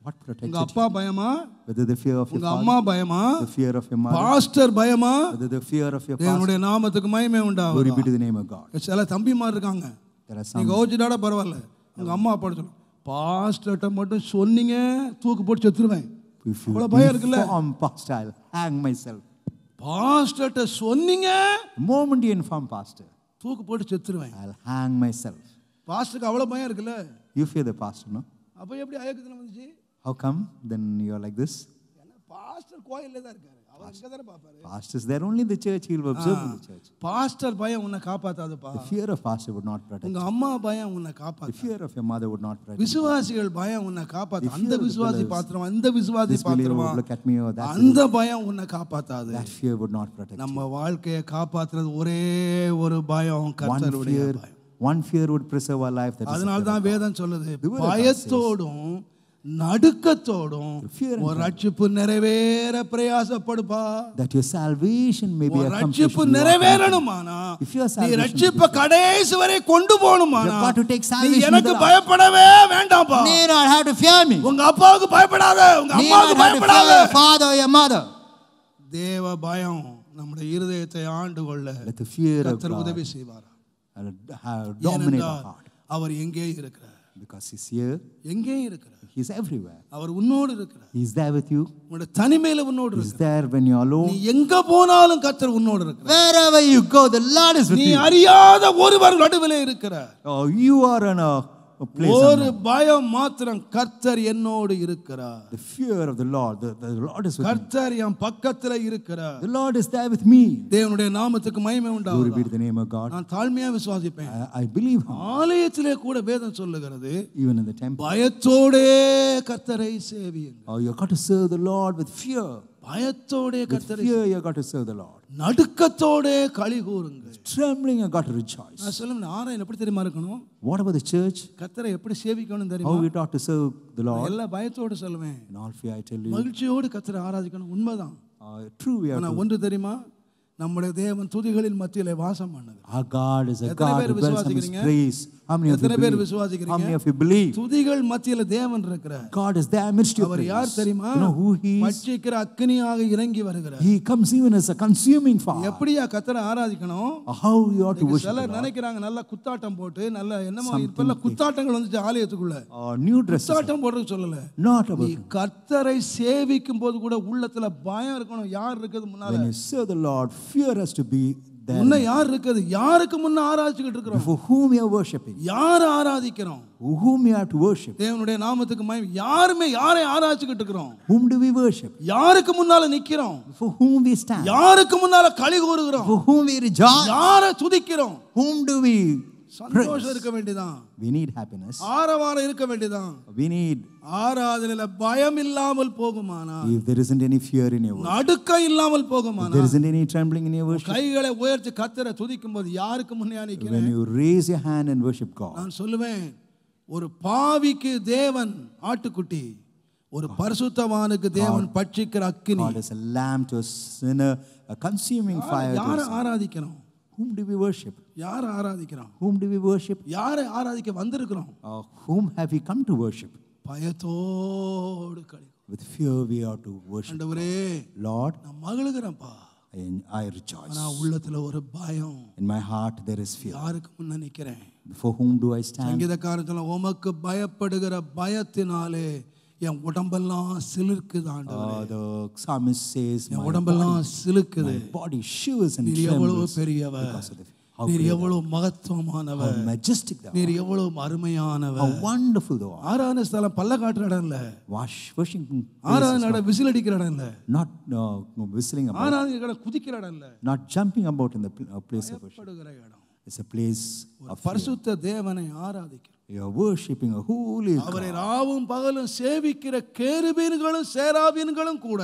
what protected உங்க you? அப்பா பயமா? Whether the fear of your உங்க father, அம்மா பயமா? the fear of your mother, pastor பயமா? whether the fear of your pastor. தேவனுடைய நாமத்துக்கு மகிமை Glory உண்டாவது. be to the name of God. சில தம்பிமார் இருக்காங்க, There are நீங்க some. ஓச்சிட்டாட பரவாயில்ல, உங்க அம்மா அப்பா சொல்லணும், பாஸ்டர்ட்ட மட்டும் சொன்னீங்க தூக்கு போட்டு செத்துருவேன். If you அவ்வளவு பயம் இருக்குல்ல? inform pastor, I'll hang myself. பாஸ்டர்ட்ட சொன்னீங்க The moment you inform pastor, தூக்கு போட்டு செத்துருவேன். I'll hang myself. பாஸ்டருக்கு அவ்வளவு பயம் இருக்குல்ல? You fear the pastor, no? அப்ப எப்படி அயக்கத்துல வந்துச்சு? How come then you're like this? என்ன பாஸ்டர் கோயில்ல தான் இருக்காரு. அவர் அங்க தான பாப்பாரு. Pastor is there only in the church. He will observe in the church. Pastor பயம் உன்னை காப்பாத்தாதுப்பா. The fear of pastor would not protect. உங்க அம்மா பயம் உன்னை The காப்பாத்து. fear of your mother would not protect. விசுவாசிகள் பயம் உன்னை காப்பாத்து. The fear அந்த of the விசுவாசி believers. பாத்திரம், அந்த விசுவாசி This believer பாத்திரமா, would look at me or that. அந்த பயம் உன்னை காப்பாத்தாது. That fear would not protect. நம்ம வாழ்க்கையை காப்பாத்துறது ஒரே ஒரு பயம், One கர்த்தருடைய fear, பயம். one fear would preserve our life. That is அதனால the fear தான் of God. வேதம் சொல்லுது, The word of God பயத்தோடும் நடுக்கத்தோடும் The fear and ஒரு ரட்சிப்பு நிறைவேற பிரயாசப்படுப்பா. That your salvation may be ஒரு accomplished. ரட்சிப்பு in your நிறைவேறணுமானா, If your நீ salvation ரட்சிப்ப கடைசி வரை கொண்டு போகணுமானா, You've got to take நீ salvation எனக்கு to the பயப்படவே வேண்டாம்ப்பா. You need not have to fear me. You உங்க அப்பாவுக்கு பயப்படாத, உங்க need அம்மாவுக்கு not have to fear பயப்படாத. your father or your mother. தேவ பயம் நம்முடைய இருதயத்தை ஆண்டு கொள்ள Let the fear of கர்த்தர் God உதவி செய்வார். dominate our heart. அவர் எங்கே இருக்கிறார்? Because He's here, எங்கே இருக்கிறார்? He's everywhere. அவர் உன்னோடு இருக்கிறார். He's there with you. உன்னோட தனிமையில உன்னோடு He's இருக்கிறார். there when you're நீ alone. எங்க போனாலும் கர்த்தர் உன்னோடு இருக்கிறார். Wherever you go, the Lord is with நீ you. அறியாத ஒருவர் நடுவிலே இருக்கிறார். Oh, you are in a place. ஒரு பயம் மாத்திரம், கர்த்தர் என்னோடு இருக்கிறார். The fear of the Lord. The Lord is with me. கர்த்தர் என் பக்கத்துல இருக்கிறார். The Lord is there with me. தேவனுடைய நாமத்துக்கு மகிமை Glory உண்டாவதாக. be to the name of God. நான் தாழ்மையா விசுவாசிப்பேன். I believe Him. ஆலயத்திலே கூட வேதம் சொல்லுகிறது, Even in the temple. பயத்தோடே கர்த்தரை சேவியுங்கள். Oh, you've got to serve the Lord with fear. பயத்தோடே With கர்த்தரை, fear, you've got to serve the Lord. நடுக்கத்தோடே களி கூறுங்கள். Trembling, you've got to rejoice. நான் சொல்லுவேன், ஆராயம் எப்படி தெரியுமா இருக்கணும்? What about the church? கர்த்தரை எப்படி சேவிக்கணும் How தெரியுமா? we taught to serve the Lord? எல்லா பயத்தோடு சொல்லுவேன். In all fear, I tell you. மகிழ்ச்சியோடு கர்த்தரை ஆராதிக்கணும், உண்மைதான். True, we have ஆனா to. ஒன்று தெரியுமா, நம்முடைய தேவன் துதிகளின் மத்தியிலே வாசம் பண்ணுது. Our God is a எத்தனை God பேர் who dwells in His விசுவாசிக்கிறீங்க? praise. How many of you எத்தனை பேர் believe? How விசுவாசிக்கிறீங்க? many of you believe? துதிகள் மத்தியில தேவன் இருக்கிறார். God is there amidst your our praise. யார் தெரியுமா? You know who He is? பட்சிக்கிற அக்கினியாக இறங்கி வருகிறார். He comes even as a consuming fire. எப்படியா கர்த்தரை ஆராதிக்கணும்? How you ought to worship the சிலர் Lord. நினைக்கிறாங்க நல்ல குத்தாட்டம் போட்டு, நல்ல என்னமோ இப்பெல்லாம் குத்தாட்டங்கள் வந்துச்சு ஆலயத்துக்குள்ள. New dresses. குத்தாட்டம் போடுறது சொல்லல. Not நீ about. கர்த்தரை சேவிக்கும் போது கூட உள்ளத்துல பயம் இருக்கணும். யார் இருக்குது முன்னால? When you serve the Lord, fear has to be there. முன்ன யார் இருக்குது? யாருக்கு முன்ன ஆராதிச்சுக்கிட்டு இருக்கிறோம்? For whom you are worshiping. யார் ஆராதிக்கிறோம்? Whom you have to worship. தேவனுடைய நாமத்துக்கு மகிமை. யாருமே யாரை ஆராதிச்சுக்கிட்டு இருக்கிறோம்? Whom do we worship? யாருக்கு முன்னால நிக்கிறோம்? For whom we stand. யாருக்கு முன்னால களி கூறுகிறோம்? For whom we rejoice. யாரை துதிக்கிறோம்? Whom do we சந்தோஷம் இருக்க வேண்டியதான். We need happiness. ஆரவாரம் இருக்க வேண்டியதான். We need. ஆராதனையில பயம் இல்லாமல் போகுமானா, If there isn't any fear in your worship. நடுக்கம் இல்லாமல் If போகுமானா, there isn't any trembling in your worship. கைகளை உயர்த்தி கர்த்தரை துதிக்கும் போது யாருக்கு முன்னே நிக்கிறேன்? When you raise your hand and worship God. நான் சொல்லுவேன், ஒரு பாவிக்கு தேவன் ஆட்டுக்குட்டி, ஒரு பரிசுத்தவானுக்கு தேவன் பட்சிக்கிற அக்கினி. God is a lamb to a sinner, a consuming fire. to a யாரை sinner. ஆராதிக்கிறோம்? Whom do we worship? யாரை ஆராதிக்கிறோம்? Whom do we worship? யாரை ஆராதிக்க வந்திருக்கிறோம்? Whom have we come to worship? பயத்தோடு களி. With fear we are to worship. ஆண்டவரே, Lord, நான் மகிழுகிறேன்ப்பா. I rejoice. ஆனா உள்ளத்துல ஒரு பயம். In my heart there is fear. யாருக்கு முன்ன நிக்கிறேன்? Before whom do I stand? சங்கீதக்காரன் சொல்ல, உமக்கு பயப்படுகிற பயத்தினாலே என் உடம்பெல்லாம் சிலிர்க்குது ஆண்டவரே. The psalmist says, என் உடம்பெல்லாம் சிலுக்குது. my body shivers and நீர் எவ்வளவு trembles பெரியவர், because of the how நீர் great எவ்வளவு how மகத்துவமானவர், majestic thou நீர் art, எவ்வளவு how அருமையானவர். wonderful thou art. ஆராதனை ஸ்தலம் பல்ல காட்டுற இடம் இல்ல. Worshiping ஆராதனை இடம் விசில் அடிக்கிற இடம் இல்ல. not whistling about, ஆராதனை இடம் குதிக்கிற இடம் இல்ல. not jumping about in the place of worship. படுகிற இடம். It's a place of fear. பரிசுத்த தேவனை ஆராதிக்கிறோம். You are worshiping a holy அவரை God. ராவும் பகலும் சேவிக்கிற கேருபீன்களும் சேராபீன்களும் கூட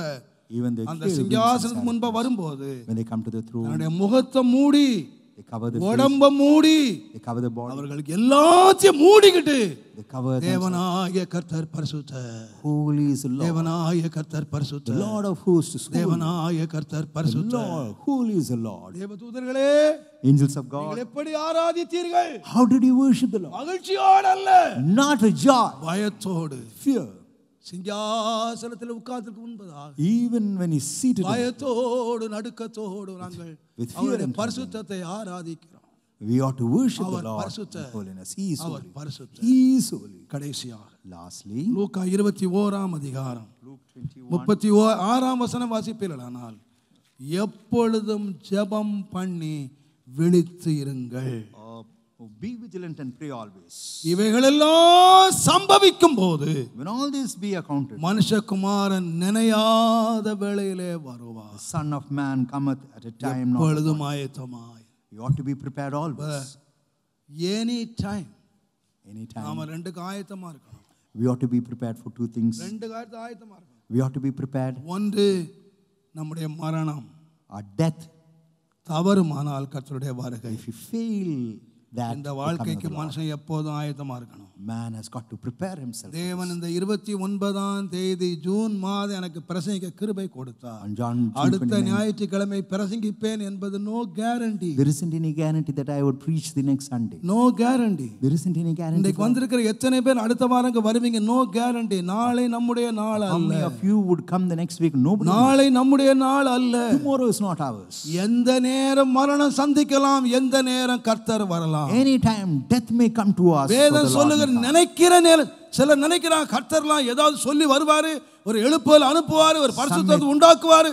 Even the அந்த cherubims and சிங்காசனத்துக்கு முன்பா seraphims, வரும்போது when they come to the throne, தன்னுடைய முகத்தை மூடி, they cover the face, உடம்ப மூடி, they cover the body, அவர்களுக்கு எல்லாத்தையும் மூடிக்கிட்டு, they cover themselves. தேவனாகிய கர்த்தர் பரிசுத்தர், Holy is the Lord. தேவனாகிய கர்த்தர் The பரிசுத்தர், Lord of hosts is holy. தேவனாகிய கர்த்தர் The பரிசுத்தர். Lord, holy is the Lord. தேவதூதர்களே, Angels of நீங்கள் God, எப்படி ஆராதித்தீர்கள்? how did you worship the Lord? மகிழ்ச்சியோடு அல்ல, Not with joy, பயத்தோடு. fear. சிங்காசனத்தில் உட்கார்ந்திருக்கு முன்பதாக Even when he's seated, பயத்தோடு நடுக்கத்தோடு நாங்கள் with fear அவருடைய and பரிசுத்தத்தை ஆராதிக்கிறோம். we ought to worship the our Lord பரிசுத்தர். in holiness. He is our holy. பரிசுத்தர். He is holy. கடைசியாக Lastly, லூக்கா 21 அதிகாரம் Luke 21. 36 வசனம் வாசிப்பீர்களானால், எப்பொழுதும் ஜெபம் பண்ணி விழித்து இருங்கள். Oh, be vigilant and pray always. இவைகளெல்லாம் சம்பவிக்கும் போது When all this be accounted, மனுஷகுமாரன் நினையாத வேளையிலே வருவார். the Son of Man cometh at a time not எப்பொழுதும் appointed. ஆயத்தமாய். You ought to be prepared always. Any time Anytime. நாம ரெண்டுக்கு ஆயத்தமா இருக்கணும். We ought to be prepared for two things. ரெண்டு காரியத்துக்கு ஆயத்தமா இருக்கணும். We ought to be prepared. ஒன்று நம்முடைய மரணம் Our death, தவறுமானால் கர்த்தருடைய வருகை. if you fail that, இந்த the coming of வாழ்க்கைக்கு the Lord. மனுஷன் எப்போதும் ஆயத்தமா இருக்கணும். Man has got to prepare himself. தேவன் இந்த 29ஆம் தேதி ஜூன் மாதம் எனக்கு பிரசங்கிக்க கிருபை கொடுத்தார். On John அடுத்த 29, ஞாயிற்றுக்கிழமை பிரசங்கிப்பேன் என்பது no guarantee. there isn't any guarantee that I would preach the next Sunday. No guarantee. There isn't any guarantee. இன்னைக்கு வந்திருக்கிற எத்தனை பேர் அடுத்த வாரம் இங்க வருவீங்க? No guarantee. நாளை நம்முடைய நாள் How many அல்ல. of you would come the next week? Nobody. நாளை நம்முடைய நாள் அல்ல. Tomorrow is not ours. எந்த நேரம் மரணம் சந்திக்கலாம், எந்த நேரம் கர்த்தர் வரலாம். Anytime death may come to us. வேதம் சொல்லுகிற நினைக்கிற நேரம் சிலர் நினைக்கிறாங்க கர்த்தர்லாம் ஏதாவது சொல்லி வருவாரு, ஒரு எழுப்புதல் அனுப்புவாரு, ஒரு பரிசுத்தத்தை உண்டாக்குவாரு.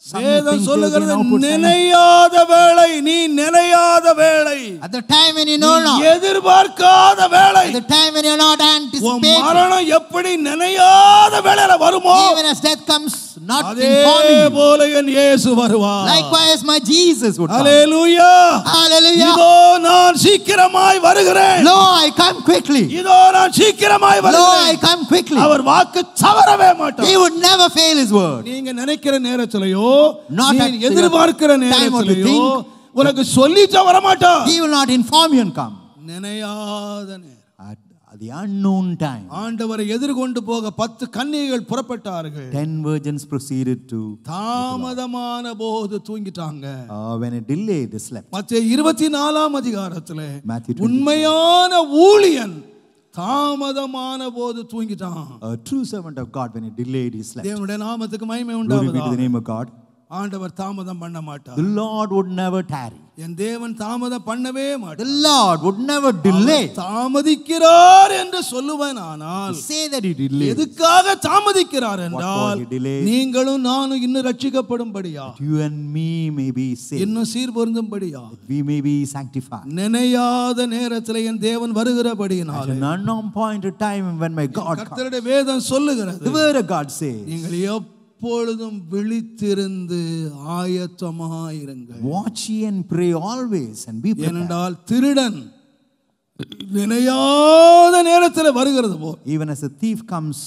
வேதம் சொல்லுகிறது நினையாத வேளை, நீ நினையாத வேளை, At the time when you know not, எதிர்பார்க்காத வேளை, at the time when you're not anticipating, மரணம் எப்படி நினையாத வேளையில வருமோ even as death comes not அதே informing you, போல என் இயேசு வருவார். likewise my Jesus would come. Hallelujah. Hallelujah. இதோ நான் சீக்கிரமாய் வருகிறேன். Lo, I come quickly. இதோ நான் சீக்கிரமாய் Lo, I வருகிறேன். come quickly. அவர் வாக்கு தவறவே மாட்டார். He would never fail his word. நீங்க நினைக்கிற நேரத்திலேயோ Not நீ at the எதிர்பார்க்கிற time what you நேரத்திலேயோ think. உனக்கு சொல்லிட்டு வர மாட்டார். He will not inform you and come. நினையாத நேரம். At the unknown time, ஆண்டவரை எதிர்கொண்டு போக 10 கன்னிகைகள் புறப்பட்டார்கள். 10 virgins proceeded to. தாமதமான போது தூங்கிட்டாங்க. When it delayed, they slept. மத்தேயு 24ஆம் அதிகாரத்திலே Matthew 24. உண்மையான ஊழியன் தாமதமான போது தூங்கிட்டான். A true servant of God, when it delayed, he slept. தேவனுடைய நாமத்துக்கு மகிமை Glory be to the உண்டாவதாக. name of God. ஆண்டவர் தாமதம் பண்ண மாட்டார். The Lord would never tarry. என் தேவன் தாமதம் பண்ணவே The மாட்டார். Lord would never delay. தாமதிக்கிறார் என்று சொல்லுவேன். ஆனால் Say that he delayed. எதுக்காக தாமதிக்கிறார் என்றால் What for he delayed? நீங்களும் நானும் இன்னும் ரட்சிக்கப்படும்படியா, You and me may be saved. இன்னும் சீர்பொருந்தும்படியா, We may be sanctified. நினையாத நேரத்தில் என் தேவன் At வருகிறபடியினாலே an unappointed time when my God comes. கர்த்தருடைய வேதம் சொல்லுகிறது, The word of God says, நீங்கள் எப்பொழுதும் விழித்திருந்து ஆயத்தமாயிருங்கள். watch ye and pray always and be prepared. ஏனென்றால் திருடன் நினையாத நேரத்தில் வருகிறது போல் Even as a thief comes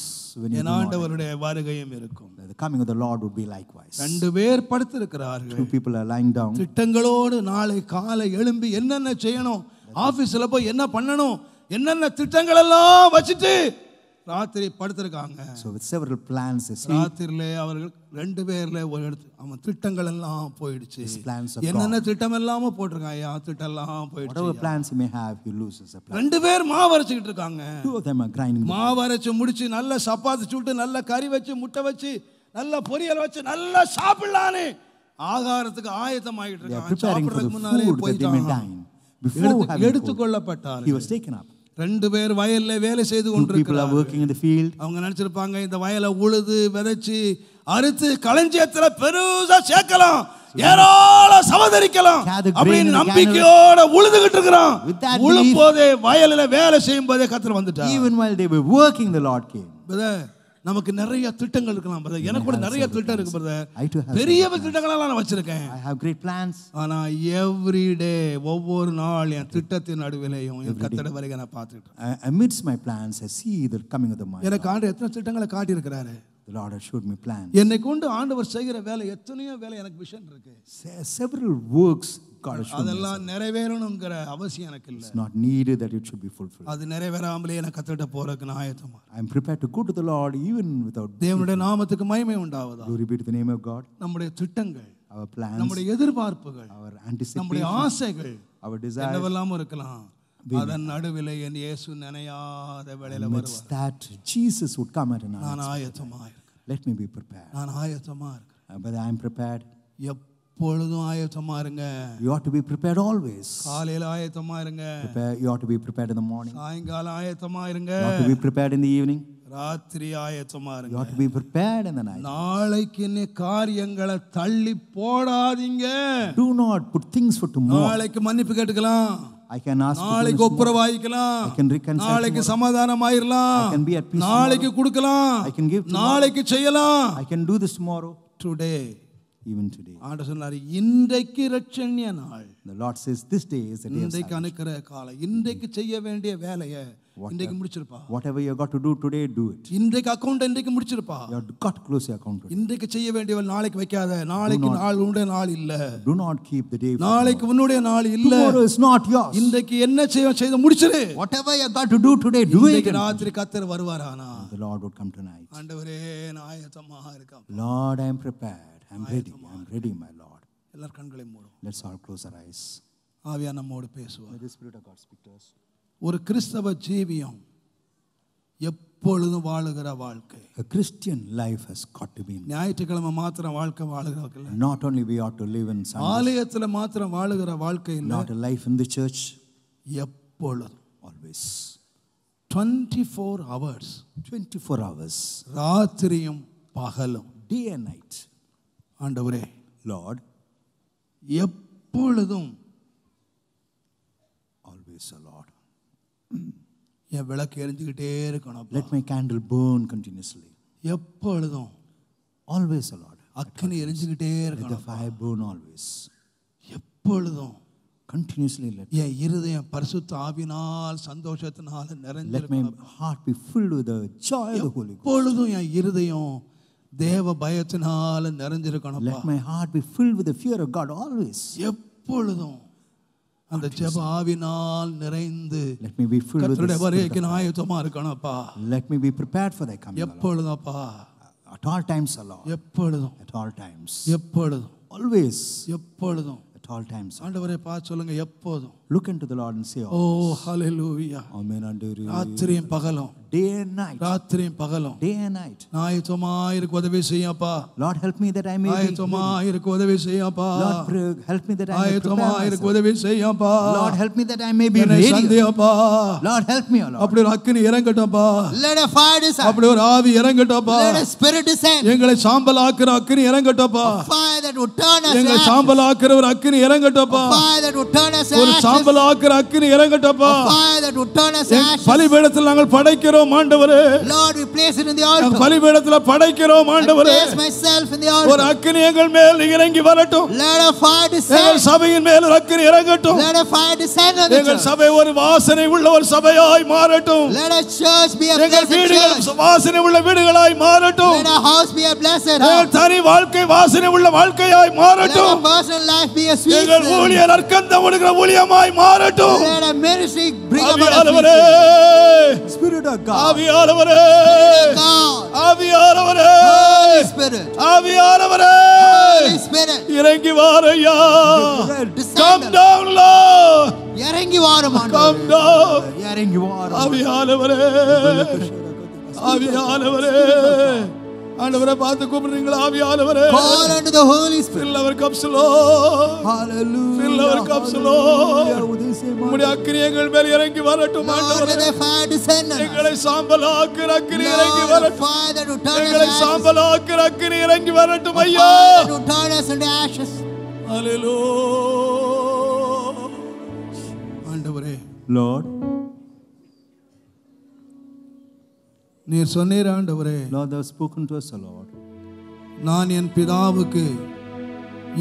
when you do N not, ஆண்டவருடைய வருகையும் இருக்கும். the coming of the Lord would be likewise. 2 பேர் படுத்திருக்கிறார்கள். 2 people are lying down. திட்டங்களோடு நாளை காலை எழும்பி என்னென்ன செய்யணும், ஆபீஸ்ல போய் என்ன பண்ணணும், என்னென்ன திட்டங்கள் எல்லாம் வச்சுட்டு ராத்திரி படுத்திருக்காங்க. So with several plans, they sleep. ராத்திரியிலே அவர்கள் 2 பேர்ல ஒரு இடத்து அவன் திட்டங்கள் எல்லாம் போயிடுச்சு. plans of என்னென்ன திட்டம் எல்லாம போட்டிருக்காங்க, ஐயா திட்டம் எல்லாம் போயிடுச்சு. Whatever plans he may have, he loses a plan. 2 பேர் மாவு அரைச்சிட்டு இருக்காங்க. 2 of them are grinding. மாவு அரைச்சு முடிச்சு நல்ல சப்பாத்தி சுட்டு நல்ல கறி வச்சு முட்டை வச்சு நல்ல பொரியல் வச்சு நல்லா சாப்பிடலான்னு ஆகாரத்துக்கு ஆயத்தமாயிட்டு They are இருக்காங்க. preparing for the சாப்பிடுறதுக்கு முன்னாலே food that they may போயிட்டாங்க. dine. Before having எடுத்துக்கொள்ளப்பட்டார். he was taken up. 2 பேர் வயல்ல வேலை செய்து 2 people are கொண்டிருக்கிறார்கள். working in the field. அவங்க நினைச்சிருப்பாங்க இந்த வயலை உழுது விதைச்சு அறுத்து களஞ்சியத்துல பெருசா சேர்க்கலாம், ஏராள சவதரிக்கலாம் Gather grain அப்படின்னு in the நம்பிக்கையோட உழுதுகிட்டு இருக்கிறான். With that உழும் belief, போதே வயலில் வேலை செய்யும் போதே கர்த்தர் வந்துட்டார். Even while they were working, the Lord came. Brother, நமக்கு நிறைய திட்டங்கள் இருக்கலாம் பிரதர். எனக்கு கூட நிறைய திட்டம் இருக்கு பிரதர். I too have பெரிய திட்டங்களெல்லாம் நான் வச்சிருக்கேன். I have great plans. ஆனா எவ்ரி டே ஒவ்வொரு நாள் என் திட்டத்தின் நடுவிலையும் என் கர்த்தருடைய வருகை நான் பார்த்துட்டு இருக்கேன். Amidst my plans, I see the coming of the mind. எனக்கு ஆண்டு எத்தனை திட்டங்களை காட்டி இருக்கிறாரு. The Lord has showed me plans. என்னை கொண்டு ஆண்டவர் செய்கிற வேலை எத்தனையோ வேலை எனக்கு விஷன் இருக்கு. Several works God has shown me. அதெல்லாம் நிறைவேறணுங்கிற அவசியம் எனக்கு இல்ல. It's not needed that it should be fulfilled. அது நிறைவேறாமலே எனக்கு கர்த்தர்ட்ட போறதுக்கு நான் ஆயத்தமா. I am prepared to go to the Lord even without. தேவனுடைய நாமத்துக்கு மகிமை உண்டாவதா. Glory be to the name of God. நம்முடைய திட்டங்கள், Our plans, நம்முடைய எதிர்பார்ப்புகள், our நம்முடைய anticipation, ஆசைகள் our desires. என்னவெல்லாம் இருக்கலாம். அதன் நடுவிலே என் இயேசு நினையாத வேளையில வருவார். Amidst that, Jesus would come at an நான் hour. ஆயத்தமா இருக்கேன். Let me be prepared. நான் ஆயத்தமா இருக்கேன். But I am prepared. எப்பொழுதும் ஆயத்தமா இருங்க. You ought to be prepared always. காலையில ஆயத்தமா இருங்க. You ought to be prepared in the morning. சாயங்காலம் ஆயத்தமா இருங்க. You ought to be prepared in the evening. ராத்திரி ஆயத்தமா You இருங்க. ought to be prepared in the night. நாளைக்கு நீ காரியங்களை தள்ளி போடாதீங்க. Do not put things for tomorrow. நாளைக்கு மன்னிப்பு கேட்டுக்கலாம். I can ask for நாளைக்கு forgiveness tomorrow. ஒப்புரவாயிக்கலாம், I can reconcile நாளைக்கு tomorrow. சமாதானம் ஆயிரலாம், I can be at peace நாளைக்கு கொடுக்கலாம், I can give tomorrow. நாளைக்கு செய்யலாம். I can do this tomorrow, today even today. ஆண்டவர் சொன்னாரு, இன்றைக்கு இரட்சண்ய நாள், The Lord says this day is the day of இன்றைக்கு salvation. அனுக்கிற காலம், இன்றைக்கு செய்ய வேண்டிய வேலையை இன்றைக்கு முடிச்சிருப்பா. Whatever you got to do today, do it. இன்றைக்கு அக்கவுண்ட் இன்றைக்கு முடிச்சிருப்பா. You have got to close your account today. இன்றைக்கு செய்ய வேண்டியவள் நாளைக்கு வைக்காத. நாளைக்கு நாள் உன்னுடைய நாள் இல்ல. Do not keep the day for நாளைக்கு உன்னுடைய நாள் இல்ல. tomorrow is not yours. இன்றைக்கு என்ன செய்து முடிச்சிரு. Whatever you got to do today, do it. இன்றைக்கு ராத்திரி கர்த்தர் வருவாரானா? The Lord would come tonight. ஆண்டவரே நான் ஆயத்தமா இருக்கேன். Lord, I am prepared. I am ready. I am ready, my Lord. எல்லார் கண்களை மூடுவோம். Let's all close our eyes. ஆவியானவர் நம்மோடு பேசுவார். May the Spirit of God speak to us. ஒரு கிறிஸ்தவ ஜீவியம் எப்பொழுதும் வாழுகிற வாழ்க்கை. A Christian life has got to be. ஞாயிற்றுக்கிழமை மாத்திரம் வாழ்க்கை வாழுகிறவர்கள். Not only we ought to live in Sunday. ஆலயத்துல மாத்திரம் வாழுகிற வாழ்க்கை இல்ல. Not a life in the church. எப்பொழுதும். Always. 24 hours. 24 hours. ராத்திரியும் பகலும். Day and night. ஆண்டவரே, Lord. எப்பொழுதும். Always, O Lord. என் விளக்கு எரிஞ்சுக்கிட்டே இருக்கணும். Let my candle burn continuously. எப்பொழுதும். Always, O Lord. அக்கினி எரிஞ்சுக்கிட்டே Let the இருக்கணும். fire burn always. எப்பொழுதும். Continuously let. என் இருதயம் பரிசுத்த ஆவியினால் சந்தோஷத்தினால Let my நிறைஞ்சிருக்கணும். heart be filled with the joy of the Holy Ghost. எப்பொழுதும் என் இருதயம் தேவ பயத்தினால நிறைஞ்சிருக்கணும். Let my heart be filled with the fear of God always. எப்பொழுதும் அந்த ஜெப ஆவினால் நிறைந்து Let me be filled with கர்த்தருடைய the வருகைக்கு நான் ஆயத்தமா இருக்கணும்ப்பா. Let me be prepared for thy coming, O Lord. எப்பொழுதும்ப்பா. At all times, O Lord. எப்பொழுதும். At all times. எப்பொழுதும். Always. எப்பொழுதும். At all times. ஆண்டவரே பார்த்து சொல்லுங்க, எப்போதும். Look into the Lord and say, O hallelujah. Amen. ராத்திரியும் பகலும். Day and night. ராத்திரியும் பகலும். Day and night. நான் ஆயத்தமா இருக்க உதவி செய்யப்பா. Lord, help me that I may be ஆயத்தமா இருக்க உதவி செய்யப்பா. Lord, help me that I may ஆயத்தமா prepare இருக்க myself. உதவி செய்யப்பா. Lord, help me that I may be என்னை ready. சந்தியப்பா. Lord, help me, O Lord. அப்படி ஒரு அக்கினி இறங்கட்டப்பா. Let a fire descend. அப்படி ஒரு ஆவி இறங்கட்டப்பா. Let a spirit descend. எங்களை சாம்பலாக்குற அக்கினி இறங்கட்டப்பா. A fire that would turn us to எங்களை ashes. சாம்பலாக்குற ஒரு அக்கினி இறங்கட்டப்பா. A fire that would turn us to ஒரு ashes. சாம்பலாக்குற அக்கினி இறங்கட்டப்பா. A fire that would turn us to ashes. பலிபீடத்தில் நாங்கள் படைக்கிறோம் ஆண்டவரே. Lord, we place it in the altar. பலிபீடத்தில் படைக்கிறோம் I ஆண்டவரே. place myself in the ஒரு altar. அக்கினி எங்கள் மேல் இறங்கி வரட்டும். Let a fire எங்கள் descend. சபையின் மேல் ஒரு அக்கினி இறங்கட்டும். Let a fire descend on the எங்கள் church. சபை ஒரு வாசனை உள்ள ஒரு சபையாய் மாறட்டும். Let a church be a எங்கள் blessed வீடுகள் church. வாசனை உள்ள வீடுகளாய் மாறட்டும். Let a house be a blessed எங்கள் house. தனி வாழ்க்கை வாசனை உள்ள வாழ்க்கையாய் Let மாறட்டும். a personal life be a sweet எங்கள் smell. ஊழியர் நற்கந்தம் கொடுக்கிற ஊழியமாய் மாறட்டும். Let a ministry bring about a sweet ஆவியானவரே, smell. Spirit of God. ஆவியானவரே, God. ஆவியானவரே, Holy Spirit. ஆவியானவரே, Holy Spirit. இறங்கி வாரையா. Descend. Come down, Lord. இறங்கி வாரும் Come ஆண்டவரே. down. Yaring you are. ஆவியானவரே, ஆவியானவரே, ஆண்டவரே பார்த்து கூப்பிடுறீங்களா? ஆவியானவரே, Call unto the Holy Spirit. fill our cups, Lord. Hallelujah. Fill our cups, Lord. உம்முடைய அக்கினி எங்கள் மேல் இறங்கி வரட்டும் Lord, let ஆண்டவரே. the fire descend on us. எங்களை சாம்பலாக்குற அக்கினி இறங்கி Lord, a வரட்டும். fire that will turn us எங்களை to ashes. சாம்பலாக்குற அக்கினி இறங்கி வரட்டும் A ஐயா. fire that will turn us into ashes. ஹalleluya. ஆண்டவரே, Lord. நீர் சொன்னீர் ஆண்டவரே, Lord, thou hast spoken to us, O Lord. நான் என் பிதாவுக்கு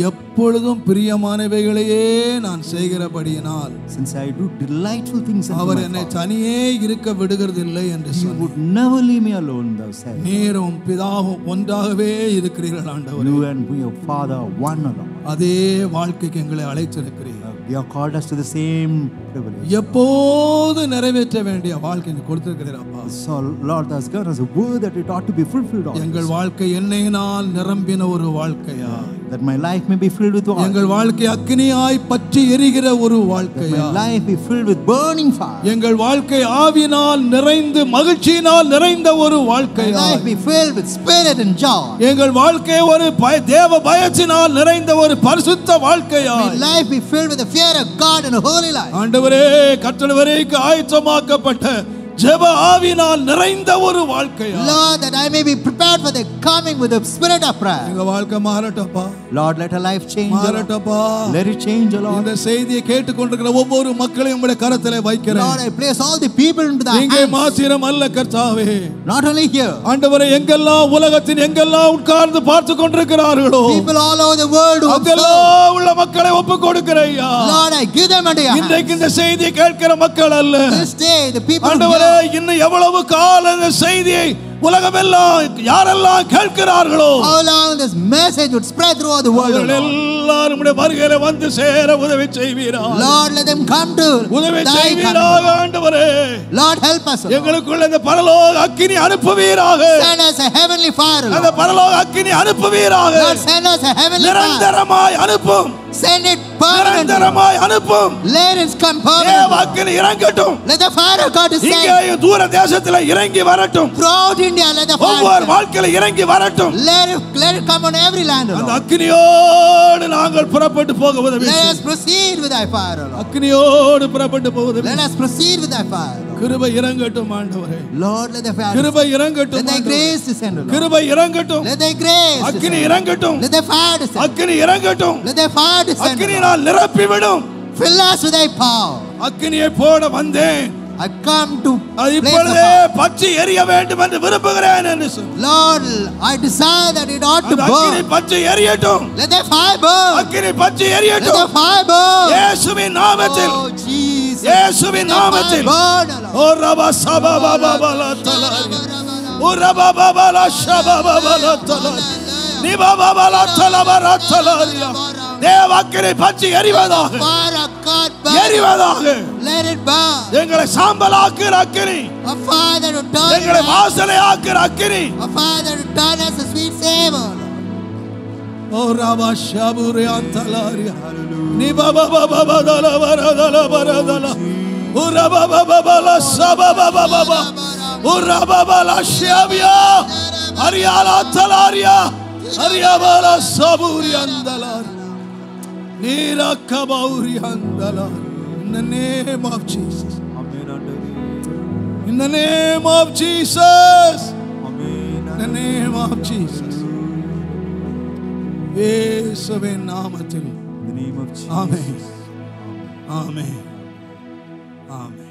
எப்பொழுதும் பிரியமானவைகளையே நான் செய்கிறபடியினால் Since I do delightful things unto our my என்னை Father, தனியே இருக்க விடுகிறதில்லை என்று you சொன்னீர். would never leave me alone, thou said. நீரும் பிதாவும் ஒன்றாகவே இருக்கிறீர்கள் ஆண்டவரே. You and your Father are one, O Lord. அதே வாழ்க்கைக்கு எங்களை அழைத்திருக்கிறீர். You have called us to the same privilege. எப்போது நிறைவேற்ற வேண்டிய வாழ்க்கை நீ கொடுத்திருக்கிறீர் அப்பா. So, Lord, thou hast given us a word that it ought to be fulfilled always. எங்கள் வாழ்க்கை எண்ணெயினால் நிரம்பின ஒரு வாழ்க்கையா. That my life may be filled with oil. எங்கள் வாழ்க்கை அக்கினியாய் பற்றி எரிகிற ஒரு வாழ்க்கையா. My life be filled with burning fire. எங்கள் வாழ்க்கை ஆவியினால் நிறைந்து மகிழ்ச்சியினால் நிறைந்த ஒரு My வாழ்க்கையா. life be filled with spirit and joy. எங்கள் வாழ்க்கை ஒரு தேவ பயத்தினால் நிறைந்த ஒரு பரிசுத்த வாழ்க்கையா. My life be filled with the fear of God and a holy life. ஆண்டவரே, கர்த்தர் வரைக்கு ஆயத்தமாக்கப்பட்ட ஜெப ஆவியினால் நிறைந்த ஒரு வாழ்க்கையா. Lord, that I may be prepared for the coming with the spirit of prayer. எங்க வாழ்க்கை மாறட்டப்பா. Lord, let our life change. மாறட்டப்பா. Let it change, Lord. இந்த செய்தியை கேட்டுக்கொண்டிருக்கிற ஒவ்வொரு மக்களையும் உம்முடைய கரத்திலே வைக்கிறேன். Lord, I place all the people into thy இங்கே hands. மாத்திரம் அல்ல கர்த்தாவே. Not only here. ஆண்டவரே, எங்கெல்லாம் உலகத்தின் எங்கெல்லாம் உட்கார்ந்து பார்த்து கொண்டிருக்கிறார்களோ, People all over the world who அங்கெல்லாம் உள்ள மக்களை ஒப்புக் கொடுக்கிறேயா. Lord, I give them into your hands. இன்றைக்கு இந்த செய்தியை கேட்கிற மக்கள் அல்ல, This day, the people who ஆண்டவரே, இன்னும் எவ்வளவு காலம் இந்த செய்தியை உலகமெல்லாம் யாரெல்லாம் கேட்கிறார்களோ, how long this message would spread throughout the world, அவர்கள் Lord. எல்லாரும் உம்முடைய வருகையிலே வந்து சேர உதவி செய்வீராக. Lord, let them come to உதவி thy செய்வீராக coming. ஆண்டவரே. Lord, help us, Lord. எங்களுக்குள்ள இந்த பரலோக அக்கினி அனுப்புவீராக. Send us a heavenly fire, அந்த Lord. பரலோக அக்கினி அனுப்புவீராக. Lord, send us a heavenly fire. நிரந்தரமாய் அனுப்பும். Send it permanently. நிரந்தரமாய் அனுப்பும். Let it come தேவ permanently. அக்கினி இறங்கட்டும். Let the fire of God descend. இங்கேயும் தூர தேசத்துல இறங்கி வரட்டும். Throughout India, let the fire ஒவ்வொரு descend. வாழ்க்கையில இறங்கி வரட்டும். Let it come on every land, அந்த Lord. அக்கினியோடு நாங்கள் புறப்பட்டு போக உதவி Let செய்யும். us proceed with thy fire, Lord. அக்கினியோடு புறப்பட்டு போக உதவி Let us proceed with thy fire, Lord. கிருபை இறங்கட்டும் ஆண்டவரே. Lord, let the fire கிருபை descend. இறங்கட்டும் Let thy ஆண்டவரே. grace descend, Lord. கிருபை இறங்கட்டும். Let thy grace அக்கினி descend. இறங்கட்டும். Let thy fire descend. அக்கினி இறங்கட்டும். Let thy fire descend, Lord. அக்கினியால் நிரப்பிவிடும். Fill us with thy power. அக்கினியை போட வந்தேன், I come to அது place the இப்பொழுதே fire. பற்றி எரிய வேண்டும் என்று விரும்புகிறேன் என்று சொன்னார். Lord, I desire that it ought to அந்த அக்கினி burn. பற்றி எரியட்டும். Let thy fire burn. அக்கினி பற்றி Let எரியட்டும். the fire burn. இயேசுவின் நாமத்தில். Oh, Jesus. இயேசுவின் Let the fire நாமத்தில். burn, Lord. ஓ ரபா சபா பாபா தலாரி. ஓ ரபா பாபா ஷபா பாபா தலாரி. நீ பாபா தலபரா தலாரியா. தேவ அக்கினி பற்றி எரிவதாக. Fire of God burn. எரிவதாக. Let it burn. எங்களை சாம்பலாக்குற அக்கினி. A fire that will turn எங்களை us. வாசனை ஆக்குற அக்கினி. A fire that will turn us a sweet savor, Lord. ஓ ரபா ஷபுரியா தலாரியா. நீ பாபா பாபா தலபரா தலபரா. ஓ ரபா பாபா சபா பாபா. ஓ ரபா Shafia. அரியாலா தலாரியா. அரியாபாலா சபுரியாந்தலார். நீராக்கபௌரியாந்தலார். In the name of Jesus. In the name of Jesus. In the name of Jesus. இயேசுவின் நாமத்தில். In the name of Jesus. Amen. Amen. Amen.